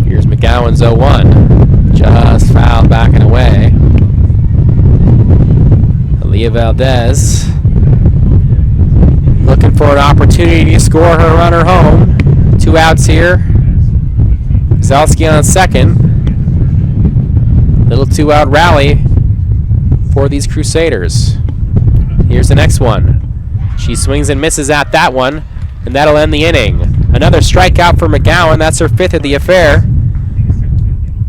Here's McGowan's 0-1. Just fouled back and away. Aaliyah Valdez looking for an opportunity to score her runner home. 2 outs here. Gazalski on second. Little 2-out rally for these Crusaders. Here's the next one. She swings and misses at that one, and that'll end the inning. Another strikeout for McGowan. That's her 5th of the affair.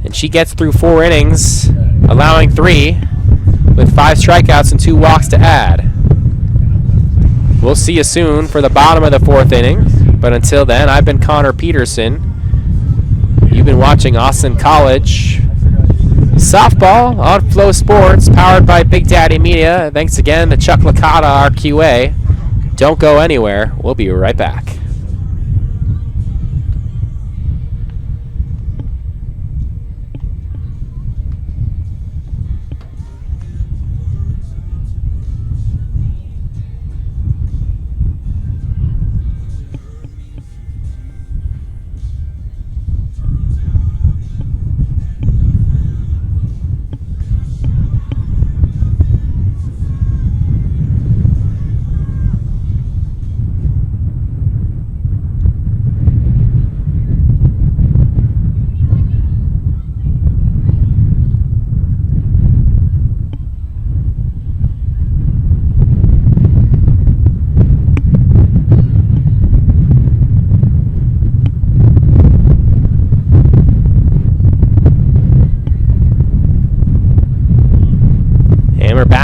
And she gets through 4 innings, allowing 3, with 5 strikeouts and 2 walks to add. We'll see you soon for the bottom of the 4th inning. But until then, I've been Connor Peterson. You've been watching Austin College softball on FloSports, powered by Big Daddy Media. Thanks again to Chuck Licata, our QA. Don't go anywhere. We'll be right back.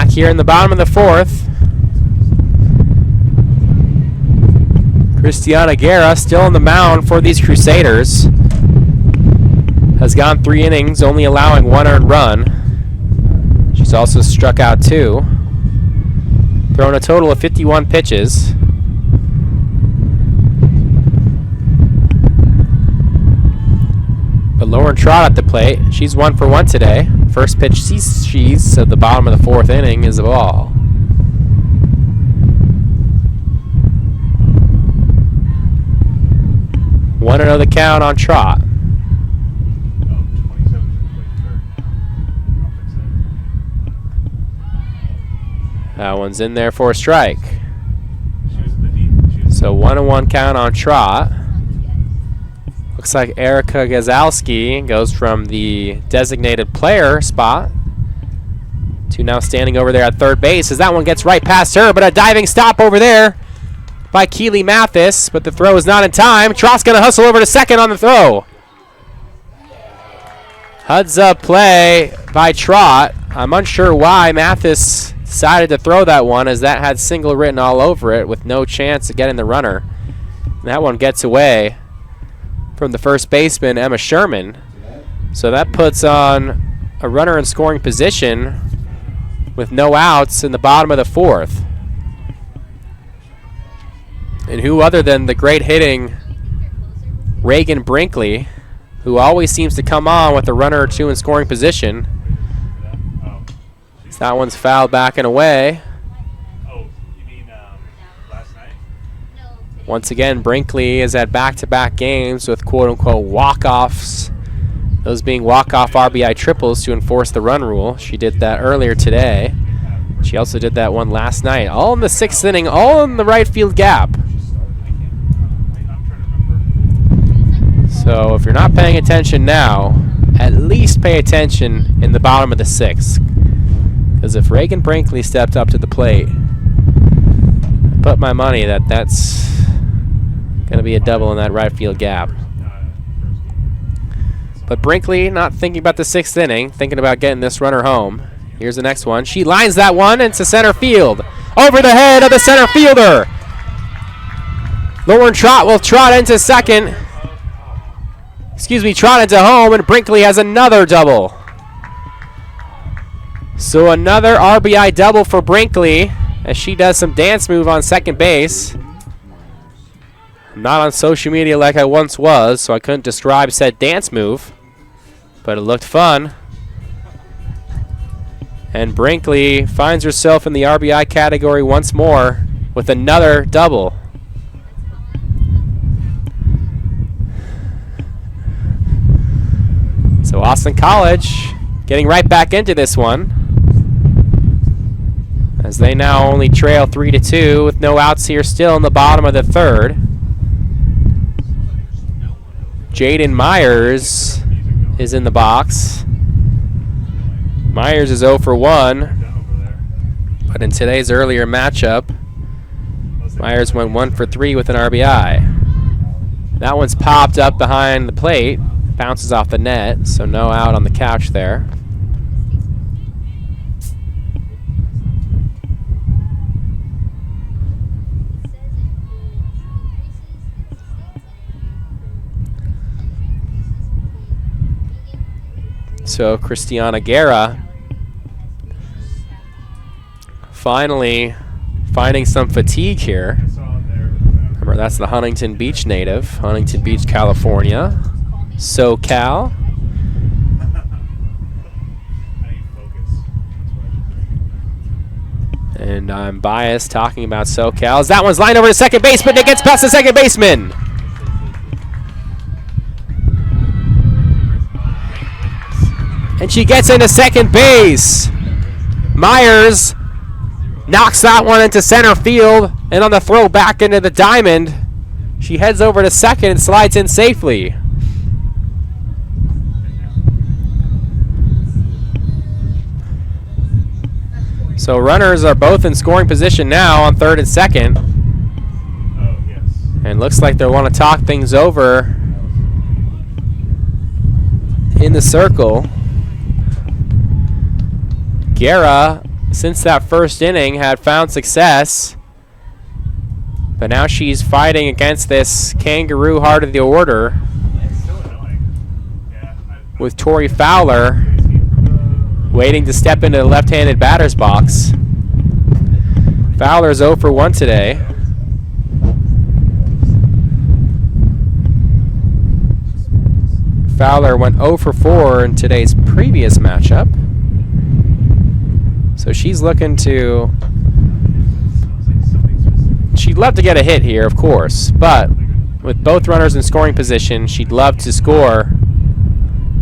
Here in the bottom of the 4th. Christiana Guerra still on the mound for these Crusaders. Has gone 3 innings, only allowing 1 earned run. She's also struck out 2. Thrown a total of 51 pitches. But Lauren Trott at the plate. She's 1 for 1 today. First pitch she's at the bottom of the 4th inning is a ball. One and 0 the count on Trott. That one's in there for a strike. So 1-1 count on Trott. Looks like Erica Gazalski goes from the designated player spot to now standing over there at third base as that one gets right past her, but a diving stop over there by Keely Mathis, but the throw is not in time. Trott's going to hustle over to second on the throw. Heads up play by Trott. I'm unsure why Mathis decided to throw that one as that had single written all over it with no chance of getting the runner. And that one gets away from the first baseman, Emma Sherman. So that puts on a runner in scoring position with no outs in the bottom of the fourth. And who other than the great hitting Reagan Brinkley, who always seems to come on with a runner or two in scoring position. So that one's fouled back and away. Oh, you mean last night? Once again, Brinkley is at back-to-back games with quote-unquote walk-offs. Those being walk-off RBI triples to enforce the run rule. She did that earlier today. She also did that one last night. All in the sixth inning, all in the right field gap. So if you're not paying attention now, at least pay attention in the bottom of the sixth. Because if Reagan Brinkley stepped up to the plate, I put my money that that's going to be a double in that right field gap. But Brinkley not thinking about the sixth inning, thinking about getting this runner home. Here's the next one. She lines that one into center field. Over the head of the center fielder. Lauren Trott will trot into second. Trot into home, and Brinkley has another double. So another RBI double for Brinkley as she does some dance move on second base. I'm not on social media like I once was, so I couldn't describe said dance move, but it looked fun. And Brinkley finds herself in the RBI category once more with another double. So Austin College getting right back into this one, as they now only trail 3-2 with no outs here still in the bottom of the third. Jaden Myers is in the box. Myers is 0 for 1, but in today's earlier matchup, Myers went 1 for 3 with an RBI. That one's popped up behind the plate, bounces off the net, so no out on the couch there. So Christiana Guerra finally finding some fatigue here. Remember, that's the Huntington Beach native, Huntington Beach, California, SoCal. And I'm biased talking about SoCal as that one's lined over to second base, but it gets past the second baseman. And she gets into second base. Myers knocks that one into center field, and on the throw back into the diamond, she heads over to second and slides in safely. So runners are both in scoring position now on third and second. And looks like they want to talk things over in the circle. Guerra, since that first inning, had found success, but now she's fighting against this kangaroo heart of the order with Tori Fowler waiting to step into the left-handed batter's box. Fowler's 0 for 1 today. Fowler went 0 for 4 in today's previous matchup. So she's looking to... She'd love to get a hit here, of course, but with both runners in scoring position, she'd love to score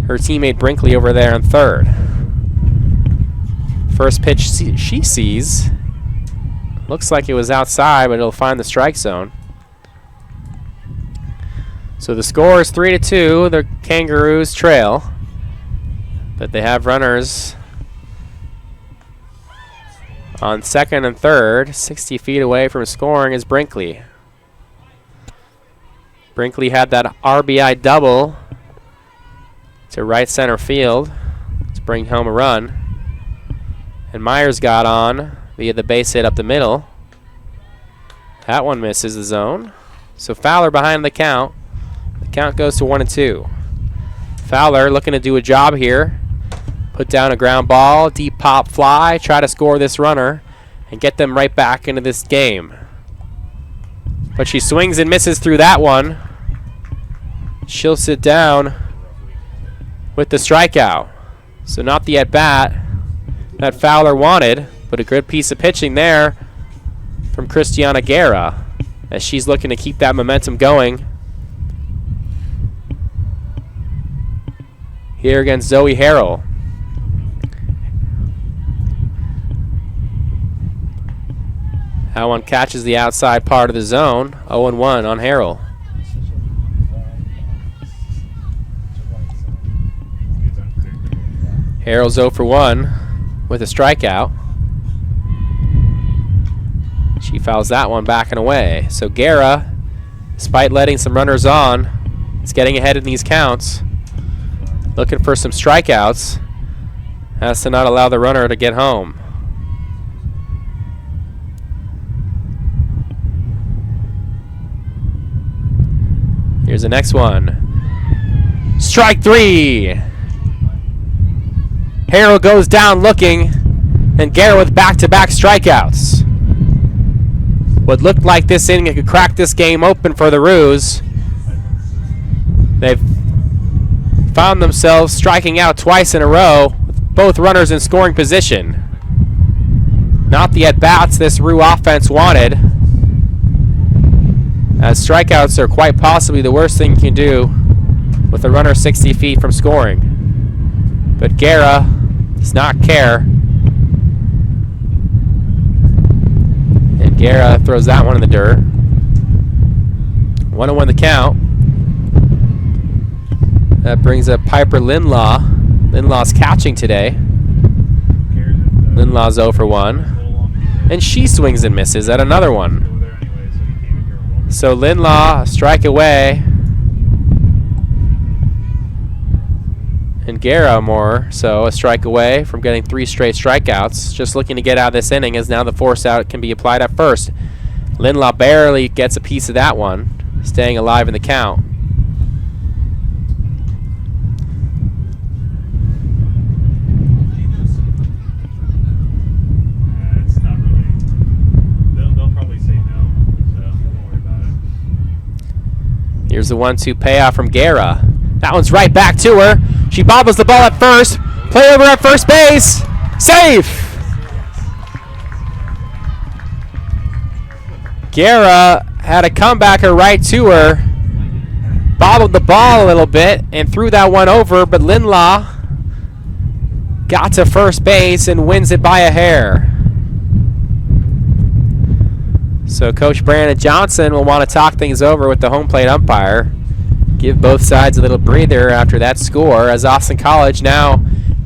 her teammate Brinkley over there in third. First pitch she sees looks like it was outside, but it'll find the strike zone. So the score is 3-2. The Kangaroos trail, but they have runners on second and third. 60 feet away from scoring is Brinkley. Brinkley had that RBI double to right center field to bring home a run. And Myers got on via the base hit up the middle. That one misses the zone. So Fowler behind the count. The count goes to 1-2. Fowler looking to do a job here. Put down a ground ball, deep pop fly, try to score this runner and get them right back into this game. But she swings and misses through that one. She'll sit down with the strikeout. So not the at-bat that Fowler wanted, but a good piece of pitching there from Christiana Guerra as she's looking to keep that momentum going. Here against Zoe Harrell. That one catches the outside part of the zone. 0-1 on Harrell. Harrell's 0 for 1 with a strikeout. She fouls that one back and away. So Guerra, despite letting some runners on, is getting ahead in these counts. Looking for some strikeouts. Has to not allow the runner to get home. Here's the next one. Strike 3. Harrell goes down looking, and Guerra with back-to-back strikeouts. What looked like this inning could crack this game open for the Roos. They've found themselves striking out twice in a row, with both runners in scoring position. Not the at-bats this Roo offense wanted, as strikeouts are quite possibly the worst thing you can do with a runner 60 feet from scoring. But Guerra does not care. And Guerra throws that one in the dirt. 1-1 the count. That brings up Piper Linlaw. Linlaw's catching today. Linlaw's 0 for 1. And she swings and misses at another one. So Linlaw, a strike away. And Guerra more, so a strike away from getting 3 straight strikeouts. Just looking to get out of this inning as now the force out can be applied at first. Linlaw barely gets a piece of that one, staying alive in the count. It's not really. They'll probably say no, so don't worry about it. Here's the 1-2 payoff from Guerra. That one's right back to her. She bobbles the ball at first. Play over at first base. Safe! Guerra had a comebacker right to her. Bobbled the ball a little bit and threw that one over, but Linlaw got to first base and wins it by a hair. So Coach Brandon Johnson will want to talk things over with the home plate umpire. Give both sides a little breather after that score, as Austin College now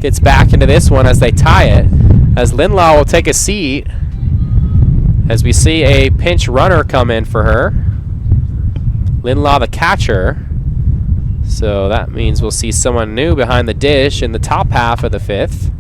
gets back into this one as they tie it. As Linlaw will take a seat as we see a pinch runner come in for her. Linlaw the catcher. So that means we'll see someone new behind the dish in the top half of the 5th.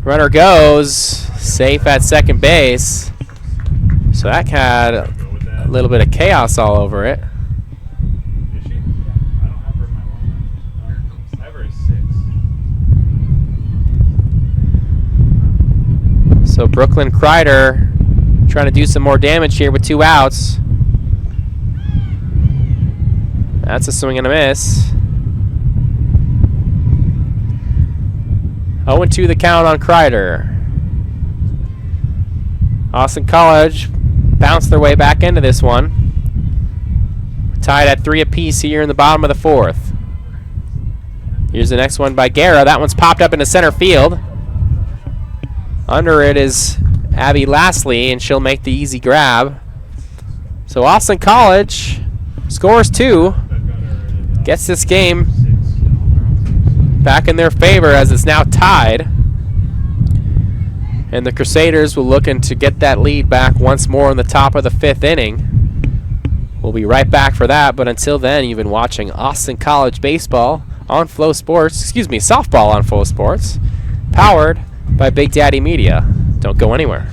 Runner goes, safe at second base. So that had a little bit of chaos all over it. Is she? I don't have her in my lineup. I have her at 6. So Brooklyn Kreider trying to do some more damage here with 2 outs. That's a swing and a miss. 0-2 the count on Kreider. Austin College bounced their way back into this one. Tied at 3 apiece here in the bottom of the 4th. Here's the next one by Guerra. That one's popped up into center field. Under it is Abby Lastly, and she'll make the easy grab. So Austin College scores 2 gets this game back in their favor as it's now tied. And the Crusaders will looking to get that lead back once more in the top of the 5th inning. We'll be right back for that, but until then, you've been watching Austin College baseball on softball on FloSports, powered by Big Daddy Media. Don't go anywhere.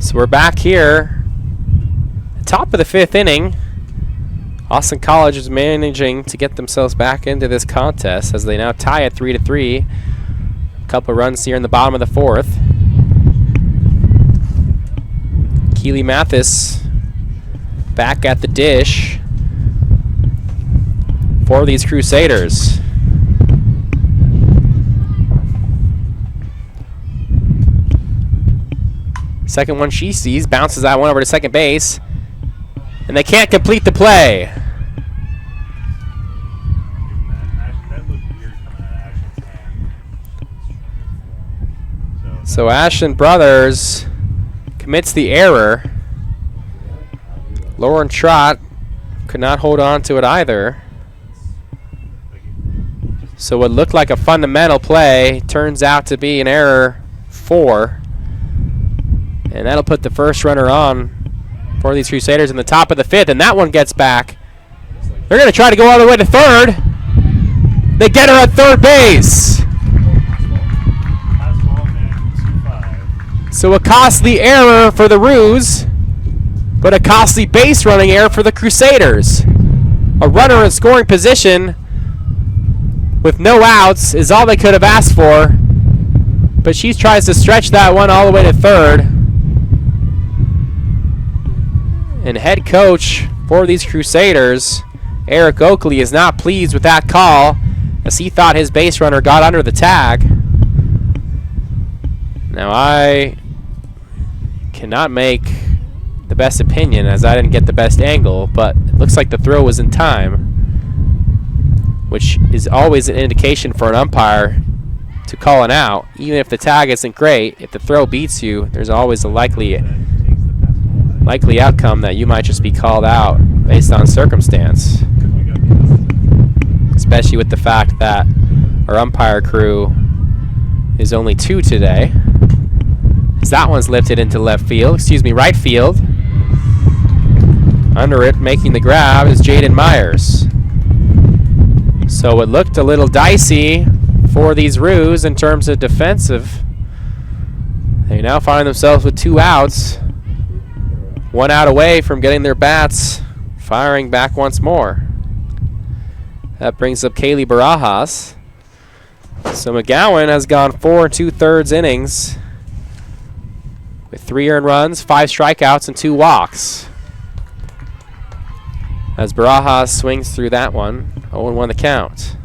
So we're back here, top of the 5th inning. Austin College is managing to get themselves back into this contest as they now tie at 3-3. A couple of runs here in the bottom of the 4th. Keely Mathis back at the dish for these Crusaders. Second one she sees, bounces that one over to second base, and they can't complete the play. That looked weird coming out of Ashton's hand. So Ashton Brothers commits the error. Lauren Trott could not hold on to it either. So what looked like a fundamental play turns out to be an error 4. And that'll put the first runner on for these Crusaders in the top of the 5th, and that one gets back. They're going to try to go all the way to 3rd. They get her at 3rd base. So a costly error for the Roos, but a costly base running error for the Crusaders. A runner in scoring position with no outs is all they could have asked for, but she tries to stretch that one all the way to 3rd. And head coach for these Crusaders, Eric Oakley, is not pleased with that call as he thought his base runner got under the tag. Now I cannot make the best opinion as I didn't get the best angle, but it looks like the throw was in time, which is always an indication for an umpire to call an out. Even if the tag isn't great, if the throw beats you, there's always a likely outcome that you might just be called out based on circumstance, especially with the fact that our umpire crew is only 2 today. As that one's lifted into right field. Under it, making the grab, is Jaden Myers. So it looked a little dicey for these Roos in terms of defensive. They now find themselves with 2 outs. 1 out away from getting their bats firing back once more. That brings up Kaylee Barajas. So McGowan has gone 4 2/3 innings with 3 earned runs, 5 strikeouts, and 2 walks. As Barajas swings through that one, 0-1 the count.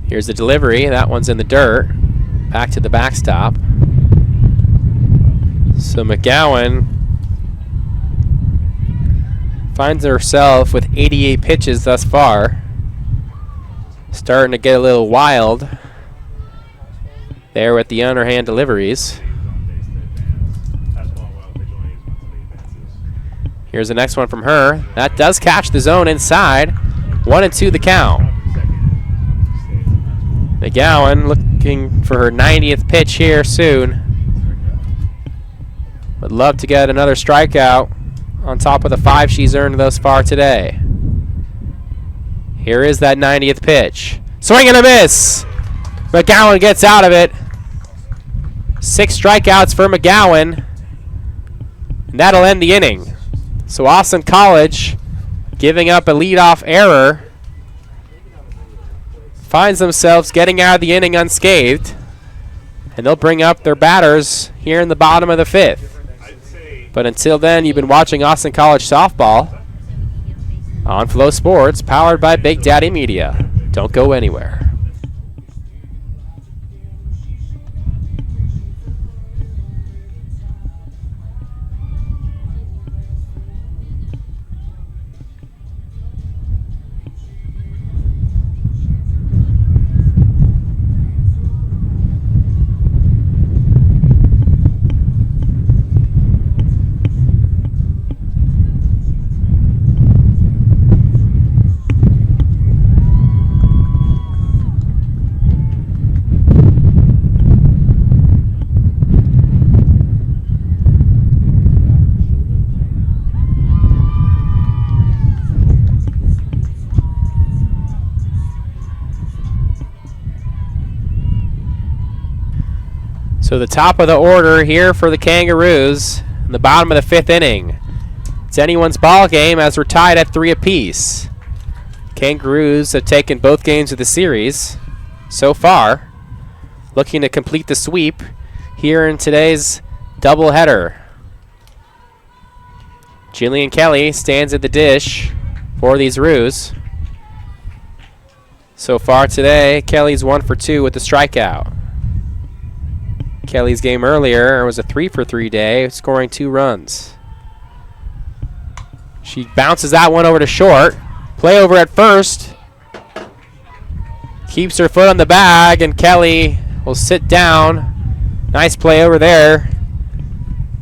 Here's the delivery. That one's in the dirt. Back to the backstop. So McGowan finds herself with 88 pitches thus far. Starting to get a little wild there with the underhand deliveries. Here's the next one from her. That does catch the zone inside. 1-2 the count. McGowan looking for her 90th pitch here soon. Would love to get another strikeout on top of the 5 she's earned thus far today. Here is that 90th pitch. Swing and a miss. McGowan gets out of it. 6 strikeouts for McGowan. And that'll end the inning. So Austin College, giving up a leadoff error, finds themselves getting out of the inning unscathed. And they'll bring up their batters here in the bottom of the 5th. But until then, you've been watching Austin College softball on FloSports, powered by Big Daddy Media. Don't go anywhere. So the top of the order here for the Kangaroos in the bottom of the 5th inning. It's anyone's ball game as we're tied at 3 apiece. Kangaroos have taken both games of the series so far, looking to complete the sweep here in today's doubleheader. Jillian Kelly stands at the dish for these Roos. So far today, Kelly's 1 for 2 with the strikeout. Kelly's game earlier was a 3 for 3 day, scoring 2 runs. She bounces that one over to short. Play over at first. Keeps her foot on the bag, and Kelly will sit down. Nice play over there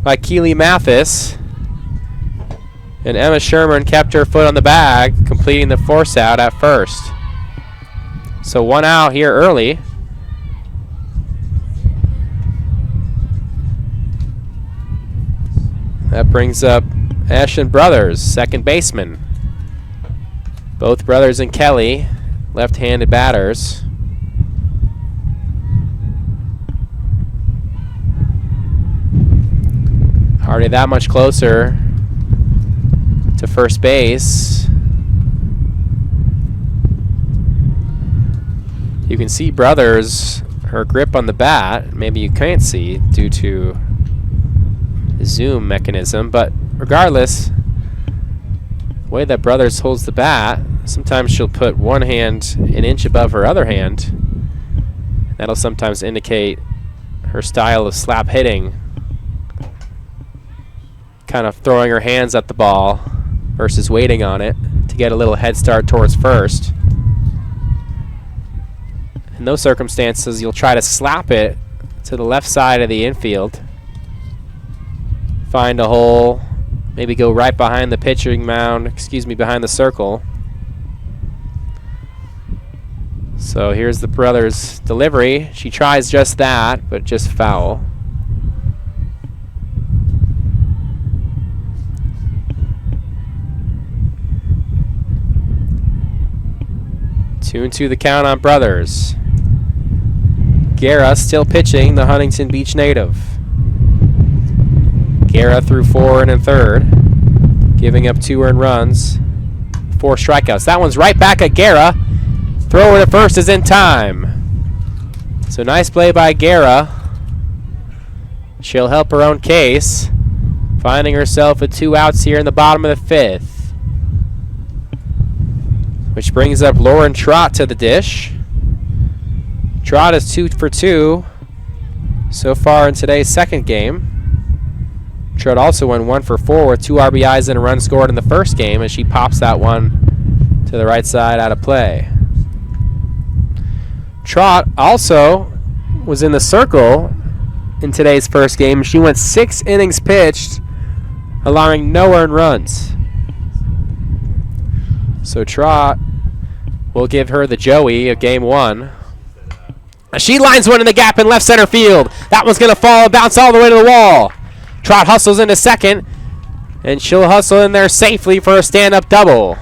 by Keely Mathis. And Emma Sherman kept her foot on the bag, completing the force out at first. So 1 out here early. That brings up Ashton Brothers, second baseman. Both Brothers and Kelly, left-handed batters. Hardly that much closer to first base. You can see Brothers, her grip on the bat. Maybe you can't see due to zoom mechanism, but regardless, the way that Brothers holds the bat, sometimes she'll put one hand an inch above her other hand. That'll sometimes indicate her style of slap hitting, kind of throwing her hands at the ball versus waiting on it to get a little head start towards first. In those circumstances, you'll try to slap it to the left side of the infield, find a hole, maybe go right behind the pitching mound, behind the circle. So here's the Brothers' delivery. She tries just that, but just foul. Two and two the count on Brothers. Guerra still pitching, the Huntington Beach native. Guerra threw 4 in a third, giving up 2 earned runs, 4 strikeouts. That one's right back at Guerra. Throw to first is in time. So nice play by Guerra. She'll help her own case, finding herself with 2 outs here in the bottom of the 5th. Which brings up Lauren Trott to the dish. Trott is 2 for 2 so far in today's second game. Trott also went 1 for 4 with 2 RBIs and a run scored in the first game, as she pops that one to the right side out of play. Trott also was in the circle in today's first game. She went 6 innings pitched, allowing no earned runs. So Trot will give her the Joey of game 1. She lines one in the gap in left center field. That one's going to fall and bounce all the way to the wall. Trot hustles into second, and she'll hustle in there safely for a stand-up double.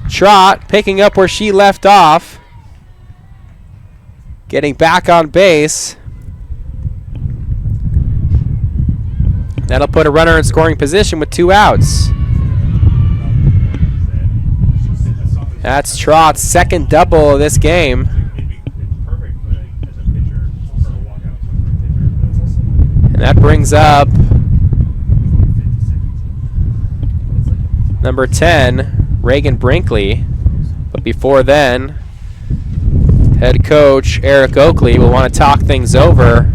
Trot picking up where she left off, getting back on base. That'll put a runner in scoring position with 2 outs. That's Trot's second double of this game. And that brings up number 10, Reagan Brinkley. But before then, head coach Eric Oakley will want to talk things over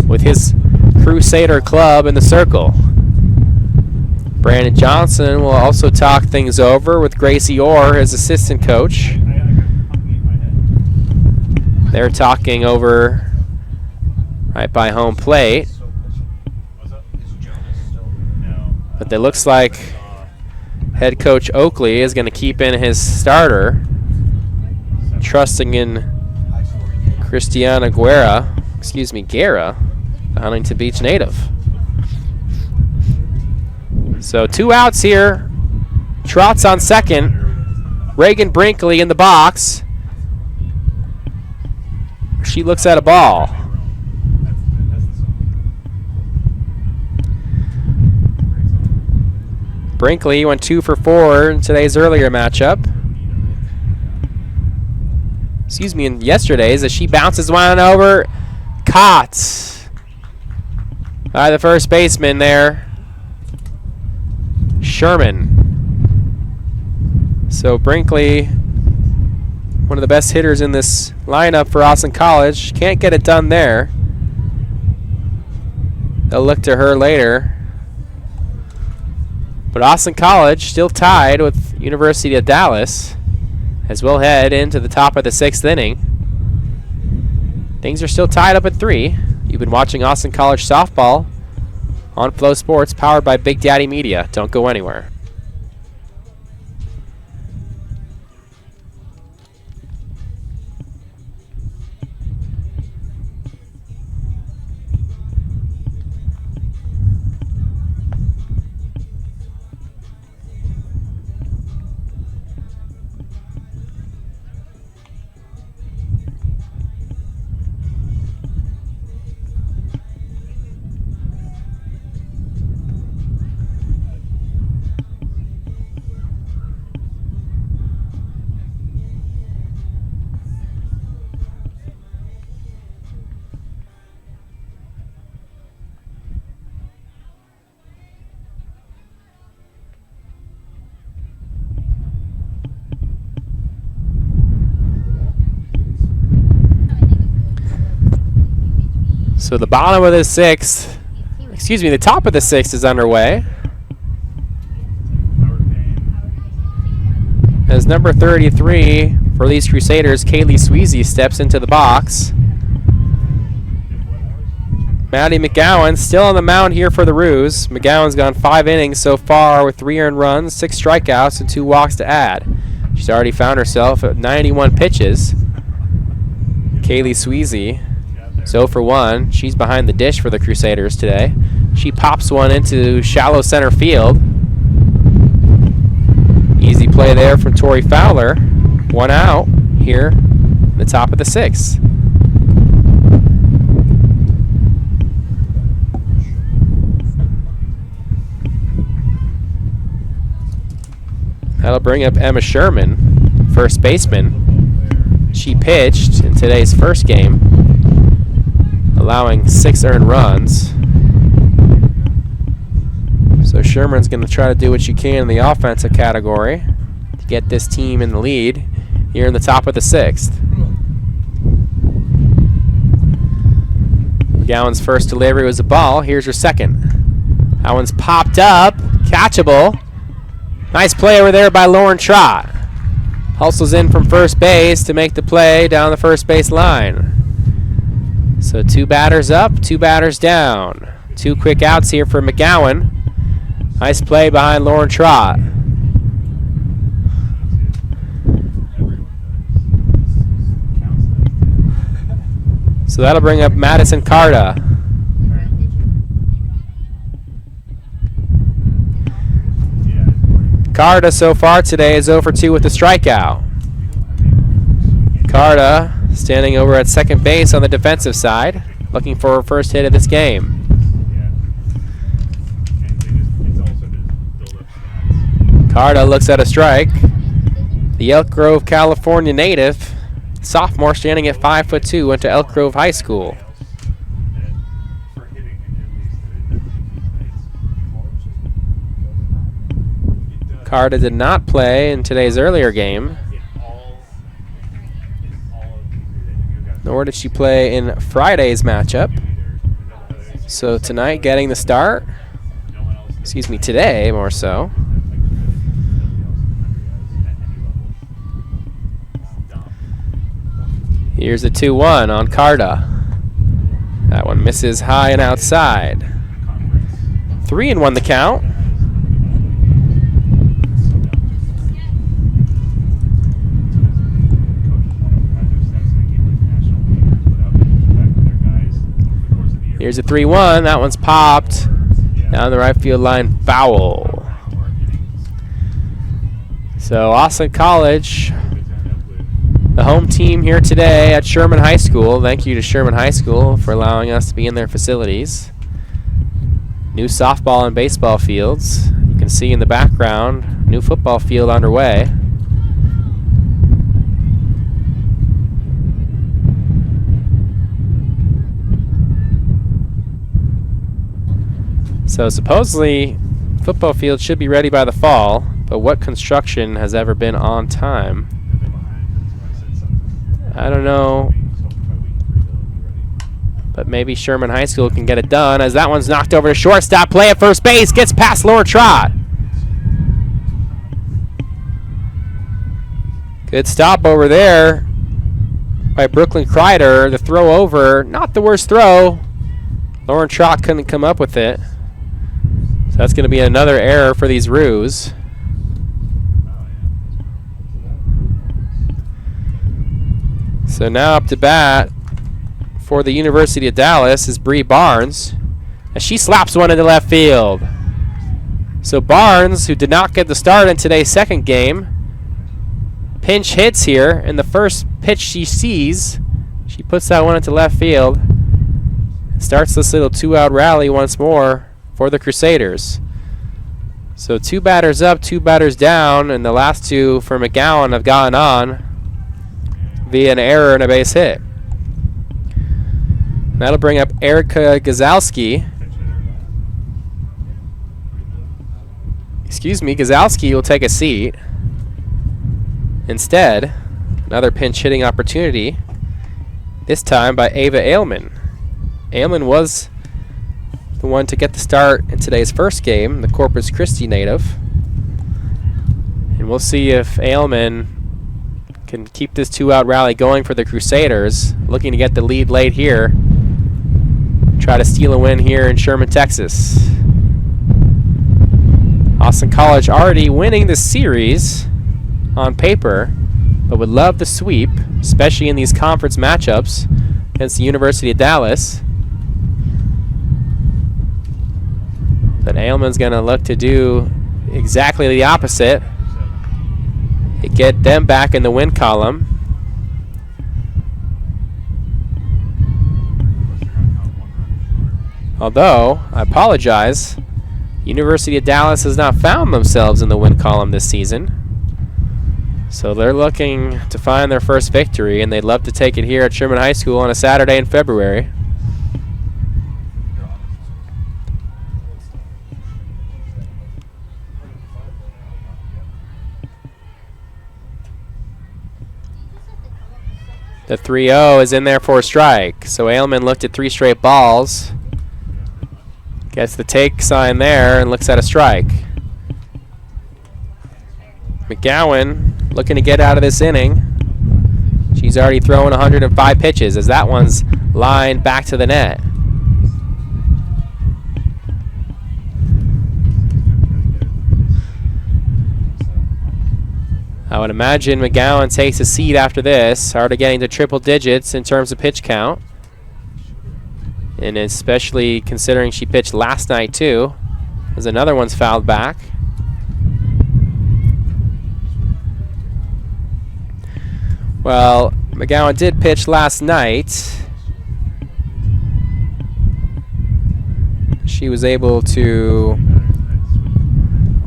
with his Crusader club in the circle. Brandon Johnson will also talk things over with Gracie Orr, his assistant coach. They're talking over right by home plate. But it looks like head coach Oakley is going to keep in his starter, trusting in Christiana Guerra, the Huntington Beach native. So 2 outs here. Trot's on second. Reagan Brinkley in the box. She looks at a ball. Brinkley went 2 for 4 in today's earlier matchup. In yesterday's, as she bounces one over. Caught by the first baseman there, Sherman. So Brinkley, one of the best hitters in this lineup for Austin College, can't get it done there. They'll look to her later. But Austin College still tied with University of Dallas, as we'll head into the top of the 6th inning. Things are still tied up at 3. You've been watching Austin College softball on FloSports, powered by Big Daddy Media. Don't go anywhere. So the bottom of the 6th, the top of the 6th is underway. As number 33 for these Crusaders, Kaylee Sweezy, steps into the box. Maddie McGowan still on the mound here for the Roos. McGowan's gone 5 innings so far with 3 earned runs, 6 strikeouts, and 2 walks to add. She's already found herself at 91 pitches. Kaylee Sweezy, 0 for 1. She's behind the dish for the Crusaders today. She pops one into shallow center field. Easy play there from Tori Fowler. 1 out here in the top of the 6th. That'll bring up Emma Sherman, first baseman. She pitched in today's first game, allowing 6 earned runs. So Sherman's going to try to do what she can in the offensive category to get this team in the lead here in the top of the 6th. McGowan's first delivery was a ball. Here's her second. That one's popped up. Catchable. Nice play over there by Lauren Trott. Hustles in from first base to make the play down the first base line. So 2 batters up, 2 batters down. 2 quick outs here for McGowan. Nice play behind Lauren Trott. So that'll bring up Madison Carta. Carta so far today is 0 for 2 with a strikeout. Carta standing over at second base on the defensive side, looking for her first hit of this game. Carta looks at a strike. The Elk Grove, California native, sophomore standing at 5'2", went to Elk Grove High School. Carta did not play in today's earlier game, nor did she play in Friday's matchup. So tonight getting the start, excuse me, today more so. Here's a 2-1 on Carta. That one misses high and outside. 3-1 the count. Here's a 3-1. That one's popped down the right field line, foul. So Austin College, the home team here today at Sherman High School. Thank you to Sherman High School for allowing us to be in their facilities. New softball and baseball fields. You can see in the background, new football field underway. So supposedly, football field should be ready by the fall, but what construction has ever been on time? I don't know, but maybe Sherman High School can get it done, as that one's knocked over to shortstop. Play at first base, gets past Lauren Trott. Good stop over there by Brooklyn Kreider. The throw over, not the worst throw. Lauren Trott couldn't come up with it. So that's going to be another error for these Roos. So now up to bat for the University of Dallas is Bree Barnes, as she slaps one into left field. So Barnes, who did not get the start in today's second game, pinch hits here, and the first pitch she sees, she puts that one into left field. Starts this little 2-out rally once more for the Crusaders. So 2 batters up, 2 batters down, and the last 2 for McGowan have gotten on via an error and a base hit. That'll bring up Erica Gazalski. Gazalski will take a seat. Instead, another pinch hitting opportunity, this time by Ava Ailman. Ailman was the one to get the start in today's first game, the Corpus Christi native. And we'll see if Ailman can keep this 2-out rally going for the Crusaders, looking to get the lead late here. Try to steal a win here in Sherman, Texas. Austin College already winning the series on paper, but would love the sweep, especially in these conference matchups against the University of Dallas. But Ailman's going to look to do exactly the opposite. Get them back in the win column. Although, I apologize, University of Dallas has not found themselves in the win column this season. So they're looking to find their first victory, and they'd love to take it here at Sherman High School on a Saturday in February. The 3-0 is in there for a strike. So Ailman looked at 3 straight balls. Gets the take sign there and looks at a strike. McGowan looking to get out of this inning. She's already thrown 105 pitches as that one's lined back to the net. I would imagine McGowan takes a seat after this. Already getting to triple digits in terms of pitch count. And especially considering she pitched last night too, as another one's fouled back. Well, McGowan did pitch last night. She was able to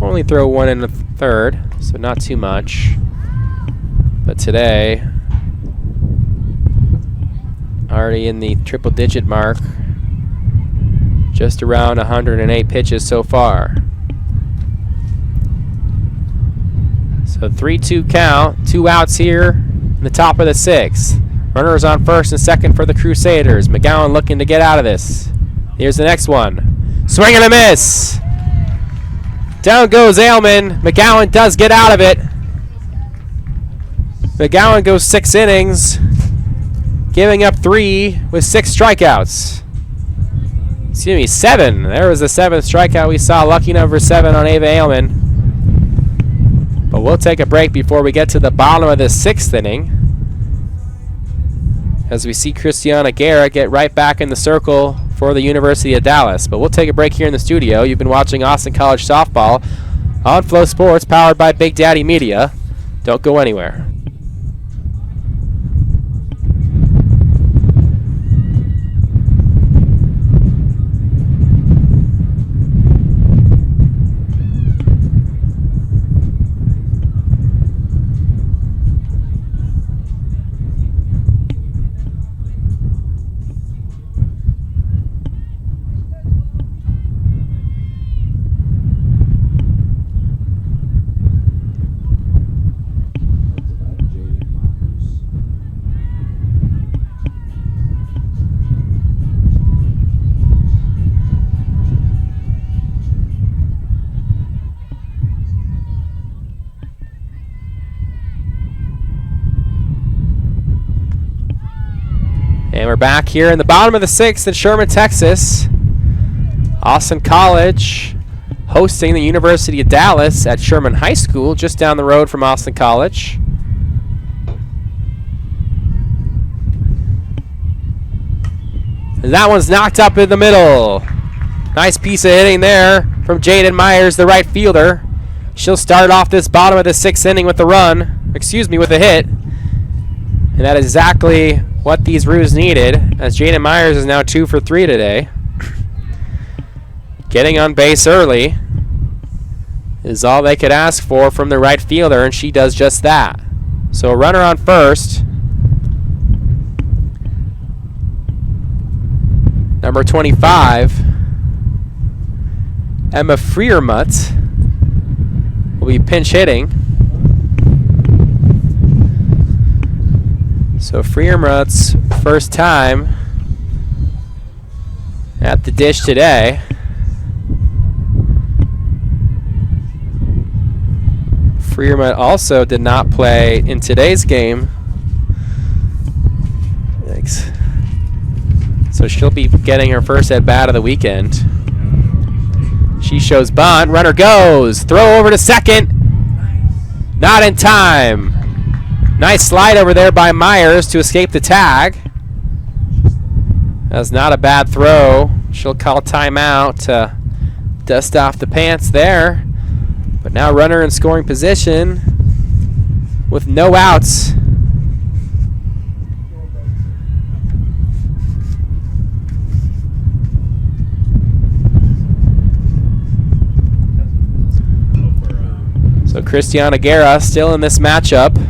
only throw 1 1/3, so not too much. But today, already in the triple digit mark, just around 108 pitches so far. So 3-2 count, 2 outs here in the top of the 6th. Runners on first and second for the Crusaders. McGowan looking to get out of this. Here's the next one. Swing and a miss. Down goes Ailman. McGowan does get out of it. McGowan goes 6 innings, giving up 3 with 6 strikeouts. Excuse me, 7. There was the 7th strikeout we saw. Lucky number 7 on Ava Ailman. But we'll take a break before we get to the bottom of the 6th inning, as we see Christiana Guerra get right back in the circle for the University of Dallas. But we'll take a break here in the studio. You've been watching Austin College Softball on FloSports, powered by Big Daddy Media. Don't go anywhere. And we're back here in the bottom of the 6th in Sherman, Texas. Austin College hosting the University of Dallas at Sherman High School, just down the road from Austin College. And that one's knocked up in the middle. Nice piece of hitting there from Jaden Myers, the right fielder. She'll start off this bottom of the 6th inning with the with a hit. And that is exactly what these Roos needed, as Jaden Myers is now 2 for 3 today. Getting on base early is all they could ask for from the right fielder, and she does just that. So a runner on first. Number 25, Emma Freermuth, will be pinch hitting. So Freermuth's first time at the dish today. Freermuth also did not play in today's game. Thanks. So she'll be getting her first at bat of the weekend. She shows bunt. Runner goes. Throw over to second. Not in time. Nice slide over there by Myers to escape the tag. That's not a bad throw. She'll call timeout to dust off the pants there. But now runner in scoring position with no outs. So Christiana Guerra still in this matchup.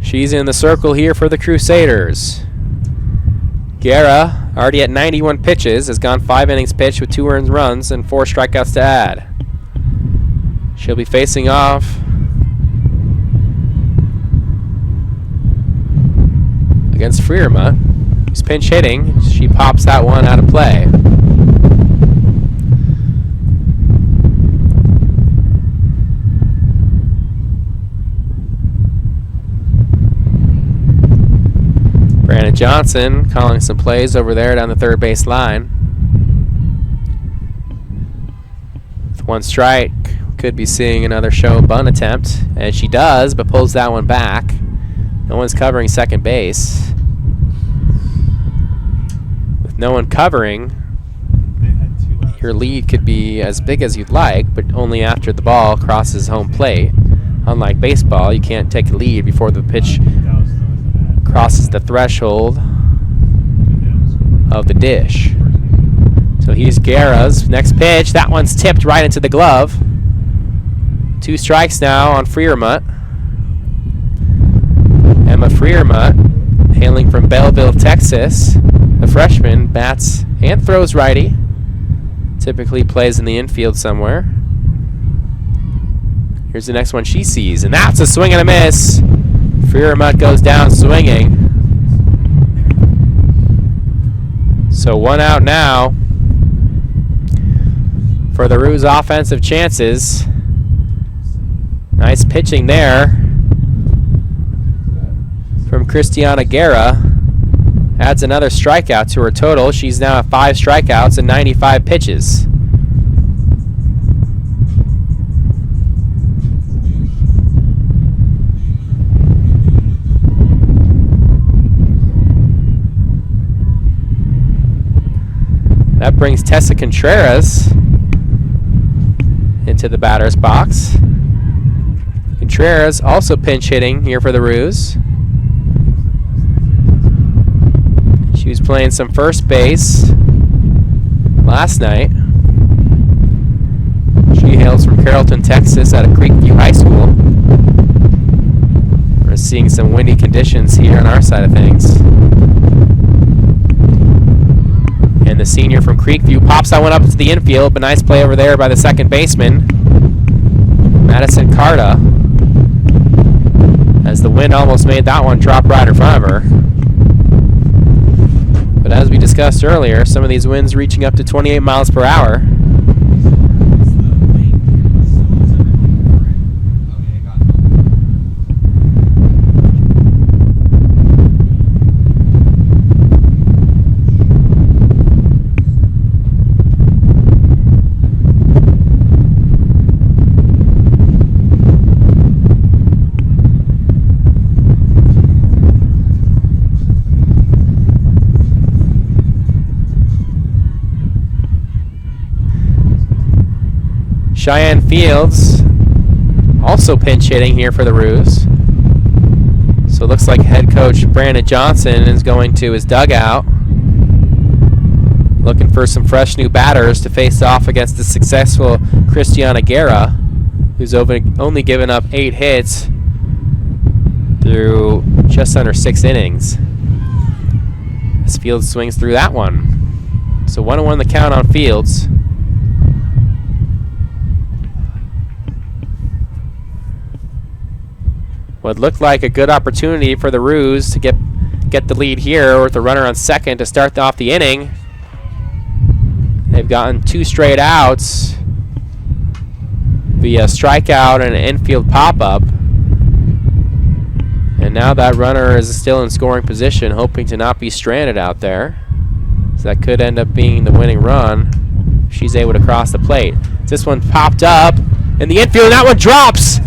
She's in the circle here for the Crusaders. Guerra, already at 91 pitches, has gone 5 innings pitched with 2 earned runs and 4 strikeouts to add. She'll be facing off against Freermuth, who's pinch hitting. She pops that one out of play. Brandon Johnson calling some plays over there down the third base line. With 1 strike, could be seeing another show bunt attempt, and she does, but pulls that one back. No one's covering second base. With no one covering, your lead could be as big as you'd like, but only after the ball crosses home plate. Unlike baseball, you can't take a lead before the pitch crosses the threshold of the dish. So here's Guerra's next pitch. That one's tipped right into the glove. 2 strikes now on Freermuth. Emma Freermuth, hailing from Belleville, Texas. The freshman bats and throws righty. Typically plays in the infield somewhere. Here's the next one she sees, and that's a swing and a miss. Freermuth goes down swinging. So 1 out now for the Roos offensive chances. Nice pitching there from Christiana Guerra. Adds another strikeout to her total. She's now at 5 strikeouts and 95 pitches. That brings Tessa Contreras into the batter's box. Contreras also pinch hitting here for the Roos. She was playing some first base last night. She hails from Carrollton, Texas out of Creekview High School. We're seeing some windy conditions here on our side of things. And the senior from Creekview pops that one up to the infield, but nice play over there by the second baseman, Madison Carta, as the wind almost made that one drop right in front of her. But as we discussed earlier, some of these winds reaching up to 28 miles per hour. Cheyenne Fields also pinch hitting here for the Roos. So it looks like head coach Brandon Johnson is going to his dugout, looking for some fresh new batters to face off against the successful Christiana Guerra, who's only given up 8 hits through just under 6 innings. As Fields swings through that one. So 1-1 the count on Fields. What looked like a good opportunity for the Roos to get the lead here with the runner on second to start off the inning. They've gotten 2 straight outs via strikeout and an infield pop-up. And now that runner is still in scoring position, hoping to not be stranded out there. So that could end up being the winning run. She's able to cross the plate. This one popped up in the infield, and that one drops.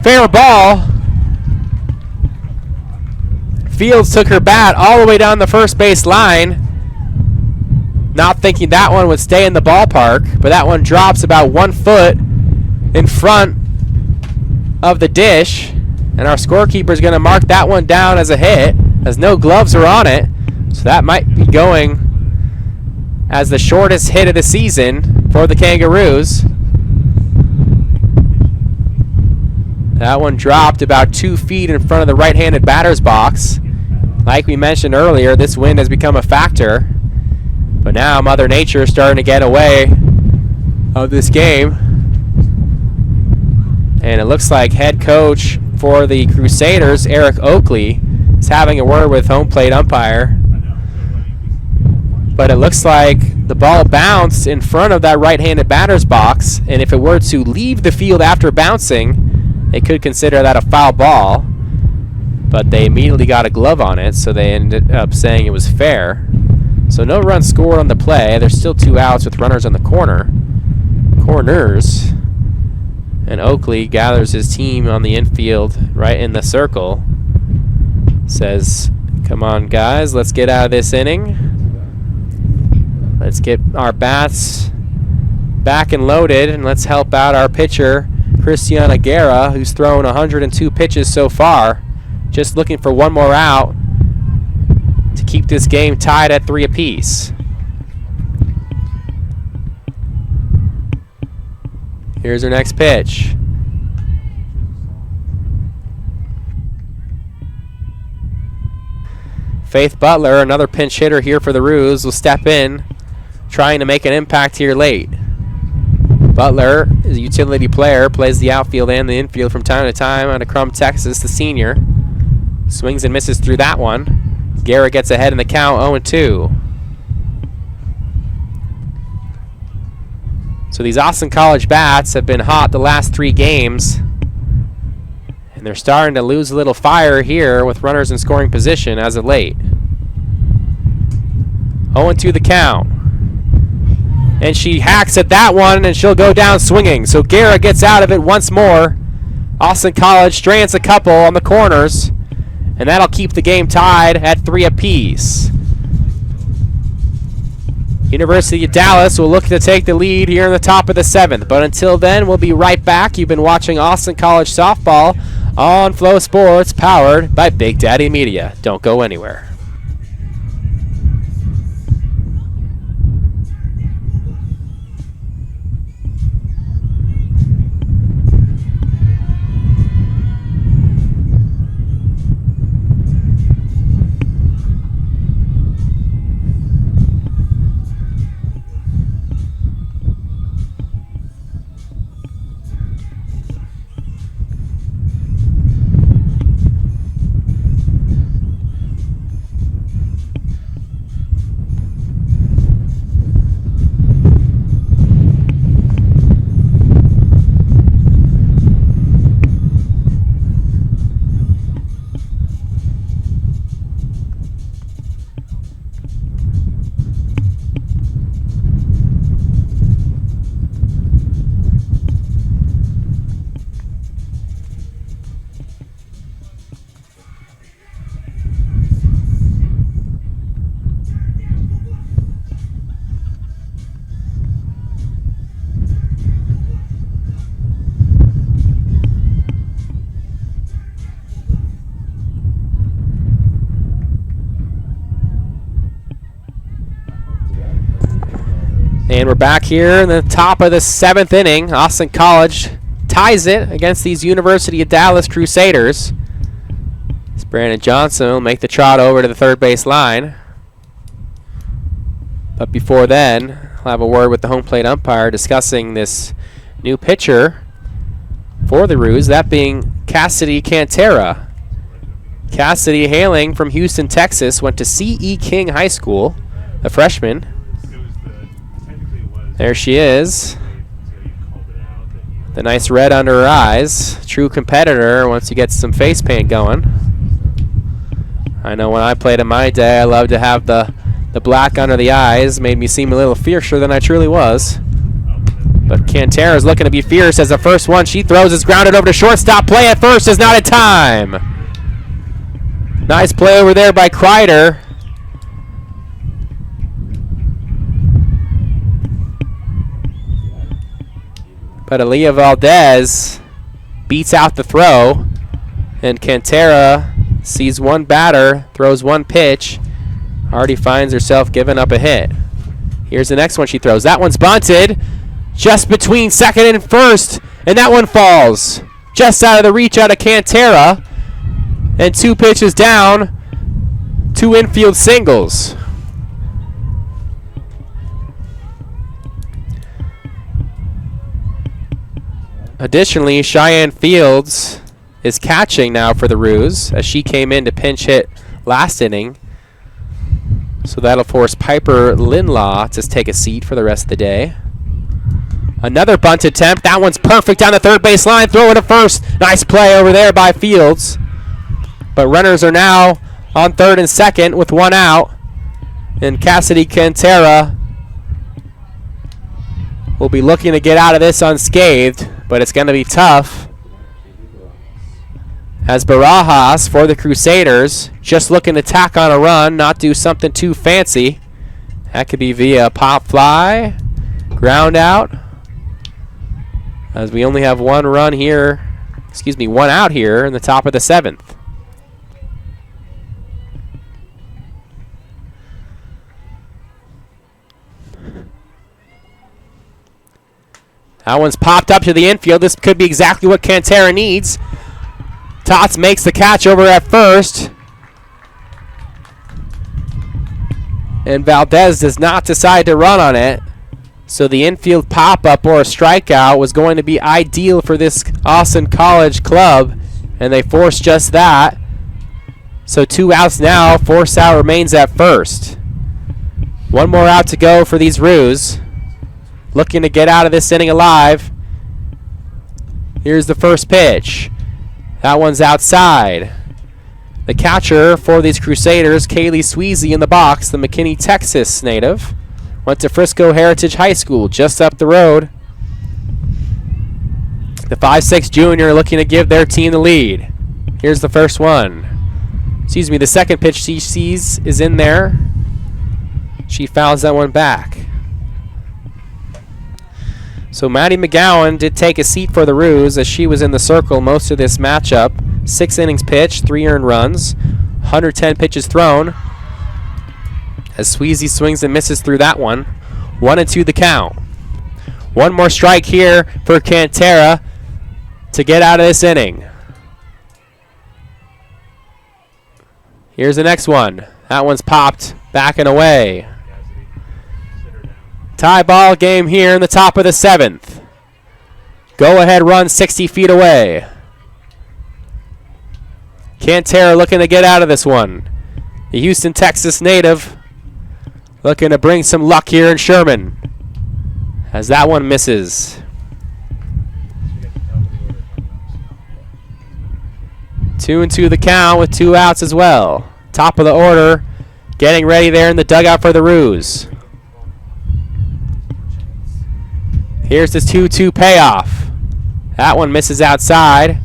Fair ball. Fields took her bat all the way down the first base line, not thinking that one would stay in the ballpark, but that one drops about 1 foot in front of the dish, and our scorekeeper is going to mark that one down as a hit, as no gloves are on it, so that might be going as the shortest hit of the season for the Kangaroos. That one dropped about 2 feet in front of the right-handed batter's box. Like we mentioned earlier, this wind has become a factor. But now Mother Nature is starting to get away of this game. And it looks like head coach for the Crusaders, Eric Oakley, is having a word with home plate umpire. But it looks like the ball bounced in front of that right-handed batter's box. And if it were to leave the field after bouncing, they could consider that a foul ball, but they immediately got a glove on it, so they ended up saying it was fair. So no runs scored on the play. There's still 2 outs with runners on the corners. And Oakley gathers his team on the infield right in the circle. Says, come on, guys, let's get out of this inning. Let's get our bats back and loaded, and let's help out our pitcher, Christian Aguirre, who's thrown 102 pitches so far. Just looking for one more out to keep this game tied at 3 apiece. Here's our next pitch. Faith Butler, another pinch hitter here for the Roos, will step in, trying to make an impact here late. Butler is a utility player, plays the outfield and the infield from time to time out of Crum, Texas, the senior. Swings and misses through that one. Garrett gets ahead in the count, 0-2. So these Austin College bats have been hot the last 3 games, and they're starting to lose a little fire here with runners in scoring position as of late. 0-2 the count. And she hacks at that one, and she'll go down swinging. So Garrett gets out of it once more. Austin College strands a couple on the corners, and that'll keep the game tied at 3 apiece. University of Dallas will look to take the lead here in the top of the 7th. But until then, we'll be right back. You've been watching Austin College Softball on FloSports, powered by Big Daddy Media. Don't go anywhere. And we're back here in the top of the 7th inning. Austin College ties it against these University of Dallas Crusaders. As Brandon Johnson will make the trot over to the third base line. But before then, I'll have a word with the home plate umpire discussing this new pitcher for the Roos, that being Cassidy Cantera. Cassidy, hailing from Houston, Texas, went to C.E. King High School, a freshman. There she is. The nice red under her eyes. True competitor once you get some face paint going. I know when I played in my day, I loved to have the black under the eyes. Made me seem a little fiercer than I truly was. But Cantera's looking to be fierce as the first one she throws is grounded over to shortstop. Play at first is not in time. Nice play over there by Kreider. But Aaliyah Valdez beats out the throw, and Cantera sees one batter, throws one pitch, already finds herself giving up a hit. Here's the next one she throws. That one's bunted just between second and first, and that one falls just out of the reach out of Cantera, and 2 pitches down, 2 infield singles. Additionally, Cheyenne Fields is catching now for the Roos as she came in to pinch hit last inning. So that'll force Piper Linlaw to take a seat for the rest of the day. Another bunt attempt. That one's perfect down the third base line. Throw it to first. Nice play over there by Fields. But runners are now on third and second with 1 out. And Cassidy Cantera will be looking to get out of this unscathed. but it's going to be tough as Barajas for the Crusaders just looking to tack on a run, not do something too fancy. That could be via pop fly, ground out, as we only have one run here, one out here in the top of the 7th. That one's popped up to the infield. This could be exactly what Cantera needs. Tots makes the catch over at first. And Valdez does not decide to run on it. So the infield pop-up or a strikeout was going to be ideal for this Austin College club. And they forced just that. So 2 outs now. Force out remains at first. One more out to go for these Roos. Looking to get out of this inning alive. Here's the first pitch. That one's outside. The catcher for these Crusaders, Kaylee Sweezy in the box, the McKinney, Texas native. Went to Frisco Heritage High School just up the road. The 5'6" junior looking to give their team the lead. Here's the first one. The second pitch she sees is in there. She fouls that one back. So Maddie McGowan did take a seat for the Roos as she was in the circle most of this matchup. 6 innings pitched, 3 earned runs, 110 pitches thrown. As Sweezy swings and misses through that one. 1-2 the count. One more strike here for Cantera to get out of this inning. Here's the next one. That one's popped back and away. Tie ball game here in the top of the 7th. Go ahead run 60 feet away. Cantera looking to get out of this one. The Houston, Texas native looking to bring some luck here in Sherman. As that one misses. 2-2 the count with 2 outs as well. Top of the order. Getting ready there in the dugout for the Roos. Here's this 2-2 payoff. That one misses outside.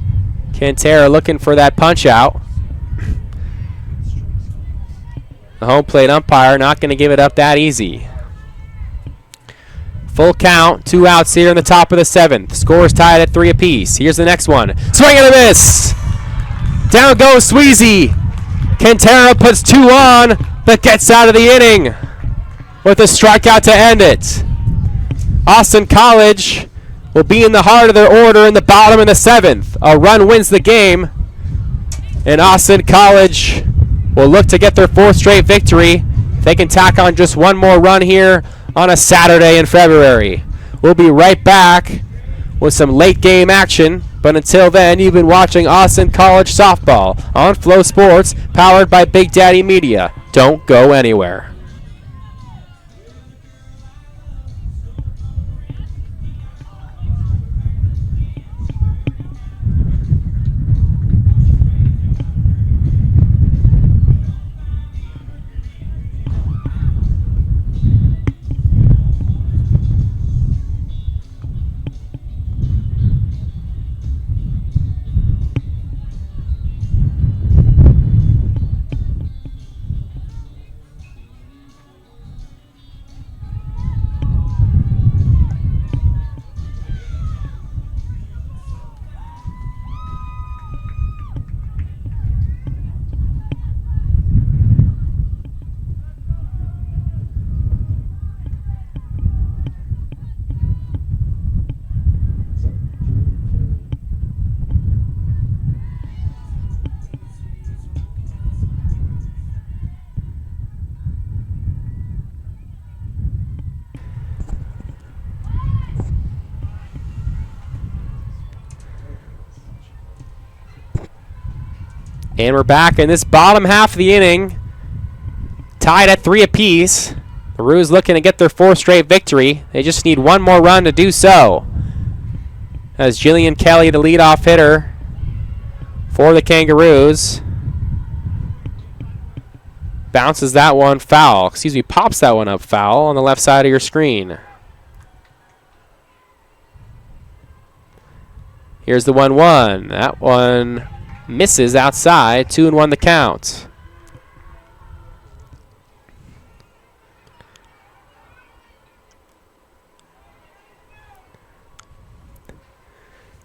Cantera looking for that punch out. The home plate umpire not going to give it up that easy. Full count, 2 outs here in the top of the 7th. Scores tied at 3 apiece. Here's the next one. Swing and a miss. Down goes Sweezy. Cantera puts 2 on, but gets out of the inning with a strikeout to end it. Austin College will be in the heart of their order in the bottom of the 7th. A run wins the game, and Austin College will look to get their 4th straight victory. They can tack on just one more run here on a Saturday in February. We'll be right back with some late game action, but until then, you've been watching Austin College softball on FloSports, powered by Big Daddy Media. Don't go anywhere. And we're back in this bottom half of the inning, tied at 3 apiece. The Roos looking to get their 4th straight victory. They just need one more run to do so. As Jillian Kelly, the leadoff hitter for the Kangaroos, bounces that one foul. Pops that one up foul on the left side of your screen. Here's the 1-1. That one misses outside. 2-1 the count.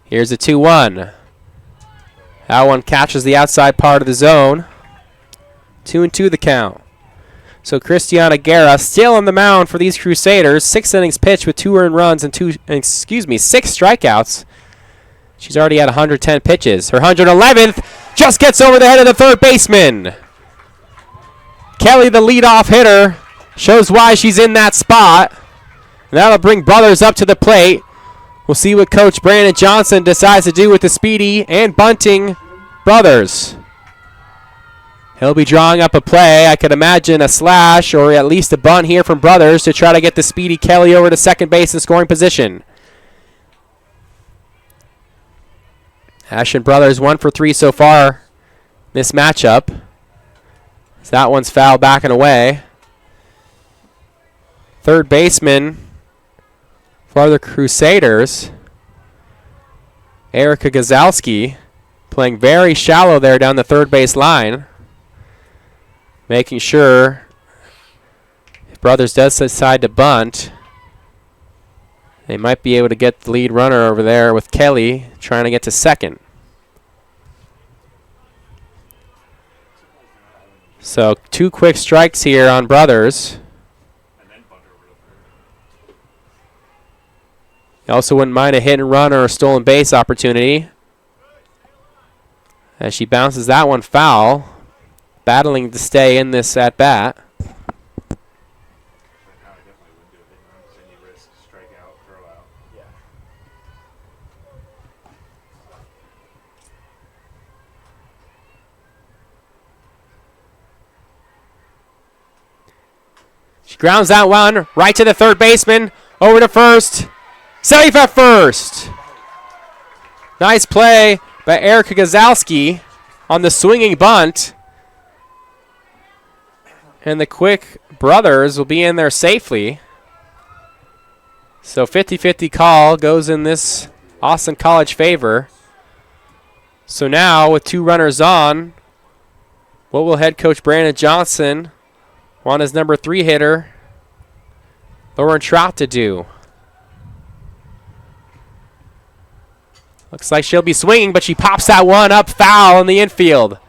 Here's the 2-1. That one catches the outside part of the zone. 2-2 the count. So Christiana Guerra still on the mound for these Crusaders. 6 innings pitched with 2 earned runs and 6 strikeouts. She's already had 110 pitches. Her 111th just gets over the head of the third baseman. Kelly, the leadoff hitter, shows why she's in that spot. And that'll bring Brothers up to the plate. We'll see what Coach Brandon Johnson decides to do with the speedy and bunting Brothers. He'll be drawing up a play. I could imagine a slash or at least a bunt here from Brothers to try to get the speedy Kelly over to second base in scoring position. Ashen Brothers 1 for 3 so far this matchup. So that one's fouled back and away. Third baseman for the Crusaders, Erica Gazalski, playing very shallow there down the third base line, making sure if Brothers does decide to bunt, they might be able to get the lead runner over there with Kelly trying to get to second. So 2 quick strikes here on Brothers. You also wouldn't mind a hit and run or a stolen base opportunity. As she bounces that one foul, battling to stay in this at bat. She grounds that one right to the third baseman, over to first. Safe at first. Nice play by Erica Gazalski on the swinging bunt. And the quick Brothers will be in there safely. So 50-50 call goes in this Austin College favor. So now with 2 runners on, what will head coach Brandon Johnson want his number 3 hitter, Lauren Trout, to do? Looks like she'll be swinging, but she pops that one up foul in the infield.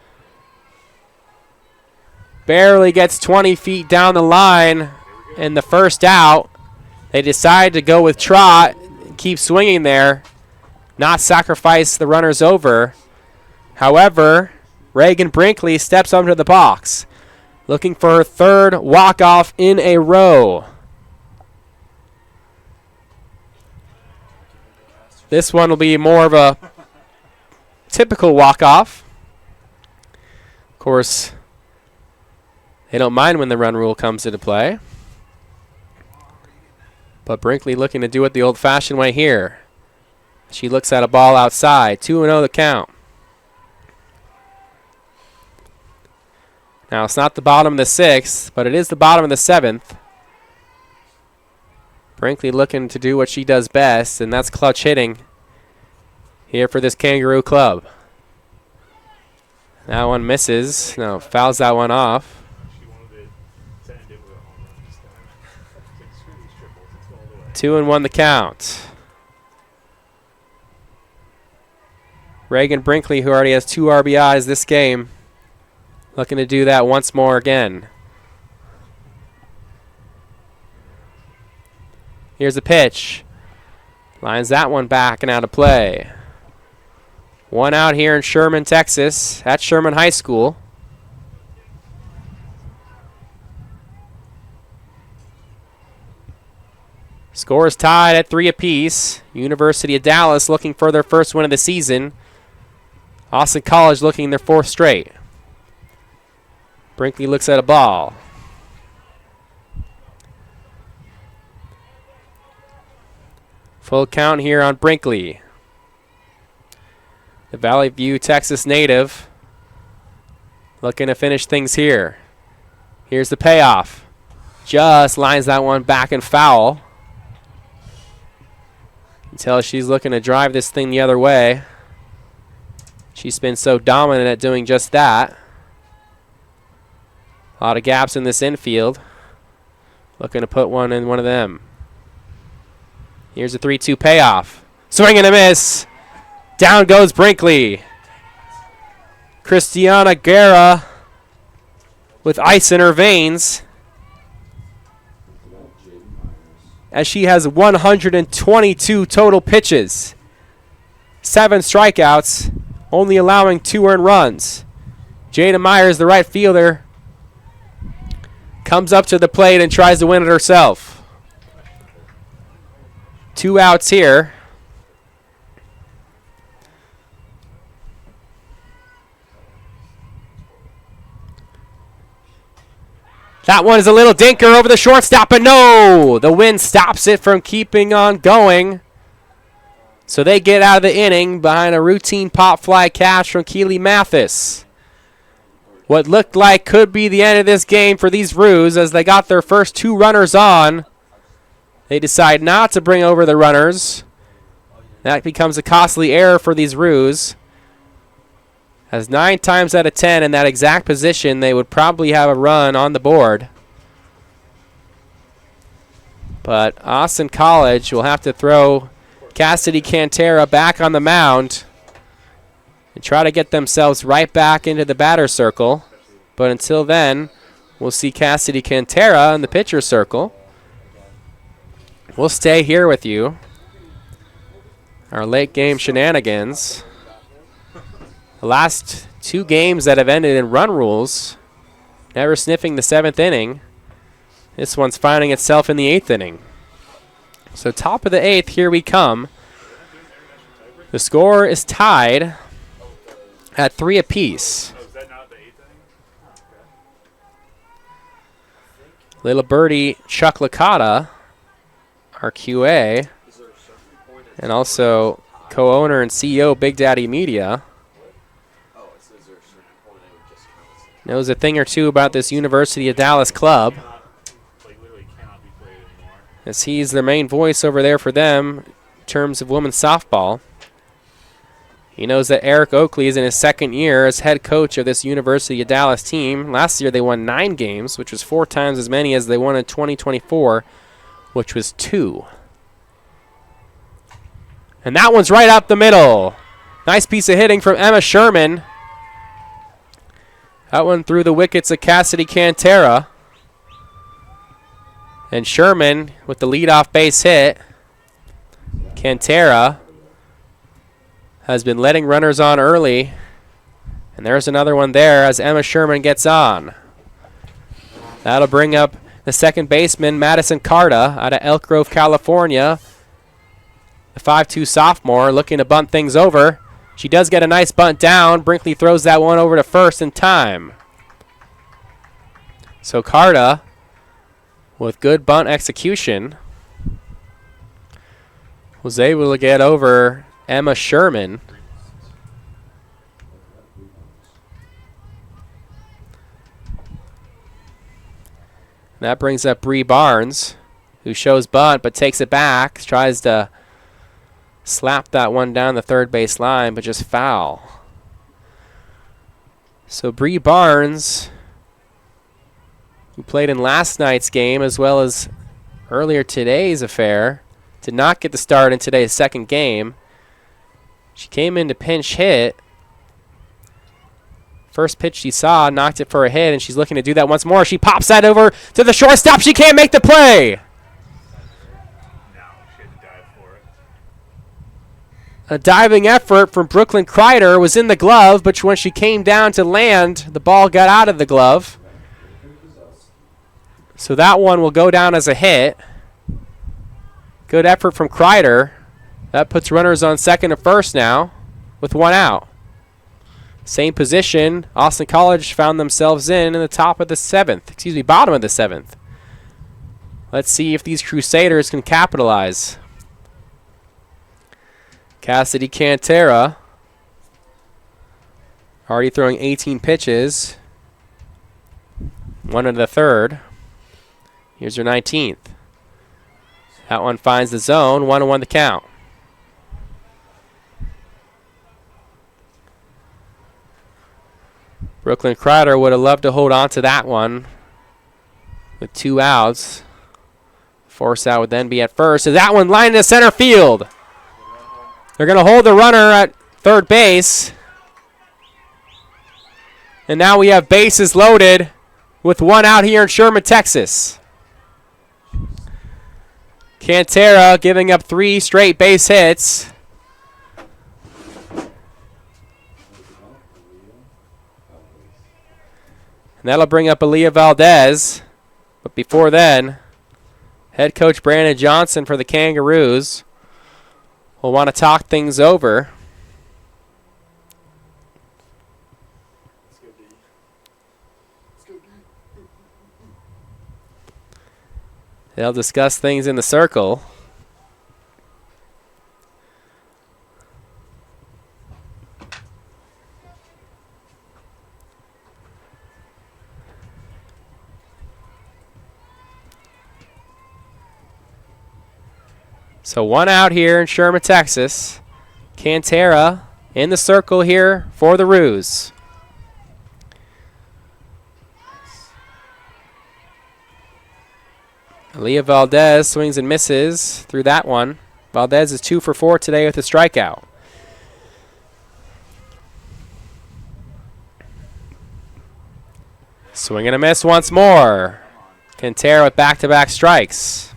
Barely gets 20 feet down the line in the first out. They decide to go with Trot, keep swinging there, not sacrifice the runners over. However, Reagan Brinkley steps up to the box, looking for her 3rd walk-off in a row. This one will be more of a typical walk-off. Of course, they don't mind when the run rule comes into play. But Brinkley looking to do it the old-fashioned way here. She looks at a ball outside. 2-0 the count. Now, it's not the bottom of the 6th, but it is the bottom of the 7th. Brinkley looking to do what she does best, and that's clutch hitting here for this Kangaroo club. That one misses. No, fouls that one off. 2-1 the count. Reagan Brinkley, who already has 2 RBIs this game, looking to do that once more again. Here's a pitch. Lines that one back and out of play. 1 out here in Sherman, Texas, at Sherman High School. Scores tied at 3 apiece. University of Dallas looking for their first win of the season. Austin College looking their 4th straight. Brinkley looks at a ball. Full count here on Brinkley. The Valley View, Texas native, looking to finish things here. Here's the payoff. Just lines that one back and foul. Until she's looking to drive this thing the other way. She's been so dominant at doing just that. A lot of gaps in this infield. Looking to put one in one of them. Here's a 3-2 payoff. Swing and a miss. Down goes Brinkley. Christiana Guerra with ice in her veins, as she has 122 total pitches, 7 strikeouts, only allowing 2 earned runs. Jada Myers, the right fielder, comes up to the plate and tries to win it herself. 2 outs here. That one is a little dinker over the shortstop, but no! The wind stops it from keeping on going. So they get out of the inning behind a routine pop fly catch from Keely Mathis. What looked like could be the end of this game for these Roos as they got their first 2 runners on. They decide not to bring over the runners. That becomes a costly error for these Roos, as 9 times out of 10 in that exact position, they would probably have a run on the board. But Austin College will have to throw Cassidy Cantera back on the mound and try to get themselves right back into the batter's circle. But until then, we'll see Cassidy Cantera in the pitcher circle. We'll stay here with you. Our late game shenanigans. The last 2 games that have ended in run rules, never sniffing the 7th inning. This one's finding itself in the 8th inning. So top of the 8th, here we come. The score is tied at 3 apiece. Oh, is that not the 8th inning? Little birdie Chuck Licata, our QA, and also co-owner and CEO Big Daddy Media, knows a thing or two about this University of Dallas club, as he's their main voice over there for them in terms of women's softball. He knows that Eric Oakley is in his 2nd year as head coach of this University of Dallas team. Last year they won 9 games, which was 4 times as many as they won in 2024, which was 2. And that one's right up the middle. Nice piece of hitting from Emma Sherman. That one through the wickets of Cassidy Cantera. And Sherman with the leadoff base hit. Cantera has been letting runners on early. And there's another one there as Emma Sherman gets on. That'll bring up the second baseman, Madison Carta, out of Elk Grove, California. The 5'2 sophomore looking to bunt things over. She does get a nice bunt down. Brinkley throws that one over to first in time. So Carta, with good bunt execution, was able to get over Emma Sherman. That brings up Bree Barnes, who shows bunt but takes it back, tries to slap that one down the third base line, but just foul. So Bree Barnes, who played in last night's game as well as earlier today's affair, did not get the start in today's 2nd game. She came in to pinch hit. First pitch she saw, knocked it for a hit, and she's looking to do that once more. She pops that over to the shortstop. She can't make the play. A diving effort from Brooklyn Kreider was in the glove, but when she came down to land, the ball got out of the glove. So that one will go down as a hit. Good effort from Kreider. That puts runners on 2nd and 1st now with 1 out. Same position Austin College found themselves in the top of the 7th. Bottom of the 7th. Let's see if these Crusaders can capitalize. Cassidy Cantera, already throwing 18 pitches. 1 into the 3rd. Here's her 19th. That one finds the zone. 1-1 the count. Brooklyn Crider would have loved to hold on to that one with 2 outs. Force out would then be at first. So that one lined to center field. They're going to hold the runner at third base. And now we have bases loaded with 1 out here in Sherman, Texas. Cantera giving up 3 straight base hits. And that'll bring up Aaliyah Valdez. But before then, head coach Brandon Johnson for the Kangaroos will want to talk things over. They'll discuss things in the circle. So 1 out here in Sherman, Texas. Cantera in the circle here for the Roos. Aaliyah Valdez swings and misses through that one. Valdez is 2 for 4 today with a strikeout. Swing and a miss once more. Cantera with back-to-back strikes.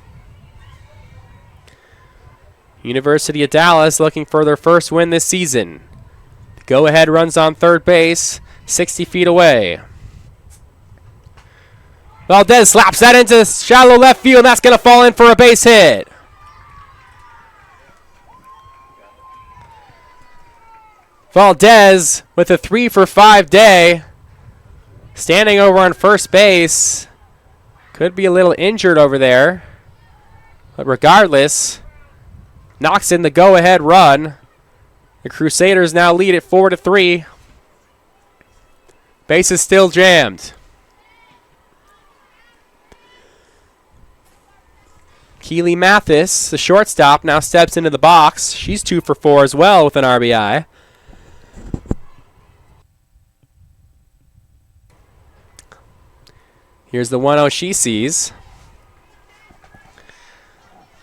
University of Dallas looking for their first win this season. The go-ahead runs on third base, 60 feet away. Valdez slaps that into shallow left field, and that's going to fall in for a base hit. Valdez with a 3 for 5 day. Standing over on first base. Could be a little injured over there. But regardless, knocks in the go-ahead run. The Crusaders now lead it 4-3. Base is still jammed. Keely Mathis, the shortstop, now steps into the box. She's 2 for 4 as well with an RBI. Here's the 1-0 she sees.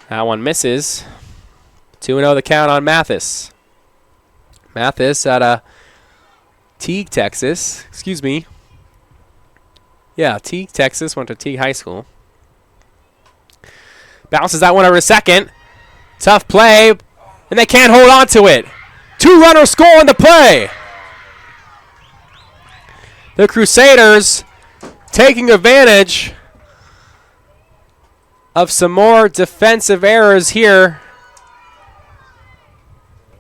That one misses. 2-0 the count on Mathis. Mathis out of Teague, Texas. Excuse me. Yeah, Teague, Texas. Went to Teague High School. Bounces that one over to second. Tough play. And they can't hold on to it. 2-runner score on the play. The Crusaders taking advantage of some more defensive errors here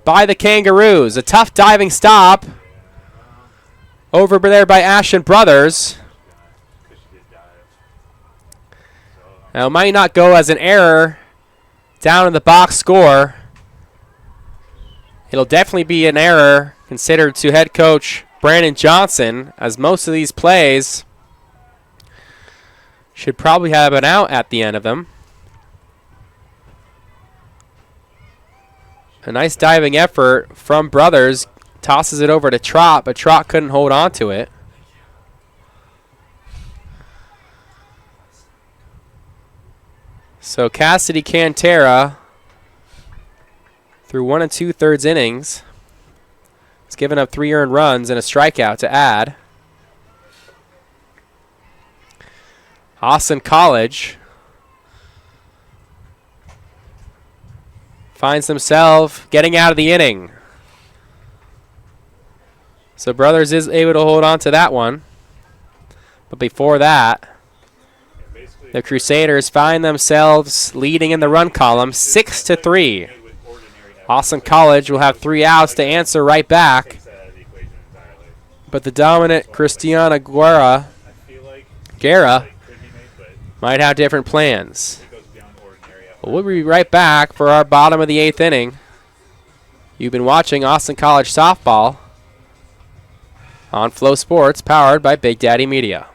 by the Kangaroos. A tough diving stop over there by Ashton Brothers. Now, it might not go as an error down in the box score. It'll definitely be an error considered to head coach Brandon Johnson, as most of these plays should probably have an out at the end of them. A nice diving effort from Brothers. Tosses it over to Trott, but Trott couldn't hold on to it. So Cassidy Cantera, through 1 2/3 innings, has given up 3 earned runs and a strikeout to add. Austin College finds themselves getting out of the inning. So Brothers is able to hold on to that one. But before that, the Crusaders find themselves leading in the run column 6-3. Austin College will have 3 outs to answer right back. But the dominant Christiana Guerra might have different plans. But we'll be right back for our bottom of the 8th inning. You've been watching Austin College Softball on FloSports, powered by Big Daddy Media.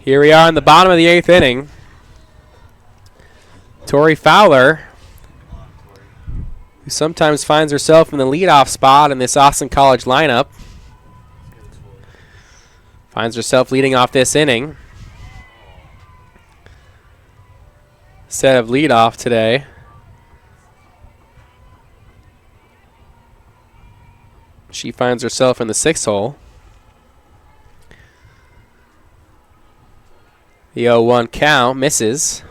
Here we are in the bottom of the 8th inning. Tori Fowler, who sometimes finds herself in the leadoff spot in this Austin College lineup, finds herself leading off this inning instead of leadoff today. She finds herself in the 6th hole. The 0-1 count misses.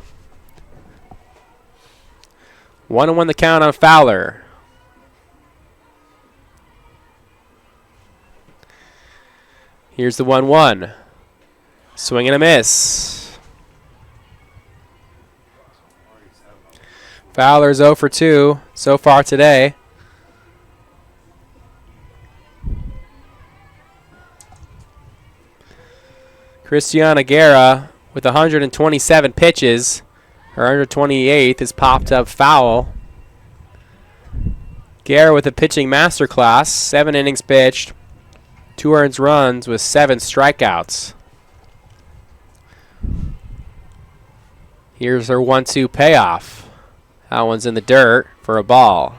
1-1 the count on Fowler. Here's the 1-1. Swing and a miss. Fowler's 0 for 2 so far today. Christiana Guerra with 127 pitches. Her 128th is popped up foul. Guerra with a pitching masterclass. 7 innings pitched. 2 earned runs with 7 strikeouts. Here's her 1-2 payoff. That one's in the dirt for a ball.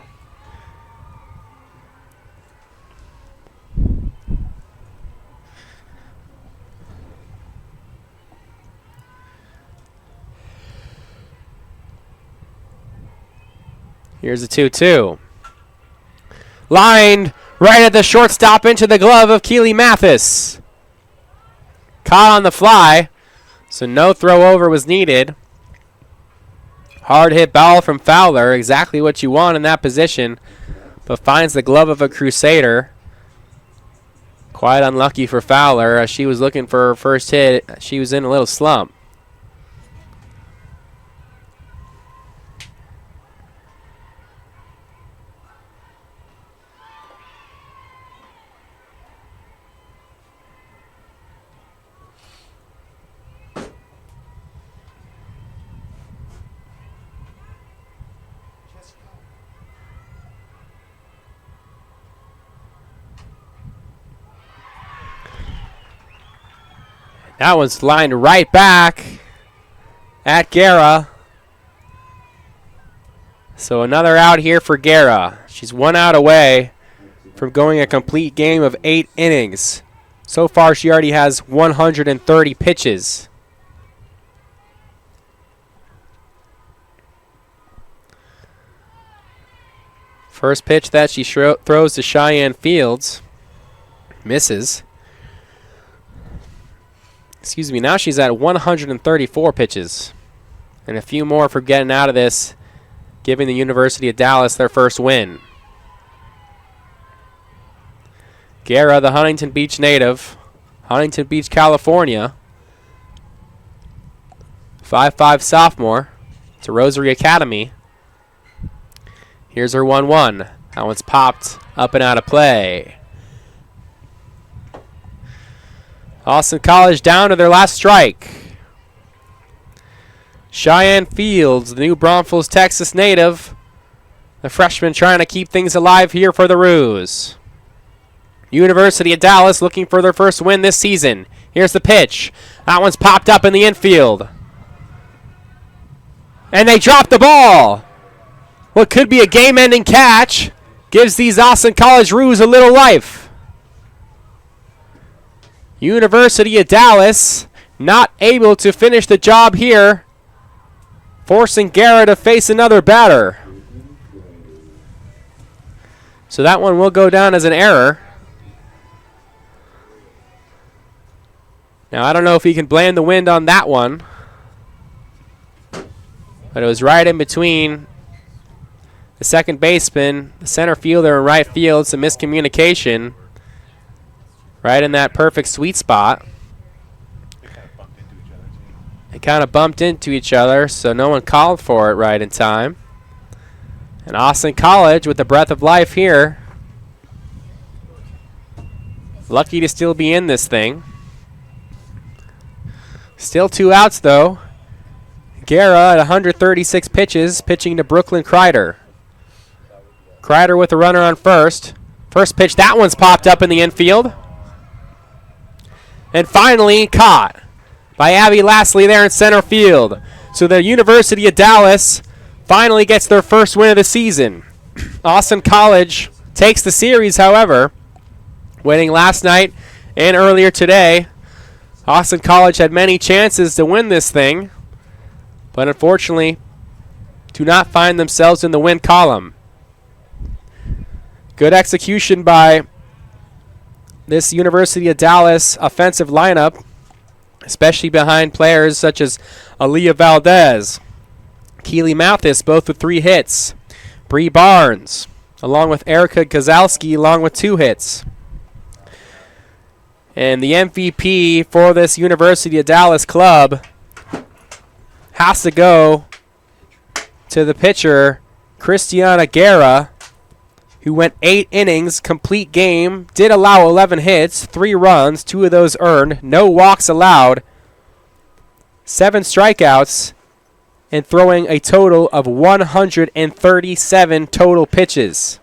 Here's a 2-2. Lined right at the shortstop into the glove of Keely Mathis. Caught on the fly, so no throw over was needed. Hard hit ball from Fowler, exactly what you want in that position, but finds the glove of a Crusader. Quite unlucky for Fowler as she was looking for her first hit. She was in a little slump. That one's lined right back at Guerra. So another out here for Guerra. She's 1 out away from going a complete game of 8 innings. So far, she already has 130 pitches. First pitch that she throws to Cheyenne Fields. Misses. Excuse me, now she's at 134 pitches. And a few more for getting out of this, giving the University of Dallas their first win. Guerra, the Huntington Beach native, Huntington Beach, California. 5'5" sophomore to Rosary Academy. Here's her 1-1. That one's popped up and out of play. Austin College down to their last strike. Cheyenne Fields, the New Braunfels, Texas native. The freshman trying to keep things alive here for the Roos. University of Dallas looking for their first win this season. Here's the pitch. That one's popped up in the infield. And they drop the ball. What could be a game-ending catch gives these Austin College Roos a little life. University of Dallas not able to finish the job here, forcing Guerra to face another batter. So that one will go down as an error. Now, I don't know if he can blame the wind on that one, but it was right in between the second baseman, the center fielder, and right field. Some miscommunication. Right in that perfect sweet spot. They kind of bumped into each other, so no one called for it right in time. And Austin College with the breath of life here. Lucky to still be in this thing. Still 2 outs, though. Guerra at 136 pitches, pitching to Brooklyn Kreider. Kreider with a runner on first. First pitch, that one's popped up in the infield. And finally caught by Abby Lastly there in center field. So the University of Dallas finally gets their first win of the season. Austin College takes the series, however, winning last night and earlier today. Austin College had many chances to win this thing, but unfortunately do not find themselves in the win column. Good execution by this University of Dallas offensive lineup, especially behind players such as Aaliyah Valdez, Keely Mathis, both with 3 hits, Bree Barnes, along with Erica Gazalski, along with 2 hits. And the MVP for this University of Dallas club has to go to the pitcher, Christiana Guerra, who went 8 innings, complete game, did allow 11 hits, 3 runs, 2 of those earned, no walks allowed, 7 strikeouts, and throwing a total of 137 total pitches.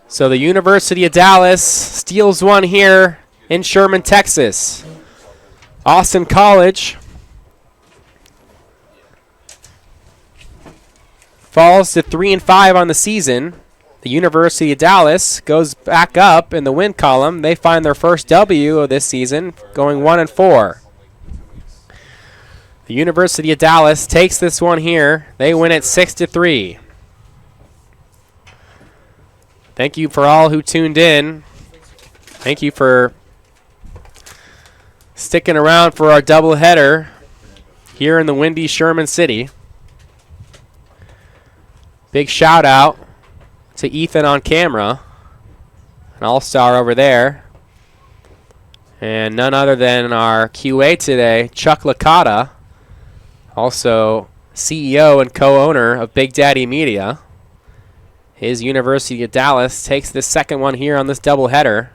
So the University of Dallas steals one here in Sherman, Texas. Austin College falls to 3-5 on the season. The University of Dallas goes back up in the win column. They find their first W of this season, going 1-4. The University of Dallas takes this one here. They win it 6-3. Thank you for all who tuned in. Thank you for sticking around for our doubleheader here in the windy Sherman City. Big shout out to Ethan on camera, an all-star over there. And none other than our QA today, Chuck Licata, also CEO and co-owner of Big Daddy Media. His University of Dallas takes the second one here on this doubleheader.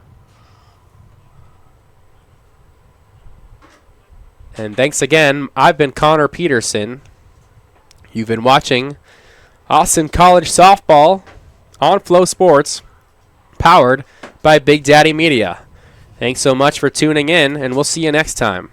And thanks again. I've been Connor Peterson. You've been watching Austin College Softball on FloSports, powered by Big Daddy Media. Thanks so much for tuning in, and we'll see you next time.